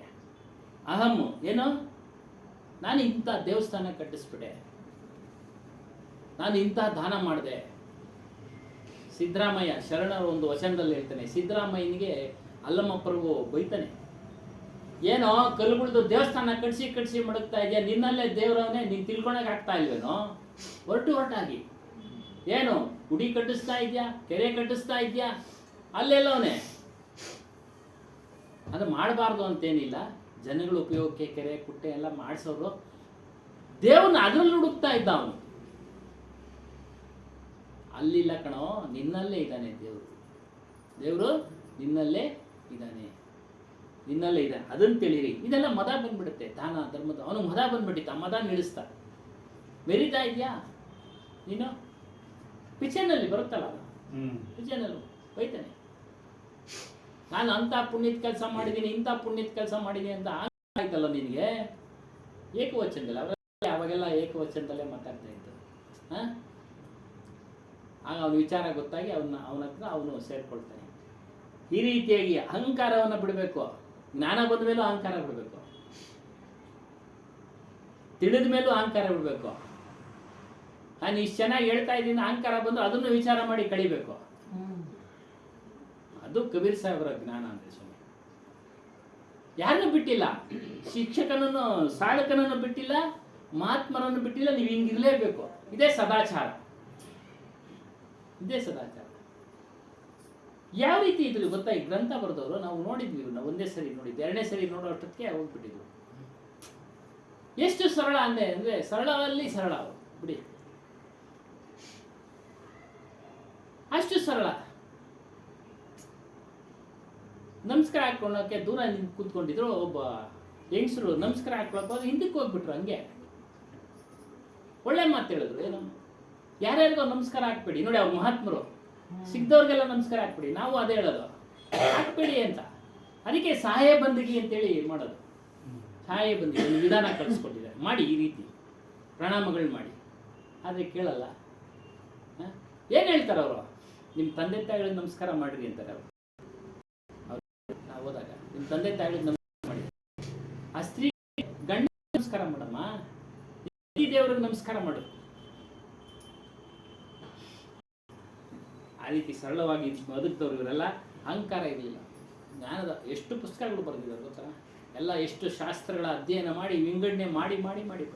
ಅಹಂ ಏನು, ನಾನು ಇಂಥ ದೇವಸ್ಥಾನ ಕಟ್ಟಿಸ್ಬಿಟ್ಟೆ, ನಾನು ಇಂಥ ದಾನ ಮಾಡಿದೆ. ಸಿದ್ದರಾಮಯ್ಯ ಶರಣರ ಒಂದು ವಚನದಲ್ಲಿ ಹೇಳ್ತಾನೆ, ಸಿದ್ದರಾಮಯ್ಯನಿಗೆ ಅಲ್ಲಮ್ಮ ಪ್ರಭು ಬೈತಾನೆ, ಏನೋ ಕಲ್ಲುಗುಳ್ದು ದೇವಸ್ಥಾನ ಕಟ್ಸಿ ಮಡಗ್ತಾ ಇದೆಯಾ, ನಿನ್ನಲ್ಲೇ ದೇವರವನೇ, ನೀನು ತಿಳ್ಕೊಳಕ್ ಆಗ್ತಾ ಇಲ್ವೇನೋ, ಹೊರಟಾಗಿ ಏನು ಗುಡಿ ಕಟ್ಟಿಸ್ತಾ ಇದೆಯಾ, ಕೆರೆ ಕಟ್ಟಿಸ್ತಾ ಇದೆಯಾ, ಅಲ್ಲೆಲ್ಲವನೇ. ಅದು ಮಾಡಬಾರ್ದು ಅಂತೇನಿಲ್ಲ, ಜನಗಳ ಉಪಯೋಗಕ್ಕೆ ಕೆರೆ ಕುಟ್ಟೆ ಎಲ್ಲ ಮಾಡಿಸೋರು. ದೇವ್ರನ್ನ ಅದ್ರಲ್ಲಿ ಹುಡುಕ್ತಾ ಇದ್ದ ಅವನು. ಅಲ್ಲಿಲ್ಲ ಕಣೋ, ನಿನ್ನಲ್ಲೇ ಇದ್ದಾನೆ ದೇವರು ನಿನ್ನಲ್ಲೇ ಇದ್ದಾನೆ, ಅದನ್ನು ತಿಳಿರಿ. ಇದೆಲ್ಲ ಮದ ಬಂದ್ಬಿಡುತ್ತೆ, ದಾನ ಧರ್ಮದ. ಅವನು ಮದ ಬಂದ್ಬಿಟ್ಟಿತ್ತು, ಆ ಮದ ನಿಲ್ಲಿಸ್ತಾ. ಮೆರಿತಾ ಇದೆಯಾ ನೀನು? ಪಿಚನಲ್ಲಿ ಬರುತ್ತಲ್ಲ, ಪಿಚನಲ್ಲಿ ಬೈತಾನೆ, ನಾನು ಅಂಥ ಪುಣ್ಯದ ಕೆಲಸ ಮಾಡಿದ್ದೀನಿ, ಇಂಥ ಪುಣ್ಯದ ಕೆಲಸ ಮಾಡಿದ್ದೀನಿ ಅಂತ ಆಯ್ತಲ್ಲ ನಿನಗೆ. ಏಕವಚನದಲ್ಲಿ ಅವಾಗೆಲ್ಲ ಏಕವಚನದಲ್ಲೇ ಮಾತಾಡ್ತಾ ಇತ್ತು. ಆಗ ಅವನ ವಿಚಾರ ಗೊತ್ತಾಗಿ ಅವನ ಹತ್ರ ಅವನು ಸೇರ್ಕೊಳ್ತಾನೆ. ಈ ರೀತಿಯಾಗಿ ಅಹಂಕಾರವನ್ನು ಬಿಡಬೇಕು. ಜ್ಞಾನ ಬಂದ ಮೇಲೂ ಅಹಂಕಾರ ಬಿಡಬೇಕು, ತಿಳಿದ ಮೇಲೂ ಅಹಂಕಾರ ಬಿಡಬೇಕು. ನಾನು ಇಷ್ಟು ಚೆನ್ನಾಗಿ ಹೇಳ್ತಾ ಇದ್ದೀನಿ, ಅಹಂಕಾರ ಬಂದು ಅದನ್ನು ವಿಚಾರ ಮಾಡಿ ಕಳಿಬೇಕು. ಅದು ಕಬೀರ್ ಸಾಹೇಬರ ಜ್ಞಾನ ಅಂದ್ರೆ. ಸ್ವಾಮಿ ಯಾರನ್ನು ಬಿಟ್ಟಿಲ್ಲ, ಶಿಕ್ಷಕನನ್ನು ಸಾಧಕನನ್ನು ಬಿಟ್ಟಿಲ್ಲ, ಮಹಾತ್ಮರನ್ನು ಬಿಟ್ಟಿಲ್ಲ. ನೀವು ಹಿಂಗಿರ್ಲೇಬೇಕು. ಇದೇ ಸದಾಚಾರ. ಯಾವ ರೀತಿ ಇದ್ರು ಗೊತ್ತಾ? ಈ ಗ್ರಂಥ ಬರೆದವರು ನಾವು ನೋಡಿದ್ವಿ, ನಾವು ಒಂದೇ ಸರಿ ನೋಡಿದ್ವಿ, ಎರಡನೇ ಸರಿ ನೋಡೋಷ್ಟಕ್ಕೆ ಹೋಗ್ಬಿಟ್ಟಿದ್ವಿ. ಎಷ್ಟು ಸರಳ ಅಂದ್ರೆ ಸರಳಲ್ಲಿ ಸರಳ ಅವರು ಬಿಡಿ, ಅಷ್ಟು ಸರಳ. ನಮಸ್ಕಾರ ಹಾಕೊಳ್ಳೋಕೆ ದೂರ ನಿಂತು ಕೂತ್ಕೊಂಡಿದ್ರು. ಒಬ್ಬ ಹೆಂಗಸರು ನಮಸ್ಕಾರ ಹಾಕೊಳ್ಳೋಕೆ ಹಿಂದಕ್ಕೆ ಹೋಗ್ಬಿಟ್ರು. ಹಂಗೆ ಒಳ್ಳೆ ಮಾತು ಹೇಳಿದ್ರು, ಏನು ಯಾರ್ಯಾರಿಗೋ ನಮಸ್ಕಾರ ಹಾಕ್ಬೇಡಿ. ನೋಡಿ, ಅವ್ರು ಮಹಾತ್ಮರು, ಸಿಗ್ದವ್ರಿಗೆಲ್ಲ ನಮಸ್ಕಾರ ಹಾಕ್ಬೇಡಿ. ನಾವು ಅದೇ ಹೇಳೋದು, ಹಾಕ್ಬೇಡಿ ಅಂತ. ಅದಕ್ಕೆ ಸಹಾಯ ಬಂದಿಗೆ ಅಂತೇಳಿ ಮಾಡೋದು. ಸಹಾಯ ಬಂದಿಗೆ ಒಂದು ವಿಧಾನ ಕಳಿಸ್ಕೊಟ್ಟಿದ್ದಾರೆ, ಮಾಡಿ ಈ ರೀತಿ ಪ್ರಣಾಮಗಳು ಮಾಡಿ. ಆದರೆ ಕೇಳಲ್ಲ. ಏನು ಹೇಳ್ತಾರೆ ಅವರು? ನಿಮ್ಮ ತಂದೆ ತಾಯಿಗಳಿಗೆ ನಮಸ್ಕಾರ ಮಾಡಿರಿ ಅಂತಾರೆ ಅವರು. ನಾವು ಹೋದಾಗ ನಿಮ್ಮ ತಂದೆ ತಾಯಿಗಳಿಗೆ ನಮಸ್ಕಾರ ಮಾಡಿ. ಆ ಸ್ತ್ರೀ ಗಂಡ ನಮಸ್ಕಾರ ಮಾಡಮ್ಮ, ದೇವರಿಗೆ ನಮಸ್ಕಾರ ಮಾಡು. ಆ ರೀತಿ ಸರಳವಾಗಿ ಬದುಕಿದವರು ಇವರೆಲ್ಲ. ಅಹಂಕಾರ ಇರಲಿಲ್ಲ. ಜ್ಞಾನದ ಎಷ್ಟು ಪುಸ್ತಕಗಳು ಬರೆದಿದ್ದಾರೆ ಗೊತ್ತಾ? ಎಲ್ಲ ಎಷ್ಟು ಶಾಸ್ತ್ರಗಳ ಅಧ್ಯಯನ ಮಾಡಿ ವಿಂಗಡಣೆ ಮಾಡಿ ಮಾಡಿ ಮಾಡಿ.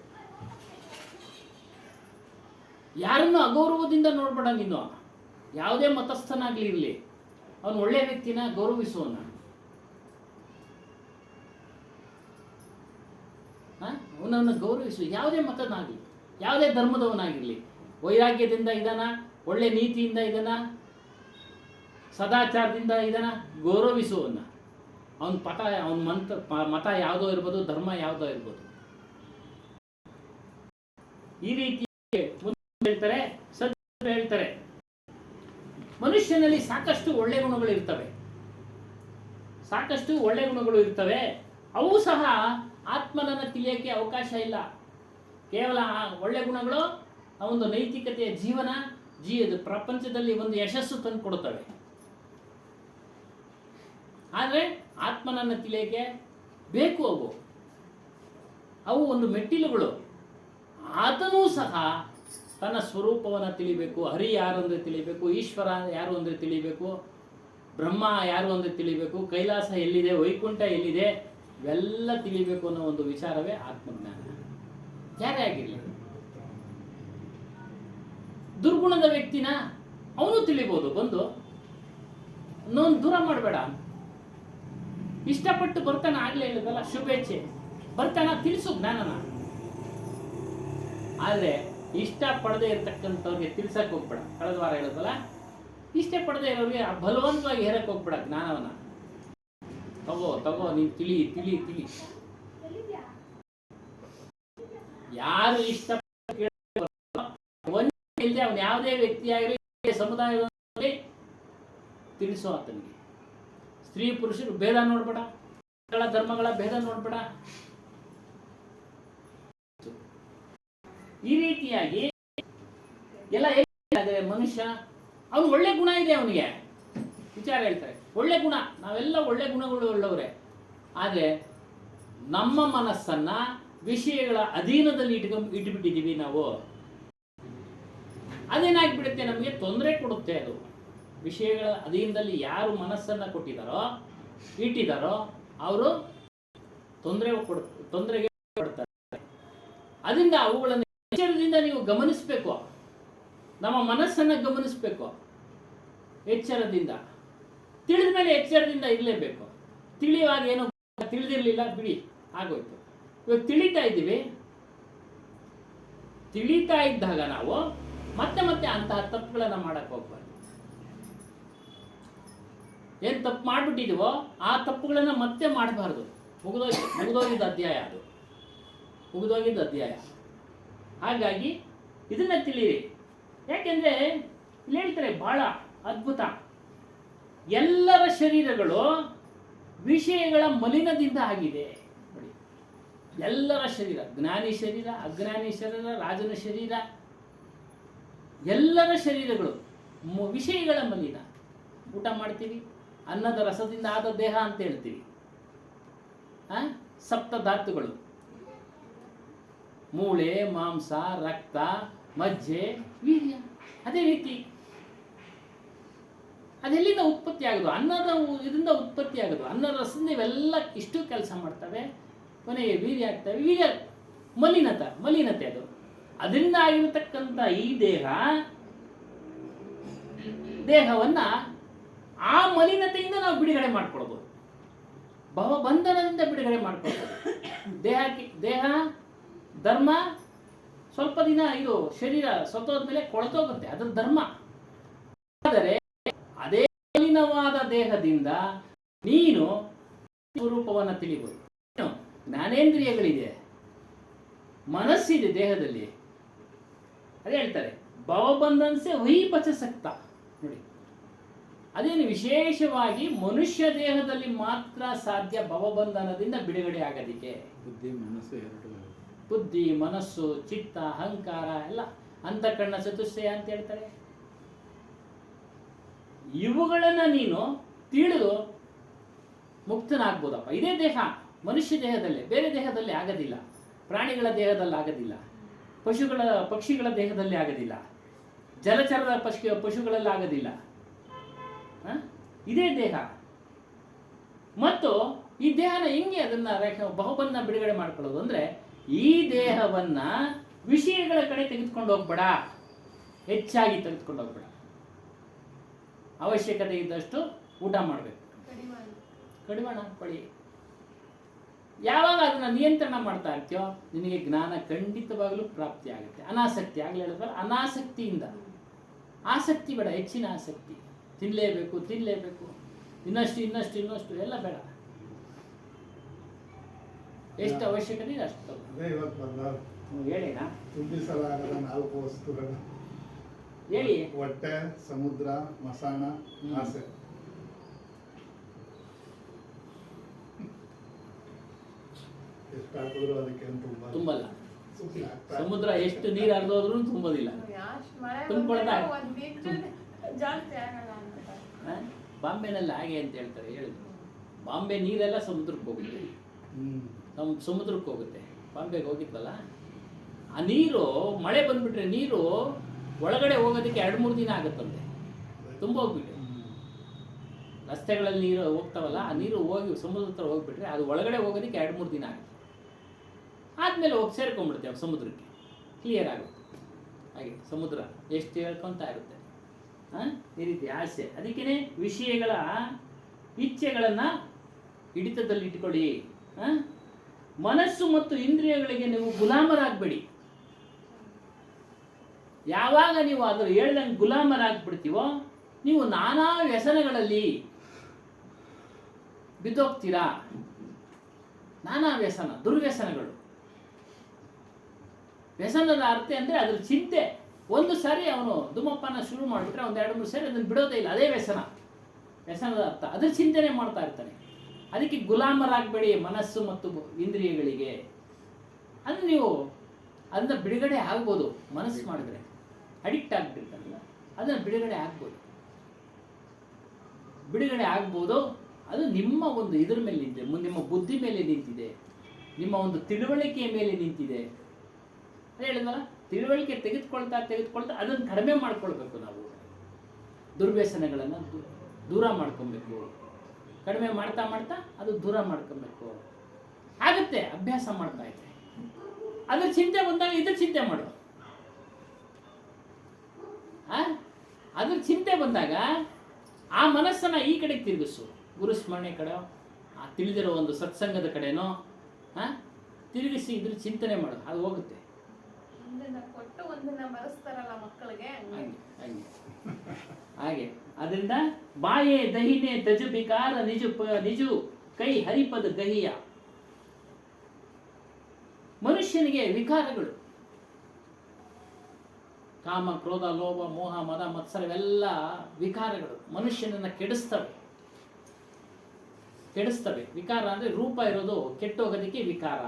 ಯಾರನ್ನು ಅಗೌರವದಿಂದ ನೋಡ್ಬೇಡ ನೀನು. ಯಾವುದೇ ಮತಸ್ಥನಾಗ್ಲಿ ಇರಲಿ, ಅವನು ಒಳ್ಳೆಯ ವ್ಯಕ್ತಿನ ಗೌರವಿಸುವನ. ಅವನನ್ನು ಗೌರವಿಸು. ಯಾವುದೇ ಮತನಾಗಲಿ, ಯಾವುದೇ ಧರ್ಮದವನಾಗಿರಲಿ, ವೈರಾಗ್ಯದಿಂದ ಇದಾನ, ಒಳ್ಳೆ ನೀತಿಯಿಂದ ಇದಾನ, ಸದಾಚಾರದಿಂದ ಇದಾನ, ಗೌರವಿಸುವನ್ನ. ಅವನ ಮತ ಯಾವುದೋ ಇರ್ಬೋದು, ಧರ್ಮ ಯಾವುದೋ ಇರ್ಬೋದು. ಈ ರೀತಿ ಹೇಳ್ತಾರೆ, ಸದ್ಯ ಹೇಳ್ತಾರೆ, ಮನುಷ್ಯನಲ್ಲಿ ಸಾಕಷ್ಟು ಒಳ್ಳೆ ಗುಣಗಳು ಇರ್ತವೆ. ಅವು ಸಹ ಆತ್ಮನನ್ನು ತಿಳಿಯಕ್ಕೆ ಅವಕಾಶ ಇಲ್ಲ. ಕೇವಲ ಒಳ್ಳೆ ಗುಣಗಳು ಒಂದು ನೈತಿಕತೆಯ ಜೀವನ ಪ್ರಪಂಚದಲ್ಲಿ ಒಂದು ಯಶಸ್ಸು ತಂದು ಕೊಡುತ್ತವೆ. ಆದರೆ ಆತ್ಮನನ್ನು ತಿಳಿಯಕ್ಕೆ ಬೇಕು ಅವು ಒಂದು ಮೆಟ್ಟಿಲುಗಳು. ಆತನೂ ಸಹ ತನ್ನ ಸ್ವರೂಪವನ್ನು ತಿಳಿಬೇಕು, ಹರಿ ಯಾರು ಅಂದರೆ ತಿಳಿಬೇಕು, ಈಶ್ವರ ಯಾರು ಅಂದರೆ ತಿಳಿಬೇಕು, ಬ್ರಹ್ಮ ಯಾರು ಅಂದರೆ ತಿಳಿಬೇಕು, ಕೈಲಾಸ ಎಲ್ಲಿದೆ, ವೈಕುಂಠ ಎಲ್ಲಿದೆ, ಇವೆಲ್ಲ ತಿಳಿಬೇಕು ಅನ್ನೋ ಒಂದು ವಿಚಾರವೇ ಆತ್ಮಜ್ಞಾನ. ಯಾರೇ ಆಗಿರಲಿ, ದುರ್ಗುಣದ ವ್ಯಕ್ತಿನ ಅವನು ತಿಳಿಬೋದು, ಬಂದು ಇನ್ನೊಂದು ದೂರ ಮಾಡಬೇಡ. ಇಷ್ಟಪಟ್ಟು ಬರ್ತಾನ, ಆಗ್ಲೇ ಹೇಳಿದಲ್ಲ ಶುಭೇಚ್ಛೆ, ಬರ್ತಾನ ತಿಳಿಸು ಜ್ಞಾನನ. ಆದರೆ ಇಷ್ಟಪಡದೆ ಇರ್ತಕ್ಕಂಥವ್ರಿಗೆ ತಿಳ್ಸಕ್ಕೆ ಹೋಗ್ಬೇಡ. ಕಳೆದ ವಾರ ಹೇಳಿದ್ವಲ್ಲ, ಇಷ್ಟಪಡದೆ ಇರೋರಿಗೆ ಬಲವಂತವಾಗಿ ಹೇರಕ್ಕೆ ಹೋಗ್ಬೇಡ ಜ್ಞಾನವನ್ನ. ತಗೋ ನೀನು ತಿಳಿ ತಿಳಿ ತಿಳಿ. ಯಾರು ಇಷ್ಟ ಇಲ್ಲದೆ ಅವನು ಯಾವುದೇ ವ್ಯಕ್ತಿಯಾಗಿರಲಿ, ಸಮುದಾಯದಲ್ಲಿ ತಿಳಿಸೋ ಆತನಿಗೆ. ಸ್ತ್ರೀ ಪುರುಷರು ಭೇದ ನೋಡ್ಬೇಡ, ಧರ್ಮಗಳ ಭೇದ ನೋಡ್ಬೇಡ. ಈ ರೀತಿಯಾಗಿ ಎಲ್ಲ ಹೇಳಿದ್ರೆ ಮನುಷ್ಯ ಅವನು ಒಳ್ಳೆ ಗುಣ ಇದೆ, ಅವನಿಗೆ ವಿಚಾರ ಹೇಳ್ತಾರೆ, ಒಳ್ಳೆ ಗುಣ, ನಾವೆಲ್ಲ ಒಳ್ಳೆ ಗುಣಗಳು ಉಳ್ಳವರೇ. ಆದರೆ ನಮ್ಮ ಮನಸ್ಸನ್ನ ವಿಷಯಗಳ ಅಧೀನದಲ್ಲಿ ಇಟ್ಬಿಟ್ಟಿದ್ದೀವಿ ನಾವು. ಅದೇನಾಗ್ಬಿಡುತ್ತೆ, ನಮಗೆ ತೊಂದರೆ ಕೊಡುತ್ತೆ. ಅದು ವಿಷಯಗಳ ಅಧೀನದಲ್ಲಿ ಯಾರು ಮನಸ್ಸನ್ನ ಇಟ್ಟಿದ್ದಾರೋ ಅವರು ತೊಂದರೆಗೆ ಕೊಡ್ತಾರೆ. ಅದರಿಂದ ಅವುಗಳನ್ನು ಎಚ್ಚರದಿಂದ ನೀವು ಗಮನಿಸಬೇಕು. ನಮ್ಮ ಮನಸ್ಸನ್ನ ಗಮನಿಸಬೇಕು ಎಚ್ಚರದಿಂದ. ತಿಳಿದ ಮೇಲೆ ಎಚ್ಚರದಿಂದ ಇರಲೇಬೇಕು. ತಿಳಿಯುವಾಗ ಏನೋ ತಿಳಿದಿರಲಿಲ್ಲ, ಬಿಡಿ, ಆಗೋಯ್ತು. ಇವಾಗ ತಿಳಿತಾ ಇದ್ದೀವಿ. ತಿಳಿತಾ ಇದ್ದಾಗ ನಾವು ಮತ್ತೆ ಮತ್ತೆ ಅಂತಹ ತಪ್ಪುಗಳನ್ನ ಮಾಡಕ್ ಹೋಗ್ಬಾರ್ದು. ಏನ್ ತಪ್ಪು ಮಾಡ್ಬಿಟ್ಟಿದೀವೋ ಆ ತಪ್ಪುಗಳನ್ನ ಮತ್ತೆ ಮಾಡಬಾರ್ದು. ಮುಗಿದೋಗಿದ್ದ ಅಧ್ಯಾಯ ಅದು, ಮುಗಿದೋಗಿದ್ದ ಅಧ್ಯಾಯ. ಹಾಗಾಗಿ ಇದನ್ನ ತಿಳಿಯಿರಿ. ಯಾಕೆಂದ್ರೆ ಇಲ್ಲಿ ಹೇಳ್ತಾರೆ ಬಹಳ ಅದ್ಭುತ, ಎಲ್ಲರ ಶರೀರಗಳು ವಿಷಯಗಳ ಮಲಿನದಿಂದ ಆಗಿದೆ. ನೋಡಿ, ಎಲ್ಲರ ಶರೀರ, ಜ್ಞಾನಿ ಶರೀರ, ಅಜ್ಞಾನಿ ಶರೀರ, ರಾಜನ ಶರೀರ, ಎಲ್ಲರ ಶರೀರಗಳು ವಿಷಯಗಳ ಮಲಿನ. ಊಟ ಮಾಡ್ತೀವಿ, ಅನ್ನದ ರಸದಿಂದ ಆದ ದೇಹ ಅಂತ ಹೇಳ್ತೀವಿ. ಸಪ್ತ ಧಾತುಗಳು, ಮೂಳೆ, ಮಾಂಸ, ರಕ್ತ, ಮಜ್ಜೆ, ವೀರ್ಯ. ಅದೇ ರೀತಿ ಅದೆಲ್ಲಿಂದ ಉತ್ಪತ್ತಿ ಆಗೋದು? ಅನ್ನದ ಇದರಿಂದ ಉತ್ಪತ್ತಿ ಆಗೋದು. ಅನ್ನದ ರಸದಿಂದ ಇವೆಲ್ಲ ಇಷ್ಟು ಕೆಲಸ ಮಾಡ್ತವೆ, ಕೊನೆಗೆ ವೀರ್ಯ ಆಗ್ತವೆ. ವೀರ್ಯ ಮಲಿನತೆ ಅದು. ಅದರಿಂದ ಆಗಿರತಕ್ಕಂಥ ಈ ದೇಹವನ್ನ ಆ ಮಲಿನತೆಯಿಂದ ನಾವು ಬಿಡುಗಡೆ ಮಾಡ್ಕೊಳ್ಬೋದು. ಭವಬಂಧನದಿಂದ ಬಿಡುಗಡೆ ಮಾಡ್ಕೊಳ್ಬೋದು. ದೇಹ ಧರ್ಮ ಸ್ವಲ್ಪ ದಿನ ಇದು ಶರೀರ ಸತ್ತೋದ್ಮೇಲೆ ಕೊಳತೋಗುತ್ತೆ, ಅದ್ರ ಧರ್ಮ. ಆದರೆ ಅದೇ ಮಲಿನವಾದ ದೇಹದಿಂದ ನೀನು ಸ್ವರೂಪವನ್ನು ತಿಳಿಬಹುದು. ಜ್ಞಾನೇಂದ್ರಿಯಗಳಿದೆ, ಮನಸ್ಸಿದೆ ದೇಹದಲ್ಲಿ. ಅದೇ ಹೇಳ್ತಾರೆ ಭವಬಂಧನ್ಸೆ ವಹಿ ಬಚಸಕ್ತ. ನೋಡಿ, ಅದೇನು ವಿಶೇಷವಾಗಿ ಮನುಷ್ಯ ದೇಹದಲ್ಲಿ ಮಾತ್ರ ಸಾಧ್ಯ ಭವಬಂಧನದಿಂದ ಬಿಡುಗಡೆ ಆಗೋದಿಕ್ಕೆ. ಬುದ್ಧಿ, ಮನಸ್ಸು, ಚಿತ್ತ, ಅಹಂಕಾರ ಎಲ್ಲ ಅಂತಃಕರಣ ಚತುಷ್ಟಯ ಅಂತ ಹೇಳ್ತಾರೆ. ಇವುಗಳನ್ನ ನೀನು ತಿಳಿದು ಮುಕ್ತನಾಗ್ಬೋದಪ್ಪ. ಇದೇ ದೇಹ ಮನುಷ್ಯ ದೇಹದಲ್ಲೇ, ಬೇರೆ ದೇಹದಲ್ಲಿ ಆಗೋದಿಲ್ಲ. ಪ್ರಾಣಿಗಳ ದೇಹದಲ್ಲಿ ಆಗೋದಿಲ್ಲ, ಪಕ್ಷಿಗಳ ದೇಹದಲ್ಲಿ ಆಗೋದಿಲ್ಲ, ಜಲಚರದ ಪಶುಗಳಲ್ಲಿ ಆಗೋದಿಲ್ಲ. ಇದೇ ದೇಹ. ಮತ್ತು ಈ ದೇಹನ ಹೆಂಗೆ ಅದನ್ನ ಬಹುಬಂಧನ ಬಿಡುಗಡೆ ಮಾಡ್ಕೊಳ್ಳೋದು ಅಂದ್ರೆ, ಈ ದೇಹವನ್ನ ವಿಷಯಗಳ ಕಡೆ ತೆಗೆದುಕೊಂಡು ಹೋಗ್ಬೇಡ, ಹೆಚ್ಚಾಗಿ ತೆಗೆದುಕೊಂಡು ಹೋಗ್ಬೇಡ. ಅವಶ್ಯಕತೆ ಇದ್ದಷ್ಟು ಊಟ ಮಾಡಬೇಕು, ಕಡಿವಾಣ ಪಡಿ. ಯಾವಾಗ ಅದನ್ನ ನಿಯಂತ್ರಣ ಮಾಡ್ತಾ ಇರ್ತೀಯೋ ನಿನಗೆ ಜ್ಞಾನ ಖಂಡಿತವಾಗಲೂ ಪ್ರಾಪ್ತಿ ಆಗುತ್ತೆ. ಅನಾಸಕ್ತಿ, ಆಗ್ಲೇ ಹೇಳಿದ್ವಲ್ಲ, ಅನಾಸಕ್ತಿಯಿಂದ. ಆಸಕ್ತಿ ಬೇಡ, ಹೆಚ್ಚಿನ ಆಸಕ್ತಿ. ತಿನ್ನಲೇಬೇಕು ಇನ್ನಷ್ಟು ಎಲ್ಲ ಬೇಡ. ಎಷ್ಟು ಅವಶ್ಯಕತೆ ಇದೆ ಅಷ್ಟು. ಹೇಳಿನಾ ತುಂಬಿಸಲಾಗದ 4 ವಸ್ತುಗಳು ಹೇಳಿ. ಹೊಟ್ಟೆ, ಸಮುದ್ರ, ಮಸಾಣ, ಆಸೆ. ಎಷ್ಟು ಹಾಕಿದ್ರು ಅದಕ್ಕೆ ತುಂಬಲ್ಲ. ಸಮುದ್ರ ಎಷ್ಟು ನೀರು ಹರಿದೋದ್ರೂ ತುಂಬೋದಿಲ್ಲ, ತುಂಬಿಕೊಳ್ತಾ. ಬಾಂಬೆನಲ್ಲಿ ಹಾಗೆ ಅಂತ ಹೇಳ್ತಾರೆ, ಹೇಳಿದ್ರು. ಬಾಂಬೆ ನೀರೆಲ್ಲ ಸಮುದ್ರಕ್ಕೆ ಹೋಗುತ್ತೆ. ಬಾಂಬೆಗೆ ಹೋಗಿದ್ವಲ್ಲ, ಆ ನೀರು ಮಳೆ ಬಂದ್ಬಿಟ್ರೆ ನೀರು ಒಳಗಡೆ ಹೋಗೋದಕ್ಕೆ 2-3 ದಿನ ಆಗುತ್ತಂತೆ, ತುಂಬ ಹೋಗ್ಬಿಟ್ಟು ರಸ್ತೆಗಳಲ್ಲಿ ನೀರು ಹೋಗ್ತಾವಲ್ಲ, ಆ ನೀರು ಹೋಗಿ ಸಮುದ್ರ ಹತ್ರ ಹೋಗ್ಬಿಟ್ರೆ ಅದು ಒಳಗಡೆ ಹೋಗೋದಕ್ಕೆ 2-3 ದಿನ ಆಗುತ್ತೆ. ಆದಮೇಲೆ ಹೋಗಿ ಸೇರ್ಕೊಂಡ್ಬಿಡ್ತೇವೆ ಸಮುದ್ರಕ್ಕೆ, ಕ್ಲಿಯರ್ ಆಗುತ್ತೆ. ಹಾಗೆ ಸಮುದ್ರ ಎಷ್ಟು ಹೇಳ್ಕೊತಾ ಇರುತ್ತೆ. ಈ ರೀತಿ ಆಸೆ, ಅದಕ್ಕೇ ವಿಷಯಗಳ ಇಚ್ಛೆಗಳನ್ನು ಹಿಡಿತದಲ್ಲಿ ಇಟ್ಕೊಳ್ಳಿ. ಮನಸ್ಸು ಮತ್ತು ಇಂದ್ರಿಯಗಳಿಗೆ ನೀವು ಗುಲಾಮರಾಗಬೇಡಿ. ಯಾವಾಗ ನೀವು ಅದರ ಹೇಳ್ದಂಗೆ ಗುಲಾಮರಾಗ್ಬಿಡ್ತೀವೋ ನೀವು ನಾನಾ ವ್ಯಸನಗಳಲ್ಲಿ ಬಿದ್ದೋಗ್ತೀರಾ. ನಾನಾ ವ್ಯಸನ, ದುರ್ವ್ಯಸನಗಳು. ವ್ಯಸನದ ಅರ್ಥ ಅಂದರೆ ಅದ್ರ ಚಿಂತೆ. ಒಂದು ಸಾರಿ ಅವನು ಧೂಮಪಾನ ಶುರು ಮಾಡಿಬಿಟ್ರೆ ಒಂದು 2-3 ಸಾರಿ ಅದನ್ನು ಬಿಡೋದೇ ಇಲ್ಲ, ಅದೇ ವ್ಯಸನ. ವ್ಯಸನದ ಅರ್ಥ ಅದ್ರ ಚಿಂತನೆ ಮಾಡ್ತಾ ಇರ್ತಾನೆ. ಅದಕ್ಕೆ ಗುಲಾಮರಾಗಬೇಡಿ ಮನಸ್ಸು ಮತ್ತು ಇಂದ್ರಿಯಗಳಿಗೆ. ಅಂದರೆ ನೀವು ಅದನ್ನ ಬಿಡುಗಡೆ ಆಗ್ಬೋದು, ಮನಸ್ಸು ಮಾಡಿದ್ರೆ. ಅಡಿಕ್ಟ್ ಆಗಿಬಿಟ್ಟಿರ್ತಾರಲ್ಲ, ಅದನ್ನು ಬಿಡುಗಡೆ ಆಗ್ಬೋದು, ಬಿಡುಗಡೆ ಆಗ್ಬೋದು. ಅದು ನಿಮ್ಮ ಒಂದು ಇದ್ರ ಮೇಲೆ ನಿಂತಿದೆ, ನಿಮ್ಮ ಬುದ್ಧಿ ಮೇಲೆ ನಿಂತಿದೆ, ನಿಮ್ಮ ಒಂದು ತಿಳುವಳಿಕೆಯ ಮೇಲೆ ನಿಂತಿದೆ. ಅದೇ ಹೇಳಿದ್ವಲ್ಲ, ತಿಳುವಳಿಕೆ ತೆಗೆದುಕೊಳ್ತಾ ಅದನ್ನು ಕಡಿಮೆ ಮಾಡ್ಕೊಳ್ಬೇಕು. ನಾವು ದುರ್ವ್ಯಸನಗಳನ್ನು ದೂರ ಮಾಡ್ಕೊಬೇಕು. ಕಡಿಮೆ ಮಾಡ್ತಾ ಅದು ದೂರ ಮಾಡ್ಕೊಬೇಕು. ಆಗುತ್ತೆ, ಅಭ್ಯಾಸ ಮಾಡ್ತಾ ಇದ್ರೆ. ಅದ್ರ ಚಿಂತೆ ಬಂದಾಗ ಇದ್ರ ಚಿಂತೆ ಮಾಡು. ಅದ್ರ ಚಿಂತೆ ಬಂದಾಗ ಆ ಮನಸ್ಸನ್ನು ಈ ಕಡೆಗೆ ತಿರುಗಿಸು. ಗುರುಸ್ಮರಣೆ ಕಡೆ, ಆ ತಿಳಿದಿರೋ ಒಂದು ಸತ್ಸಂಗದ ಕಡೆನೋ ತಿರುಗಿಸಿ ಇದ್ರ ಚಿಂತನೆ ಮಾಡು, ಅದು ಹೋಗುತ್ತೆ. ಕೊಟ್ಟು ಒಂದನ್ನ ಬರೆಸ್ತಾರಲ್ಲ ಮಕ್ಕಳಿಗೆ, ಹಾಗೆ. ಅದರಿಂದ ಬಾಯೆ ದಹಿನೆ ತಜು ಬಿಕಾರ ನಿಜು ಕೈ ಹರಿಪದ ಗಹಿಯ. ಮನುಷ್ಯನಿಗೆ ವಿಕಾರಗಳು, ಕಾಮ, ಕ್ರೋಧ, ಲೋಭ, ಮೋಹ, ಮದ, ಮತ್ಸರವೆಲ್ಲ ವಿಕಾರಗಳು ಮನುಷ್ಯನನ್ನ ಕೆಡಿಸ್ತವೆ. ವಿಕಾರ ಅಂದ್ರೆ ರೂಪ ಇರೋದು ಕೆಟ್ಟೋಗೋದಕ್ಕೆ ವಿಕಾರ.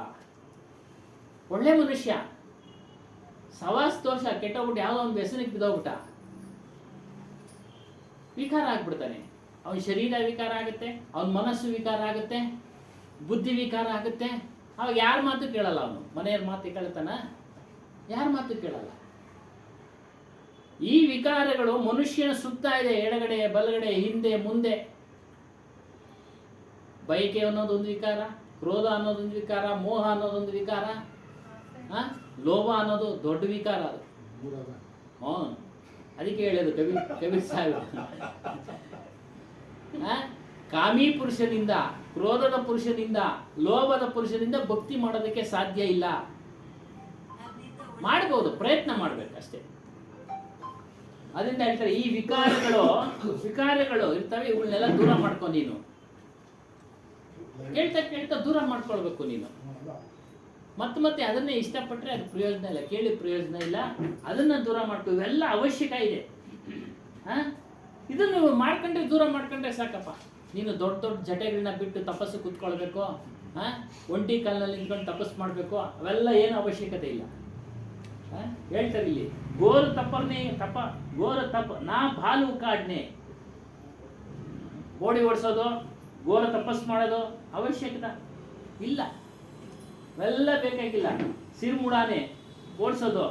ಒಳ್ಳೆ ಮನುಷ್ಯ ಸವಾಸ್ ದೋಷ ಕೆಟ್ಟೋಗ್ಬಿಟ್ಟು ಯಾವುದೋ ಒಂದು ವ್ಯಸನಕ್ಕೆ ಬಿದ್ದೋಗ್ಬಿಟ್ಟ, ವಿಕಾರ ಆಗ್ಬಿಡ್ತಾನೆ. ಅವನ ಶರೀರ ವಿಕಾರ ಆಗುತ್ತೆ, ಅವನ ಮನಸ್ಸು ವಿಕಾರ ಆಗುತ್ತೆ, ಬುದ್ಧಿ ವಿಕಾರ ಆಗುತ್ತೆ. ಅವಾಗ ಯಾರ ಮಾತು ಕೇಳಲ್ಲ ಅವನು. ಮನೆಯವ್ರ ಮಾತು ಕೇಳ್ತಾನ? ಯಾರ ಮಾತು ಕೇಳಲ್ಲ. ಈ ವಿಕಾರಗಳು ಮನುಷ್ಯನ ಸುತ್ತ ಇದೆ, ಎಡಗಡೆ ಬಲಗಡೆ ಹಿಂದೆ ಮುಂದೆ. ಬಯಕೆ ಅನ್ನೋದೊಂದು ವಿಕಾರ, ಕ್ರೋಧ ಅನ್ನೋದೊಂದು ವಿಕಾರ, ಮೋಹ ಅನ್ನೋದೊಂದು ವಿಕಾರ, ಲೋಭ ಅನ್ನೋದು ದೊಡ್ಡ ವಿಕಾರ. ಅದು ಅದಕ್ಕೆ ಹೇಳೋದು ಕಬೀರ್ ಸಾಹೇಬ್, ಕಾಮಿ ಪುರುಷನಿಂದ, ಕ್ರೋಧದ ಪುರುಷನಿಂದ, ಲೋಭದ ಪುರುಷನಿಂದ ಭಕ್ತಿ ಮಾಡೋದಕ್ಕೆ ಸಾಧ್ಯ ಇಲ್ಲ. ಮಾಡ್ಬೋದು, ಪ್ರಯತ್ನ ಮಾಡ್ಬೇಕಷ್ಟೇ. ಅದರಿಂದ ಹೇಳ್ತಾರೆ ಈ ವಿಕಾರಗಳು ಇರ್ತವೆ, ಇವುಗಳನ್ನೆಲ್ಲ ದೂರ ಮಾಡ್ಕೊ. ನೀನು ಕೇಳ್ತಾ ದೂರ ಮಾಡ್ಕೊಳ್ಬೇಕು ನೀನು. ಮತ್ತೆ ಅದನ್ನೇ ಇಷ್ಟಪಟ್ಟರೆ ಅದು ಪ್ರಯೋಜನ ಇಲ್ಲ, ಕೇಳಿ ಪ್ರಯೋಜನ ಇಲ್ಲ. ಅದನ್ನ ದೂರ ಮಾಡ್ಕೊ. ಇವೆಲ್ಲ ಅವಶ್ಯಕ ಇದೆ. ಇದನ್ನು ಮಾಡ್ಕೊಂಡ್ರೆ, ದೂರ ಮಾಡ್ಕೊಂಡ್ರೆ ಸಾಕಪ್ಪ. ನೀನು ದೊಡ್ಡ ಜಟೆಗಳನ್ನ ಬಿಟ್ಟು ತಪಸ್ಸು ಕೂತ್ಕೊಳ್ಬೇಕು, ಒಂಟಿ ಕಾಲಿನಲ್ಲಿ ನಿಂತ್ಕೊಂಡು ತಪಸ್ಸು ಮಾಡಬೇಕು, ಅವೆಲ್ಲ ಏನು ಅವಶ್ಯಕತೆ ಇಲ್ಲ. ಹೇಳ್ತಾರೆ ಇಲ್ಲಿ, ಘೋರ ತಪ ನಾ ಭಾಲು ಕಾಡ್ನೆ. ಬೋಡಿ ಓಡಿಸೋದು, ಘೋರ ತಪಸ್ಸು ಮಾಡೋದು ಅವಶ್ಯಕತೆ ಇಲ್ಲ. ಅವೆಲ್ಲ ಬೇಕಾಗಿಲ್ಲ. ಸಿರ್ಮುಡಾನೆ ಓಡಿಸೋದು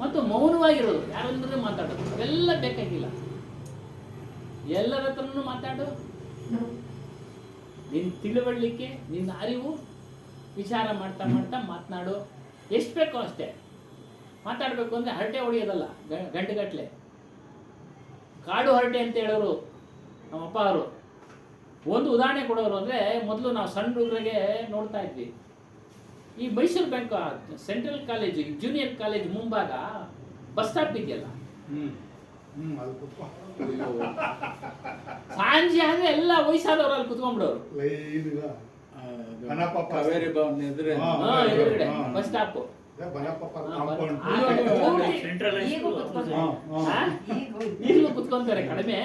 ಮತ್ತು ಮೌನವಾಗಿರೋದು, ಯಾರಂದ್ರೆ ಮಾತಾಡೋದು, ಅವೆಲ್ಲ ಬೇಕಾಗಿಲ್ಲ. ಎಲ್ಲರ ಹತ್ರನೂ ಮಾತಾಡು. ನಿನ್ನ ತಿಳುವಳಿಕೆ, ನಿನ್ನ ಅರಿವು ವಿಚಾರ ಮಾಡ್ತಾ ಮಾತನಾಡು. ಎಷ್ಟು ಬೇಕೋ ಅಷ್ಟೇ ಮಾತಾಡಬೇಕು. ಅಂದರೆ ಹರಟೆ ಹೊಡೆಯೋದಲ್ಲ, ಗಂಟೆಗಟ್ಟಲೆ. ಕಾಡು ಹರಟೆ ಅಂತ ಹೇಳೋರು ನಮ್ಮ ಅಪ್ಪ ಅವರು. ಒಂದು ಉದಾಹರಣೆ ಕೊಡೋರು ಅಂದರೆ, ಮೊದಲು ನಾವು ಸಣ್ಣ ಹುಡುಗರಿಗೆ ನೋಡ್ತಾ ಇದ್ವಿ. ಈ Mysuru bank central college, junior college ಮುಂಭಾಗ ಬಸ್ ಸ್ಟಾಪ್ ಇದೆಯಲ್ಲ, ಸಂಜೆ ಆದ್ರೆ ಎಲ್ಲ ವಯಸ್ಸಾದವ್ರು ಅಲ್ಲಿ ಕುತ್ಕೊಂಡ್ಬಿಡೋರು. ಕಾವೇರಿ ಭವನ ಎದುರುಗಡೆ ಬಸ್ ಸ್ಟಾಪ್. ಈಗಲೂ ಕುತ್ಕೊಂತಾರೆ, ಕಡಿಮೆ.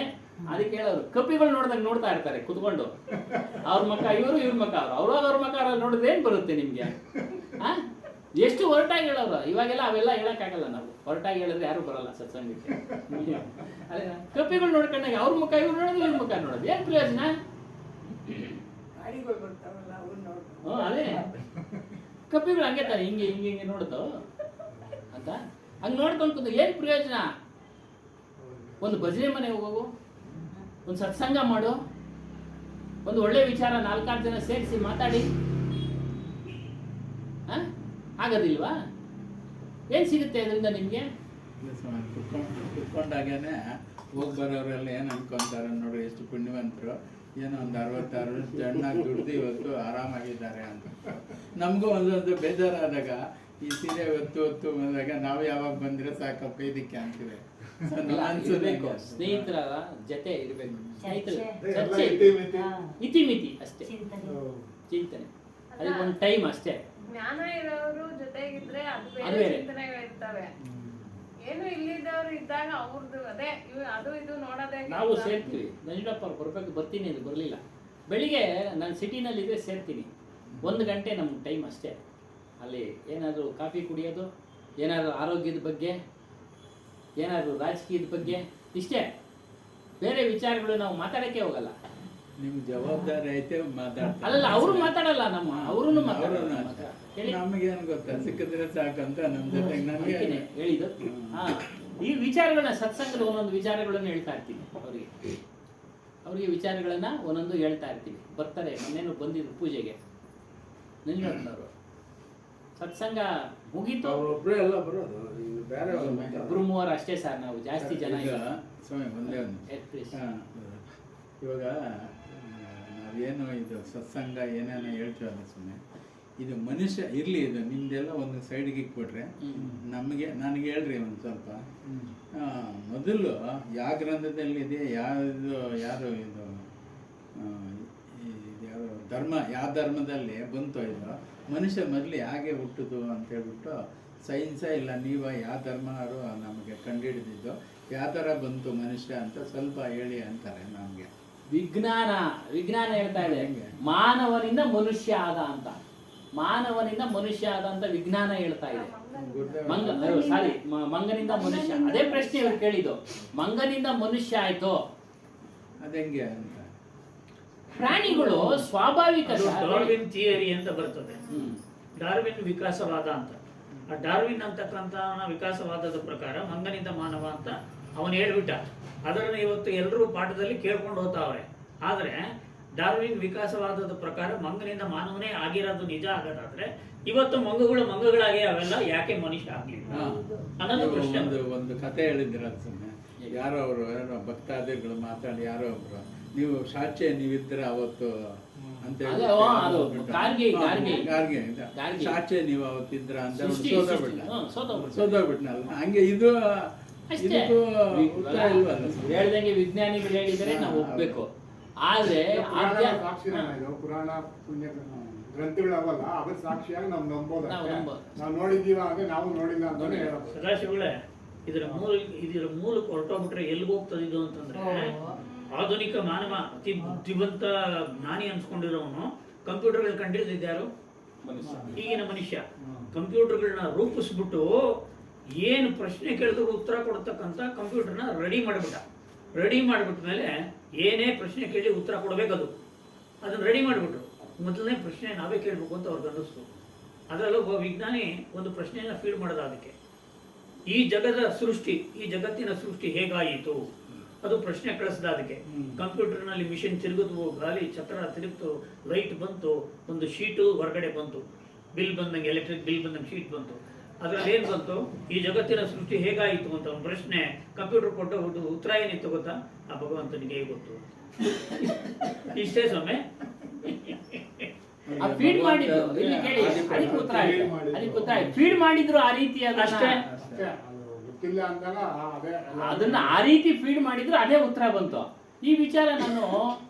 ಅದಕ್ಕೆ ಹೇಳೋರು, ಕಪಿಗಳು ನೋಡ್ದಂಗೆ ನೋಡ್ತಾ ಇರ್ತಾರೆ ಕುತ್ಕೊಂಡು. ಅವ್ರ ಮಕ್ಕ ಇವ್ರ ಮಕ್ಕ ಅವ್ರ ಮಕ್ಕ ನೋಡಿದ್ರೆ ಏನ್ ಬರುತ್ತೆ ನಿಮ್ಗೆ? ಎಷ್ಟು ಹೊರಟಾಗಿ ಹೇಳೋರು. ಇವಾಗೆಲ್ಲ ಅವೆಲ್ಲ ಹೇಳಕ್ಕಾಗಲ್ಲ. ನಾವು ಹೊರಟಾಗಿ ಹೇಳಿದ್ರೆ ಯಾರು ಬರಲ್ಲ ಸತ್ಸಂಗಕ್ಕೆ. ಅದೇ ಕಪಿಗಳು ನೋಡ್ಕೊಂಡಾಗ ಅವ್ರ ಮುಖ ಇವ್ರು ನೋಡೋದು, ಇವ್ರ ಮುಖ ನೋಡೋದು, ಏನ್ ಪ್ರಯೋಜನ? ಅದೇ ಕಪಿಗಳು ಹಂಗೆ ತಾನೆ, ಹಿಂಗೆ ನೋಡ್ತಾವ. ಅಂತ ಹಂಗೆ ನೋಡ್ಕೊಂಡು ಕೂತು ಏನು ಪ್ರಯೋಜನ? ಒಂದು ಭಜನೆ ಮನೆಗೆ ಹೋಗು, ಒಂದು ಸತ್ಸಂಗ ಮಾಡು, ಒಂದು ಒಳ್ಳೆ ವಿಚಾರ 4-6 ಜನ ಸೇರಿಸಿ ಮಾತಾಡಿ, ಆಗೋದಿಲ್ವಾ? ಏನು ಸಿಗುತ್ತೆ ಅದರಿಂದ ನಿಮಗೆ? ಕುತ್ಕೊಂಡಾಗೇನೆ ಹೋಗಿ ಬರೋರೆಲ್ಲ ಏನು ಅನ್ಕೊಂತಾರೆ ನೋಡಿ, ಎಷ್ಟು ಪುಣ್ಯವಂತರು, ಏನೋ ಒಂದು 66 ಚೆನ್ನಾಗಿ ದುಡ್ದು ಇವತ್ತು ಆರಾಮಾಗಿದ್ದಾರೆ ಅಂತ. ನಮಗೂ ಒಂದೊಂದು ಬೇಜಾರಾದಾಗ ಈ ಸೀರೆ ಹೊತ್ತು ಬಂದಾಗ ನಾವು ಯಾವಾಗ ಬಂದ್ರೆ ಸಾಕಪ್ಪ ಇದಕ್ಕೆ ಅಂತೀವಿ. ಇರ್ಬೇಕು, ಸ್ನೇಹಿತರ ಜೊತೆ ಇರಬೇಕು, ಸ್ನೇಹಿತರ ಎಲ್ಲ ಚರ್ಚೆ, ಇತಿಮಿತಿ. ಇತಿಮಿತಿ ಅಷ್ಟೇ, ಚಿಂತನೆ, ಅದಕ್ಕೊಂದು ಟೈಮ್ ಅಷ್ಟೇ. ಜ್ಞಾನ ಇರೋರು ಜೊತೆಗಿದ್ರೆ ಅದು ಅದು ಬೇರೆ ಬೇರೆ. ಚಿಂತನೆಗಳಿರ್ತವೆ. ಏನು ಇಲ್ಲಿದ್ದವ್ರು ಇದ್ದಾಗ ಅವ್ರದ್ದು ಅದೇ ಅದು ಇದು ನೋಡೋದೇ. ನಾವು ಸೇರ್ತೀವಿ. ನಂಜುಂಡಪ್ಪ ಅವ್ರು ಬರ್ತೀನಿ ಅದು ಬರಲಿಲ್ಲ. ಬೆಳಿಗ್ಗೆ ನಾನು ಸಿಟಿನಲ್ಲಿದ್ದರೆ ಸೇರ್ತೀನಿ, 1 ಗಂಟೆ ನಮ್ಮ ಟೈಮ್ ಅಷ್ಟೇ. ಅಲ್ಲಿ ಏನಾದರೂ ಕಾಫಿ ಕುಡಿಯೋದು, ಏನಾದರೂ ಆರೋಗ್ಯದ ಬಗ್ಗೆ, ಏನಾದರೂ ರಾಜಕೀಯದ ಬಗ್ಗೆ, ಇಷ್ಟೇ. ಬೇರೆ ವಿಚಾರಗಳು ನಾವು ಮಾತಾಡೋಕ್ಕೆ ಹೋಗಲ್ಲ. ನಿಮ್ಗೆ ಜವಾಬ್ದಾರಿ ಐತೆ ಮಾತಾಡ್ತಾರೆ. ಅಲ್ಲಲ್ಲ, ಅವರು ಮಾತಾಡಲ್ಲ, ಅವ್ರೂ ಮಾತಾಡಲ್ಲ. ನಮಗೇನು ಗೊತ್ತಾ, ಸಿಕ್ಕಿದ್ರೆ ಸಾಕಂತ ನಮ್ಮ ಜೊತೆಗೆ ನಮಗೆ ಹೇಳಿದ್ದು. ಈ ವಿಚಾರಗಳನ್ನ ಸತ್ಸಂಗದ ಒಂದೊಂದು ವಿಚಾರಗಳನ್ನು ಹೇಳ್ತಾ ಇರ್ತೀನಿ ಅವರಿಗೆ ವಿಚಾರಗಳನ್ನ ಒಂದೊಂದು ಹೇಳ್ತಾ ಇರ್ತೀವಿ. ಬರ್ತಾರೆ, ಮೊನ್ನೆನೂ ಬಂದಿದ್ರು ಪೂಜೆಗೆ ನಂಜುಂಡಪ್ಪನವರು. ಸತ್ಸಂಗ ಮುಗೀತು, ಒಬ್ರೇ ಎಲ್ಲ ಬರೋದು, ಈಗ ಬೇರೆ 2-3 ಅಷ್ಟೇ ಸರ್, ನಾವು ಜಾಸ್ತಿ ಜನ ಈಗ ಇಲ್ಲ. ಸ್ವಾಮಿ ಒಂದೇ ಒಂದು please. ಇವಾಗ ನಾವೇನು ಇದು ಸತ್ಸಂಗ ಏನೇನೋ ಹೇಳ್ತೀವಲ್ಲ ಸುಮ್ಮನೆ, ಇದು ಮನುಷ್ಯ ಇರಲಿ, ಇದು ನಿಮ್ದೆಲ್ಲ ಒಂದು ಸೈಡ್ಗೆ ಇಟ್ಬಿಟ್ರೆ ನನಗೆ ಹೇಳ್ರಿ ಒಂದು ಸ್ವಲ್ಪ. ಮೊದಲು ಯಾವ ಗ್ರಂಥದಲ್ಲಿದೆ, ಯಾರು ಇದು ಯಾರು ಧರ್ಮ, ಯಾವ ಧರ್ಮದಲ್ಲಿ ಬಂತು ಇದು ಮನುಷ್ಯ ಮೊದಲು ಹೇಗೆ ಹುಟ್ಟುದು ಅಂತ ಹೇಳ್ಬಿಟ್ಟು ಸೈನ್ಸ ಇಲ್ಲ ನೀವು ಯಾವ ಧರ್ಮರು ನಮಗೆ ಕಂಡುಹಿಡಿದಿದ್ದು, ಯಾವ ಥರ ಬಂತು ಮನುಷ್ಯ ಅಂತ ಸ್ವಲ್ಪ ಹೇಳಿ ಅಂತಾರೆ ನಮಗೆ. ವಿಜ್ಞಾನ ಹೇಳ್ತಾ ಇದೆ ಮಾನವನಿಂದ ಮನುಷ್ಯ ಆದ ಅಂತ, ಮಾನವನಿಂದ ಮನುಷ್ಯ ಆದ ಅಂತ ವಿಜ್ಞಾನ ಹೇಳ್ತಾ ಇದೆ. ಮಂಗನಿಂದ ಮನುಷ್ಯ. ಅದೇ ಪ್ರಶ್ನೆ ಇವ್ರು ಕೇಳಿದ್ದು, ಮಂಗನಿಂದ ಮನುಷ್ಯ ಆಯ್ತು ಅದೆಂಗೆ ಅಂತ. ಪ್ರಾಣಿಗಳು ಸ್ವಾಭಾವಿಕ ಡಾರ್ವಿನ್ ಥಿಯರಿ ಅಂತ ಬರ್ತದೆ, ಡಾರ್ವಿನ್ ವಿಕಾಸವಾದ ಅಂತ. ಆ ಡಾರ್ವಿನ್ ಅಂತಕ್ಕಂಥ ವಿಕಾಸವಾದದ ಪ್ರಕಾರ ಮಂಗನಿಂದ ಮಾನವ ಅಂತ ಅವನು ಹೇಳ್ಬಿಟ್ಟ. ಅದನ್ನು ಇವತ್ತು ಎಲ್ಲರೂ ಪಾಠದಲ್ಲಿ ಕೇಳ್ಕೊಂಡು ಹೋಗ್ತಾವ್ರೆ. ಆದರೆ ಡಾರ್ವಿನ್ ವಿಕಾಸವಾದದ ಪ್ರಕಾರ ಮಂಗನಿಂದ ಮಾನವನೇ ಆಗಿರೋದು ನಿಜ ಆಗೋದಾದ್ರೆ ಇವತ್ತು ಮಂಗಗಳಾಗಿ ಅವೆಲ್ಲ ಯಾಕೆ ಮನುಷ್ಯ ಆಗಲಿಲ್ಲ ಅನ್ನೋದು ಪ್ರಶ್ನೆ. ಒಂದು ಕತೆ ಹೇಳಿದ್ದೀರ ಸುಮ್ಮನೆ, ಯಾರೋ ಭಕ್ತಾದಿಗಳು ಮಾತಾಡಿ ಯಾರೋ ಒಬ್ರು, ನೀವು ಸಾಕ್ಷಿ ನೀವಿದ್ರೆ ಅವತ್ತು ಅಂತ ಸಾಕ್ಷಿ ನೀವು ಅವತ್ತಿದ್ರ ಅಂತ ಸೋದೋಗ್ಬಿಟ್ನಲ್ಲ. ಹಂಗೆ ಇದು ಉತ್ತರ ಇಲ್ವಲ್ಲ. ಹೇಳ್ದಂಗೆ ವಿಜ್ಞಾನಿಗಳು ಹೇಳಿದರೆ ನಾವು ಒಪ್ಬೇಕು. ಆದ್ರೆ ಪುರಾಣ ಪುಣ್ಯ ಗ್ರಂಥಗಳು ಅವಲ್ಲ, ಅದ್ರ ಸಾಕ್ಷಿಯಾಗಿ ನಾವು ನಂಬೋದು. ನಾವು ನೋಡಿದೀವ ಅಂದ್ರೆ ನಾವು ನೋಡಿಲ್ಲ ಅಂತಾನೆ ಹೇಳೋದು. ಸದಾಶಿವಗಳೇ, ಇದರ ಮೂಲಕ ಹೊರಟೋಗ್ಬಿಟ್ರೆ ಎಲ್ಲಿಗೆ ಹೋಗ್ತದೆ ಇದು ಅಂತಂದ್ರೆ, ಆಧುನಿಕ ಮಾನವ ಅತಿ ಬುದ್ಧಿವಂತ ಜ್ಞಾನಿ ಅನ್ಸ್ಕೊಂಡಿರೋನು ಕಂಪ್ಯೂಟರ್ಗಳು ಕಂಡಿಡಿದ್ಯಾರು? ಈಗಿನ ಮನುಷ್ಯ ಕಂಪ್ಯೂಟರ್ಗಳನ್ನ ರೂಪಿಸ್ಬಿಟ್ಟು ಏನು ಪ್ರಶ್ನೆ ಕೇಳಿದ್ರು ಉತ್ತರ ಕೊಡ್ತಕ್ಕಂಥ ಕಂಪ್ಯೂಟರ್ನ ರೆಡಿ ಮಾಡಿಬಿಟ್ಟ ಮೇಲೆ ಏನೇ ಪ್ರಶ್ನೆ ಕೇಳಿ ಉತ್ತರ ಕೊಡಬೇಕದು, ಅದನ್ನು ರೆಡಿ ಮಾಡಿಬಿಟ್ರು. ಮೊದಲನೇ ಪ್ರಶ್ನೆ ನಾವೇ ಕೇಳಬೇಕು ಅಂತ ಅವ್ರಿಗೆ ಅನ್ನಿಸ್ತು. ಅದರಲ್ಲೂ ಒಬ್ಬ ವಿಜ್ಞಾನಿ ಒಂದು ಪ್ರಶ್ನೆಯನ್ನು ಫೀಡ್ ಮಾಡೋದು, ಅದಕ್ಕೆ ಈ ಜಗತ್ತಿನ ಸೃಷ್ಟಿ ಹೇಗಾಯಿತು ಅದು ಪ್ರಶ್ನೆ ಕಳಿಸ್ದ. ಅದಕ್ಕೆ ಕಂಪ್ಯೂಟರ್ನಲ್ಲಿ ಮಿಷಿನ್ ತಿರುಗಿದ್ವು, ಗಾಲಿ ಚಕ್ರ ತಿರುಗ್ತು, ಲೈಟ್ ಬಂತು, ಒಂದು ಶೀಟು ಹೊರಗಡೆ ಬಂತು, ಬಿಲ್ ಬಂದಂಗೆ ಎಲೆಕ್ಟ್ರಿಕ್ ಬಿಲ್ ಬಂದಂಗೆ ಶೀಟ್ ಬಂತು. ಅದರಲ್ಲಿ ಏನು ಬಂತು, ಈ ಜಗತ್ತಿನ ಸೃಷ್ಟಿ ಹೇಗಾಯಿತು ಅಂತ ಒಂದು ಪ್ರಶ್ನೆ ಕಂಪ್ಯೂಟರ್ ಕೊಟ್ಟು ಉತ್ತರ ಏನಿತ್ತು ಗೊತ್ತಾ? ಆ ಭಗವಂತನಿಗೆ ಗೊತ್ತು. ಇಷ್ಟೇ ಸ್ವಾಮಿ. ಫೀಡ್ ಮಾಡಿದ್ರು ಫೀಡ್ ಮಾಡಿದ್ರು ಆ ರೀತಿ ಅಷ್ಟೇ. ಗೊತ್ತಿಲ್ಲ ಅಂದಾಗ ಅದನ್ನ ಆ ರೀತಿ ಫೀಡ್ ಮಾಡಿದ್ರು ಅದೇ ಉತ್ತರ ಬಂತು. ಈ ವಿಚಾರ ನಾನು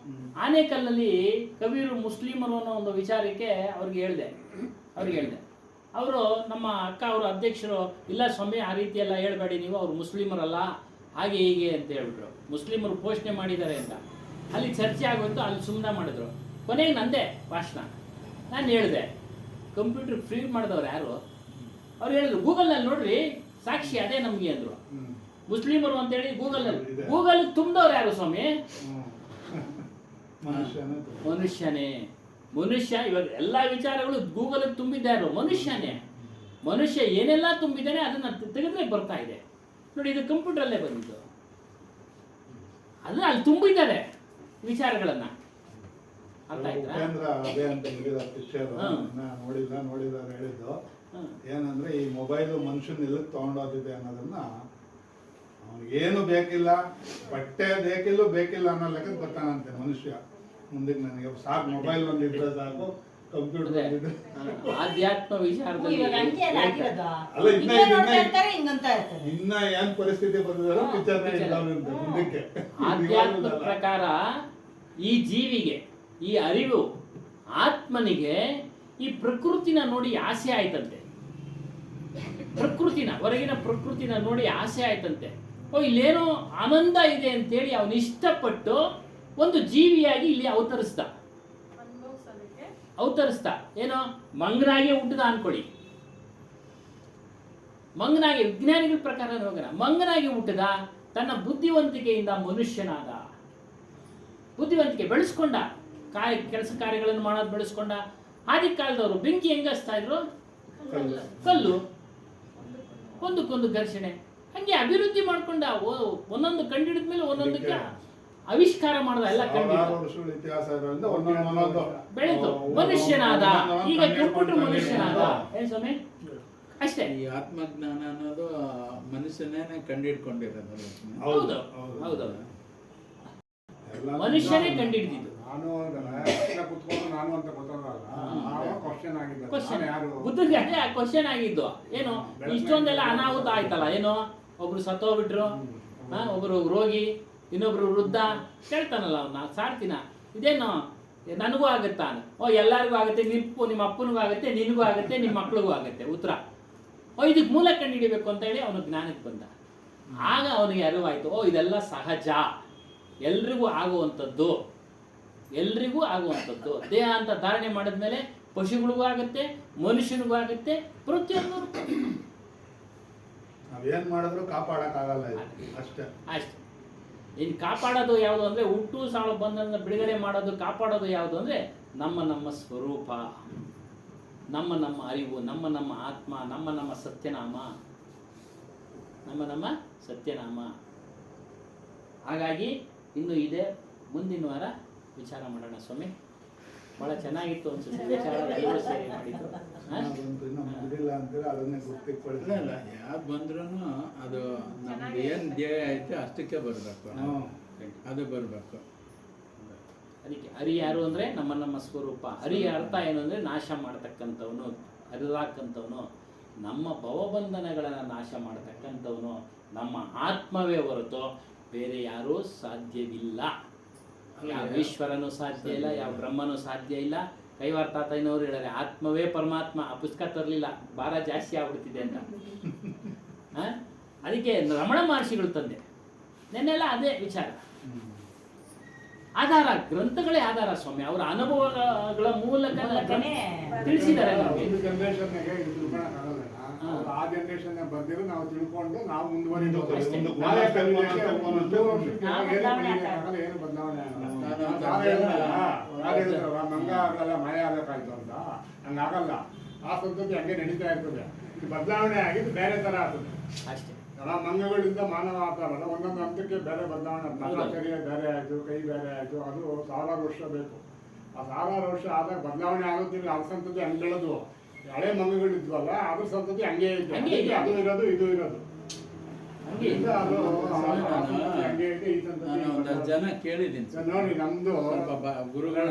ಆನೇಕಲ್ಲಲ್ಲಿ ಕಬೀರು ಮುಸ್ಲಿಮರು ಅನ್ನೋ ಒಂದು ವಿಚಾರಕ್ಕೆ ಅವ್ರಿಗೆ ಹೇಳಿದೆ. ಅವರು ನಮ್ಮ ಅಕ್ಕ ಅವರು ಅಧ್ಯಕ್ಷರು, ಇಲ್ಲ ಸ್ವಾಮಿ ಆ ರೀತಿ ಎಲ್ಲ ಹೇಳ್ಬೇಡಿ ನೀವು, ಅವ್ರು ಮುಸ್ಲಿಮರಲ್ಲ ಹಾಗೆ ಹೀಗೆ ಅಂತ ಹೇಳ್ಬಿಟ್ರು. ಮುಸ್ಲಿಮರು ಪೋಷಣೆ ಮಾಡಿದ್ದಾರೆ ಅಂತ ಅಲ್ಲಿ ಚರ್ಚೆ ಆಗೋಯ್ತು, ಅಲ್ಲಿ ಸುಮ್ಮನೆ ಮಾಡಿದ್ರು. ಕೊನೆಗೆ ನಂದೇ ಭಾಷಣ. ನಾನು ಹೇಳಿದೆ, ಕಂಪ್ಯೂಟರ್ ಫ್ರೀ ಮಾಡಿದವ್ರು ಯಾರು? ಅವ್ರು ಹೇಳಿದ್ರು, ಗೂಗಲ್ನಲ್ಲಿ ನೋಡ್ರಿ ಸಾಕ್ಷಿ ಅದೇ ನಮಗೆ ಅಂದರು. ಮುಸ್ಲಿಮರು ಅಂತೇಳಿ ಗೂಗಲ್ ತುಂಬಿದವ್ರು ಯಾರು ಸ್ವಾಮಿ? ಮನುಷ್ಯನೇ. ಮನುಷ್ಯ. ಇವಾಗ ಎಲ್ಲ ವಿಚಾರಗಳು ಗೂಗಲ್ ತುಂಬಿದ್ದಾರು ಮನುಷ್ಯನೇ. ಮನುಷ್ಯ ಏನೆಲ್ಲ ತುಂಬಿದ್ದಾನೆ ಅದನ್ನ ತೆಗೆದ್ರೆ ಬರ್ತಾ ಇದೆ. ನೋಡಿ, ಇದು ಕಂಪ್ಯೂಟರಲ್ಲೇ ಬಂದಿದ್ದು. ಅದನ್ನ ಅಲ್ಲಿ ತುಂಬಿದ್ದಾರೆ ವಿಚಾರಗಳನ್ನ. ಅರ್ಥ ಆಯ್ತಾ? ಉಪೇಂದ್ರ ಅದೇ ಅಂತ ಹೇಳಿದ ಪಿಕ್ಚರ್ ನೋಡಿದಾರೆ ಹೇಳಿದ್ದು ಏನಂದ್ರೆ, ಈ ಮೊಬೈಲ್ ಮನುಷ್ಯನ ಎಲ್ಲಿಗೆ ತಗೊಂಡೋದಿದೆ ಅನ್ನೋದನ್ನ ಅವನಿಗೇನು ಬೇಕಿಲ್ಲ, ಬಟ್ಟೆ ಬೇಕಿಲ್ಲ ಅನ್ನೋ ಲೆಕ್ಕಕ್ಕೆ ಬರ್ತಾನಂತೆ ಮನುಷ್ಯ. ಮುಂದಕ್ಕೆ ನನಗೆ ಸಾಕು ಮೊಬೈಲ್ ಒಂದಿದ್ರೆ ಸಾಕು, ಕಂಪ್ಯೂಟರ್ ಒಂದಿದ್ರೆ. ಆಧ್ಯಾತ್ಮ ವಿಚಾರದಲ್ಲಿ ಇವಾಗ ಹಂಗೆ ಅಲ್ಲ ಆಗಿರೋದು. ಅಲ್ಲ, ಹಿಂಗೆ ನೋಡ್ತಾ ಇರ್ತಾರೆ, ಹಿಂಗಂತ ಇರ್ತಾರೆ. ಇನ್ನ ಏನ್ ಪರಿಸ್ಥಿತಿ ಬಂದಿದಾರೋ ಪಿಕ್ಚರ್ ಇದ್ದಾವಂತೆ ಮುಂದಕ್ಕೆ. ಆಧ್ಯಾತ್ಮ ಪ್ರಕಾರ ಈ ಜೀವಿಗೆ, ಈ ಅರಿವು ಆತ್ಮನಿಗೆ ಈ ಪ್ರಕೃತಿನ ನೋಡಿ ಆಸೆ ಆಯ್ತಂತೆ. ಹೊರಗಿನ ಪ್ರಕೃತಿನ ನೋಡಿ ಆಸೆ ಆಯ್ತಂತೆ. ಇಲ್ಲೇನೋ ಆನಂದ ಇದೆ ಅಂತೇಳಿ ಅವನು ಇಷ್ಟಪಟ್ಟು ಒಂದು ಜೀವಿಯಾಗಿ ಇಲ್ಲಿ ಅವತರಿಸ್ದ. ಏನೋ ಮಂಗನಾಗೆ ಹುಟ್ಟದ ಅನ್ಕೊಳ್ಳಿ. ಮಂಗನಾಗಿ, ವಿಜ್ಞಾನಿಗಳ ಪ್ರಕಾರ ಹೋಗೋಣ, ಮಂಗನಾಗಿ ಹುಟ್ಟದ, ತನ್ನ ಬುದ್ಧಿವಂತಿಕೆಯಿಂದ ಮನುಷ್ಯನಾದ. ಬುದ್ಧಿವಂತಿಕೆ ಬೆಳೆಸ್ಕೊಂಡ, ಕೆಲಸ ಕಾರ್ಯಗಳನ್ನು ಮಾಡೋದು ಬೆಳೆಸ್ಕೊಂಡ. ಆದಿ ಕಾಲದವರು ಬೆಂಕಿ ಹೆಂಗ ಹಚ್ತಾ ಇದ್ರು? ಕಲ್ಲು, ಒಂದಕ್ಕೊಂದು ಘರ್ಷಣೆ, ಹಂಗೆ ಅಭಿವೃದ್ಧಿ ಮಾಡ್ಕೊಂಡ. ಒಂದೊಂದು ಕಂಡಿಡಿದ ಮೇಲೆ ಒಂದೊಂದಕ್ಕೆ ಆವಿಷ್ಕಾರ ಮಾಡ್ದ. ಎಲ್ಲ ಬೆಳೆದು ಮನುಷ್ಯನಾದ. ಈಗ ಕಂಪ್ಯೂಟರ್ ಮನುಷ್ಯನಾದ. ಏನ್ ಸ್ವಾಮಿ? ಅಷ್ಟೇ. ಈ ಆತ್ಮಜ್ಞಾನ ಅನ್ನೋದು ಮನುಷ್ಯನೇ ಕಂಡಿಡ್ಕೊಂಡಿರೋದು. ಹೌದು, ಮನುಷ್ಯನೇ ಕಂಡಿಡಿದಿದ್ದು. ಬುದ್ಧಿಗೆ ಅದೇ ಕ್ವಶನ್ ಆಗಿದ್ದು. ಏನು ಇಷ್ಟೊಂದೆಲ್ಲ ಅನಾಹುತ ಆಯ್ತಲ್ಲ? ಏನೋ ಒಬ್ರು ಸತ್ತೋಗ್ಬಿಟ್ರು, ಒಬ್ರು ರೋಗಿ, ಇನ್ನೊಬ್ರು ವೃದ್ಧ. ಕೇಳ್ತಾನಲ್ಲ ಅವ್ನ, ಸಾಡ್ತೀನ, ಇದೇನು ನನಗೂ ಆಗುತ್ತಾ? ಎಲ್ಲರಿಗೂ ಆಗುತ್ತೆ, ನಿಮ್ಮ ಅಪ್ಪನಿಗೂ ಆಗುತ್ತೆ, ನಿನಗೂ ಆಗುತ್ತೆ, ನಿಮ್ಮ ಮಕ್ಳಿಗೂ ಆಗುತ್ತೆ. ಉತ್ತರ ಇದಕ್ಕೆ ಮೂಲ ಕಂಡುಹಿಡಿಬೇಕು ಅಂತ ಹೇಳಿ ಅವನು ಜ್ಞಾನಕ್ಕೆ ಬಂದ. ಆಗ ಅವನಿಗೆ ಅರಿವಾಯ್ತು, ಇದೆಲ್ಲ ಸಹಜ, ಎಲ್ರಿಗೂ ಆಗುವಂಥದ್ದು. ದೇಹ ಅಂತ ಧಾರಣೆ ಮಾಡಿದ್ಮೇಲೆ ಪಶುಗಳಿಗೂ ಆಗುತ್ತೆ, ಮನುಷ್ಯನಿಗೂ ಆಗುತ್ತೆ, ಪ್ರತಿಯೊಂದು. ನಾವೇನ್ ಮಾಡಿದ್ರು ಕಾಪಾಡಕ್ಕಾಗಲ್ಲ, ಅಷ್ಟೇ. ಇನ್ನು ಕಾಪಾಡೋದು ಯಾವುದು ಅಂದ್ರೆ, ಹುಟ್ಟು ಸಾವು ಬಂಧನ ಬಿಡುಗಡೆ ಮಾಡೋದು, ಕಾಪಾಡೋದು ಯಾವುದು ಅಂದ್ರೆ ನಮ್ಮ ಸ್ವರೂಪ, ನಮ್ಮ ಅರಿವು, ನಮ್ಮ ಆತ್ಮ, ನಮ್ಮ ಸತ್ಯನಾಮ. ಹಾಗಾಗಿ ಇನ್ನು ಇದೆ, ಮುಂದಿನ ವಾರ ವಿಚಾರ ಮಾಡೋಣ ಸ್ವಾಮಿ. ಬಹಳ ಚೆನ್ನಾಗಿತ್ತು ಅನ್ಸುತ್ತೆ ವಿಚಾರ, ಎಲ್ಲರೂ ಸೇರಿ ಮಾಡಿದ್ರು. ಯಾವ್ದು ಬಂದ್ರೂ ಅದು ನಮ್ದು ಏನ್ ಧ್ಯೇಯ ಐತೆ ಅಷ್ಟಕ್ಕೆ ಬರ್ಬೇಕು, ಅದು ಬರ್ಬೇಕು. ಅದಕ್ಕೆ ಹರಿ ಯಾರು ಅಂದ್ರೆ ನಮ್ಮ ಸ್ವರೂಪ. ಹರಿಯ ಅರ್ಥ ಏನು ಅಂದ್ರೆ ನಾಶ ಮಾಡ್ತಕ್ಕಂಥವನು, ಹರಿದಾಕಂಥವನು, ನಮ್ಮ ಭವಬಂಧನಗಳನ್ನು ನಾಶ ಮಾಡ್ತಕ್ಕಂಥವನು ನಮ್ಮ ಆತ್ಮವೇ ಹೊರತು ಬೇರೆ ಯಾರೂ ಸಾಧ್ಯವಿಲ್ಲ. ಯಾವ ಈಶ್ವರನು ಸಾಧ್ಯ ಇಲ್ಲ, ಯಾವ ಬ್ರಹ್ಮನೂ ಸಾಧ್ಯ ಇಲ್ಲ. ಕೈವಾರ ತಾತಯ್ಯನವರು ಹೇಳಿದ್ರೆ ಆತ್ಮವೇ ಪರಮಾತ್ಮ. ಆ ಪುಸ್ತಕ ತರಲಿಲ್ಲ, ಭಾರ ಜಾಸ್ತಿ ಆಗ್ಬಿಡ್ತಿದೆ ಅಂತ. ಅದಕ್ಕೆ ರಮಣ ಮಹರ್ಷಿಗಳು ತಂದೆ. ನೆನ್ನೆಲ್ಲ ಅದೇ ವಿಚಾರ. ಆಧಾರ ಗ್ರಂಥಗಳೇ ಆಧಾರ ಸ್ವಾಮಿ. ಅವರ ಅನುಭವಗಳ ಮೂಲಕ ತಿಳಿಸಿದ್ದಾರೆ ನಮಗೆ. ಆ ಜನರೇಷನ್ ಬಂದಿರೋ ನಾವು ತಿಳ್ಕೊಂಡು ನಾವು ಮುಂದುವರಿದು ಏನು ಬದಲಾವಣೆ ಮಂಗ ಆಗಲ್ಲ, ಮಳೆ ಆಗಕ್ಕಾಯ್ತು ಅಂತ ಹಂಗಾಗಲ್ಲ. ಆ ಸಂತತಿ ಹಂಗೆ ನಡೀತಾ ಇರ್ತದೆ. ಇದು ಬದಲಾವಣೆ ಆಗಿದ್ದು ಬೇರೆ ತರ ಆಗ್ತದೆ ಅಷ್ಟೇ. ಮಂಗಗಳಿಂದ ಮಾನವ ಆಗ್ತಾರಲ್ಲ, ಒಂದೊಂದು ಹಂತಕ್ಕೆ ಬೇರೆ ಬದಲಾವಣೆ. ನರಚರ್ಯ ಬೇರೆ ಆಯ್ತು, ಕೈ ಬೇರೆ ಆಯ್ತು, ಅದು 1000 ವರ್ಷ ಬೇಕು. ಆ 1000 ವರ್ಷ ಆದಾಗ ಬದಲಾವಣೆ ಆಗೋದಿಲ್ಲ. ಅದ್ರ ಸಂತತಿ ಹಂಗೆ ಬೆಳೆದು ಹಳೆ ಮಂಗಗಳಿದ್ವಲ್ಲ, ಅದ್ರ ಸಂತತಿ ಹಂಗೆ ಇತ್ತು. ಅದು ಇರೋದು, ಇದು ಇರೋದು. ಜನ ಕೇಳಿದ್ದೀನಿ ನೋಡಿ, ನಮ್ದು ಗುರುಗಳ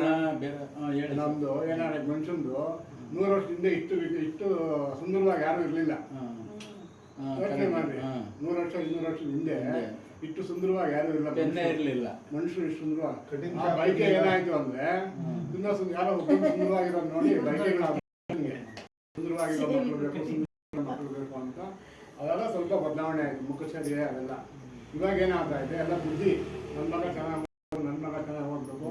ನಮ್ದು ಏನಾರ ಮನುಷ್ಯಂದು 100 ವರ್ಷದಿಂದ ಇಷ್ಟು ಸುಂದರವಾಗಿ ಯಾರು ಇರ್ಲಿಲ್ಲ. ಯೋಚನೆ ಮಾಡ್ರಿ, 100 ವರ್ಷ 200 ವರ್ಷದ ಹಿಂದೆ ಇಷ್ಟು ಸುಂದರವಾಗಿ ಯಾರು ಇರ್ಲಿಲ್ಲ. ಮನುಷ್ಯರು ಇಷ್ಟು ಸುಂದರವಾಗಿ. ಬೈಕೆ ಏನಾಯ್ತು ಅಂದ್ರೆ, ಯಾರೋ ಸುಂದರವಾಗಿರೋದು ನೋಡಿ ಬೈಕೆಗಳು ಸುಂದರವಾಗಿರೋ ಮಕ್ಕಳು ಬೇಕು ಅಂತ ಅದೆಲ್ಲ ಸ್ವಲ್ಪ ಬದಲಾವಣೆ ಆಯ್ತು. ಮುಖಚರ್ಯೆ ಅದೆಲ್ಲ ಇವಾಗ ಏನಾಗ್ತಾ ಇದೆ, ಎಲ್ಲ ಬುದ್ಧಿ. ನನ್ನ ಮಗ ಚೆನ್ನಾಗಿ ಹೋಗ್ಬೇಕು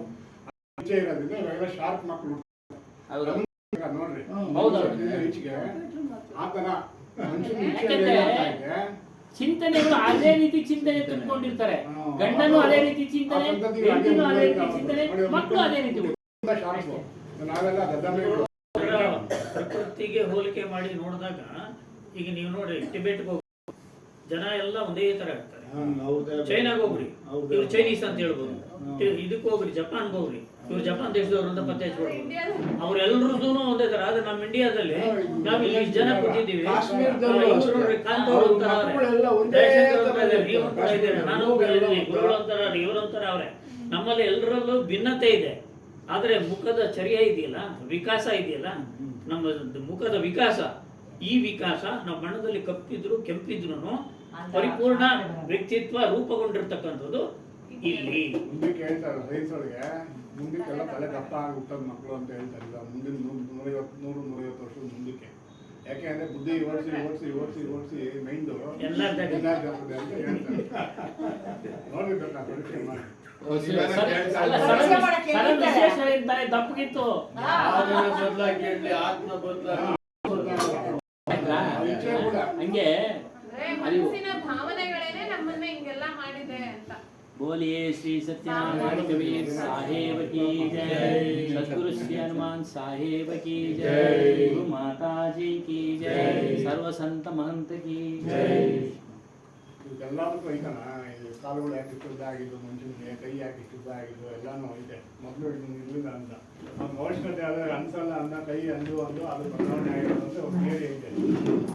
ಇಚ್ಛೆ ಇರೋದ್ರಿಂದ ಇವಾಗೆಲ್ಲ ಶಾರ್ಪ್ ಮಕ್ಕಳು ನೋಡ್ರಿ. ಈಚೆಗೆ ಆತರ ಚಿಂತನೆಗಳು ಅದೇ ರೀತಿ ಚಿಂತನೆ ತಿಳ್ಕೊಂಡಿರ್ತಾರೆ. ಗಂಡನು ಅದೇ ರೀತಿ ಚಿಂತನೆ, ಹೆಂಡತಿನೂ ಅದೇ ರೀತಿ ಚಿಂತನೆ, ಮಕ್ಕಳು ಅದೇ ರೀತಿ. ನಾವೆಲ್ಲ ದದ್ದಮೆಗಳು ಪ್ರಕೃತಿಗೆ ಹೋಲಿಕೆ ಮಾಡಿ ನೋಡಿದಾಗ ಈಗ ನೀವು ನೋಡ್ರಿ ಟಿಬೆಟ್ಗೆ ಹೋಗಿ ಜನ ಎಲ್ಲ ಒಂದೇ ತರ ಇರ್ತಾರೆ. ಚೈನಾಗ ಹೋಗ್ರಿ ಇವ್ರು ಚೈನೀಸ್ ಅಂತ ಹೇಳ್ಬೋದು. ಇದಕ್ಕೆ ಹೋಗ್ರಿ ಜಪಾನ್ಗೆ ಹೋಗ್ರಿ ಇವ್ರು ಜಪಾನ್ ದೇಶದವ್ರು ಅಂತ ಪತ್ತೆ ಹಚ್ಕೊಡ್ಬೋದು. ಅವ್ರೆಲ್ರದ್ದು ಒಂದೇ ತರ. ಆದ್ರೆ ನಮ್ಮ ಇಂಡಿಯಾದಲ್ಲಿ ನಾವ್ ಇಲ್ಲಿ ಇಷ್ಟ್ ಜನ ಕೂತಿದ್ದೀವಿ. ಕಾಂತವ್ರು ನಾನು ಗುರುಗಳು ಅಂತಾರ ಇವ್ರಂತಾರ ಅವ್ರೆ. ನಮ್ಮಲ್ಲಿ ಎಲ್ಲರಲ್ಲೂ ಭಿನ್ನತೆ ಇದೆ. ಆದ್ರೆ ಮುಖದ ಚರ್ಯ ಇದೆಯಲ್ಲ, ವಿಕಾಸ ಇದೆಯಲ್ಲ, ನಮ್ಮ ಮುಖದ ವಿಕಾಸ, ಈ ವಿಕಾಸ ನಮ್ಮ ಮಣ್ಣದಲ್ಲಿ ಕಪ್ಪಿದ್ರು ಕೆಂಪಿದ್ರು ಪರಿಪೂರ್ಣ ವ್ಯಕ್ತಿತ್ವ ರೂಪುಗೊಂಡಿರ್ತಕ್ಕಂಥದ್ದು ಇಲ್ಲಿ. ಮುಂದಕ್ಕೆ ಹೇಳ್ತಾರೆ ಸೈನ್ಸ್ ಒಳಗೆ, ಮುಂದಕ್ಕೆಲ್ಲ ತಲೆ ದಪ್ಪ ಆಗುತ್ತದೆ ಮಕ್ಕಳು ಅಂತ ಹೇಳ್ತಾರೆ. ಈಗ ಮುಂದಿನ 150 ವರ್ಷದ ಮುಂದಕ್ಕೆ. ಯಾಕೆ ಅಂದ್ರೆ ಬುದ್ಧಿ ಓಡಿಸಿ ಮೈಂಡು ಎಲ್ಲ ಅಂತ ಹೇಳ್ತಾರೆ. ನೋಡ್ಬೇಕು ಪರೀಕ್ಷೆ ಮಾಡಿ. ದಪ್ಪಗಿತ್ತು ಹಂಗೆ ಮನಸ್ಸಿನ ಭಾವನೆಗಳೇನೆ ನಮ್ಮನ್ನ ಹಿಂಗೆಲ್ಲ ಮಾಡಿದೆ ಅಂತ. बोलिए श्री सत्यनारायण कबीर साहेब की जय, सद्गुरु श्री हनुमान साहेब की जय, गुरु माता जी की जय, सर्व संत महंत की जय. ಎಲ್ಲದಕ್ಕೂ ಐತನ, ಕಾಲುಗಳು ಯಾಕೆ ಇಷ್ಟದ್ದಾಗಿದ್ದು, ಮನುಷ್ಯನಿಗೆ ಕೈ ಯಾಕೆ ಇಷ್ಟದ್ದಾಗಿದ್ದು ಎಲ್ಲಾನು ಐತೆ. ಮೊದಲು ಇರಲಿಲ್ಲ ಅಂತ ಅವ್ನು ಅವಶ್ಯಕತೆ ಆದರೆ ಅನ್ಸಲ್ಲ ಅನ್ನ ಕೈ ಅಂದು ಅದು ಬದಲಾವಣೆ ಆಗಿರೋದು ಒಂದು ಥಿಯರಿ ಐತೆ.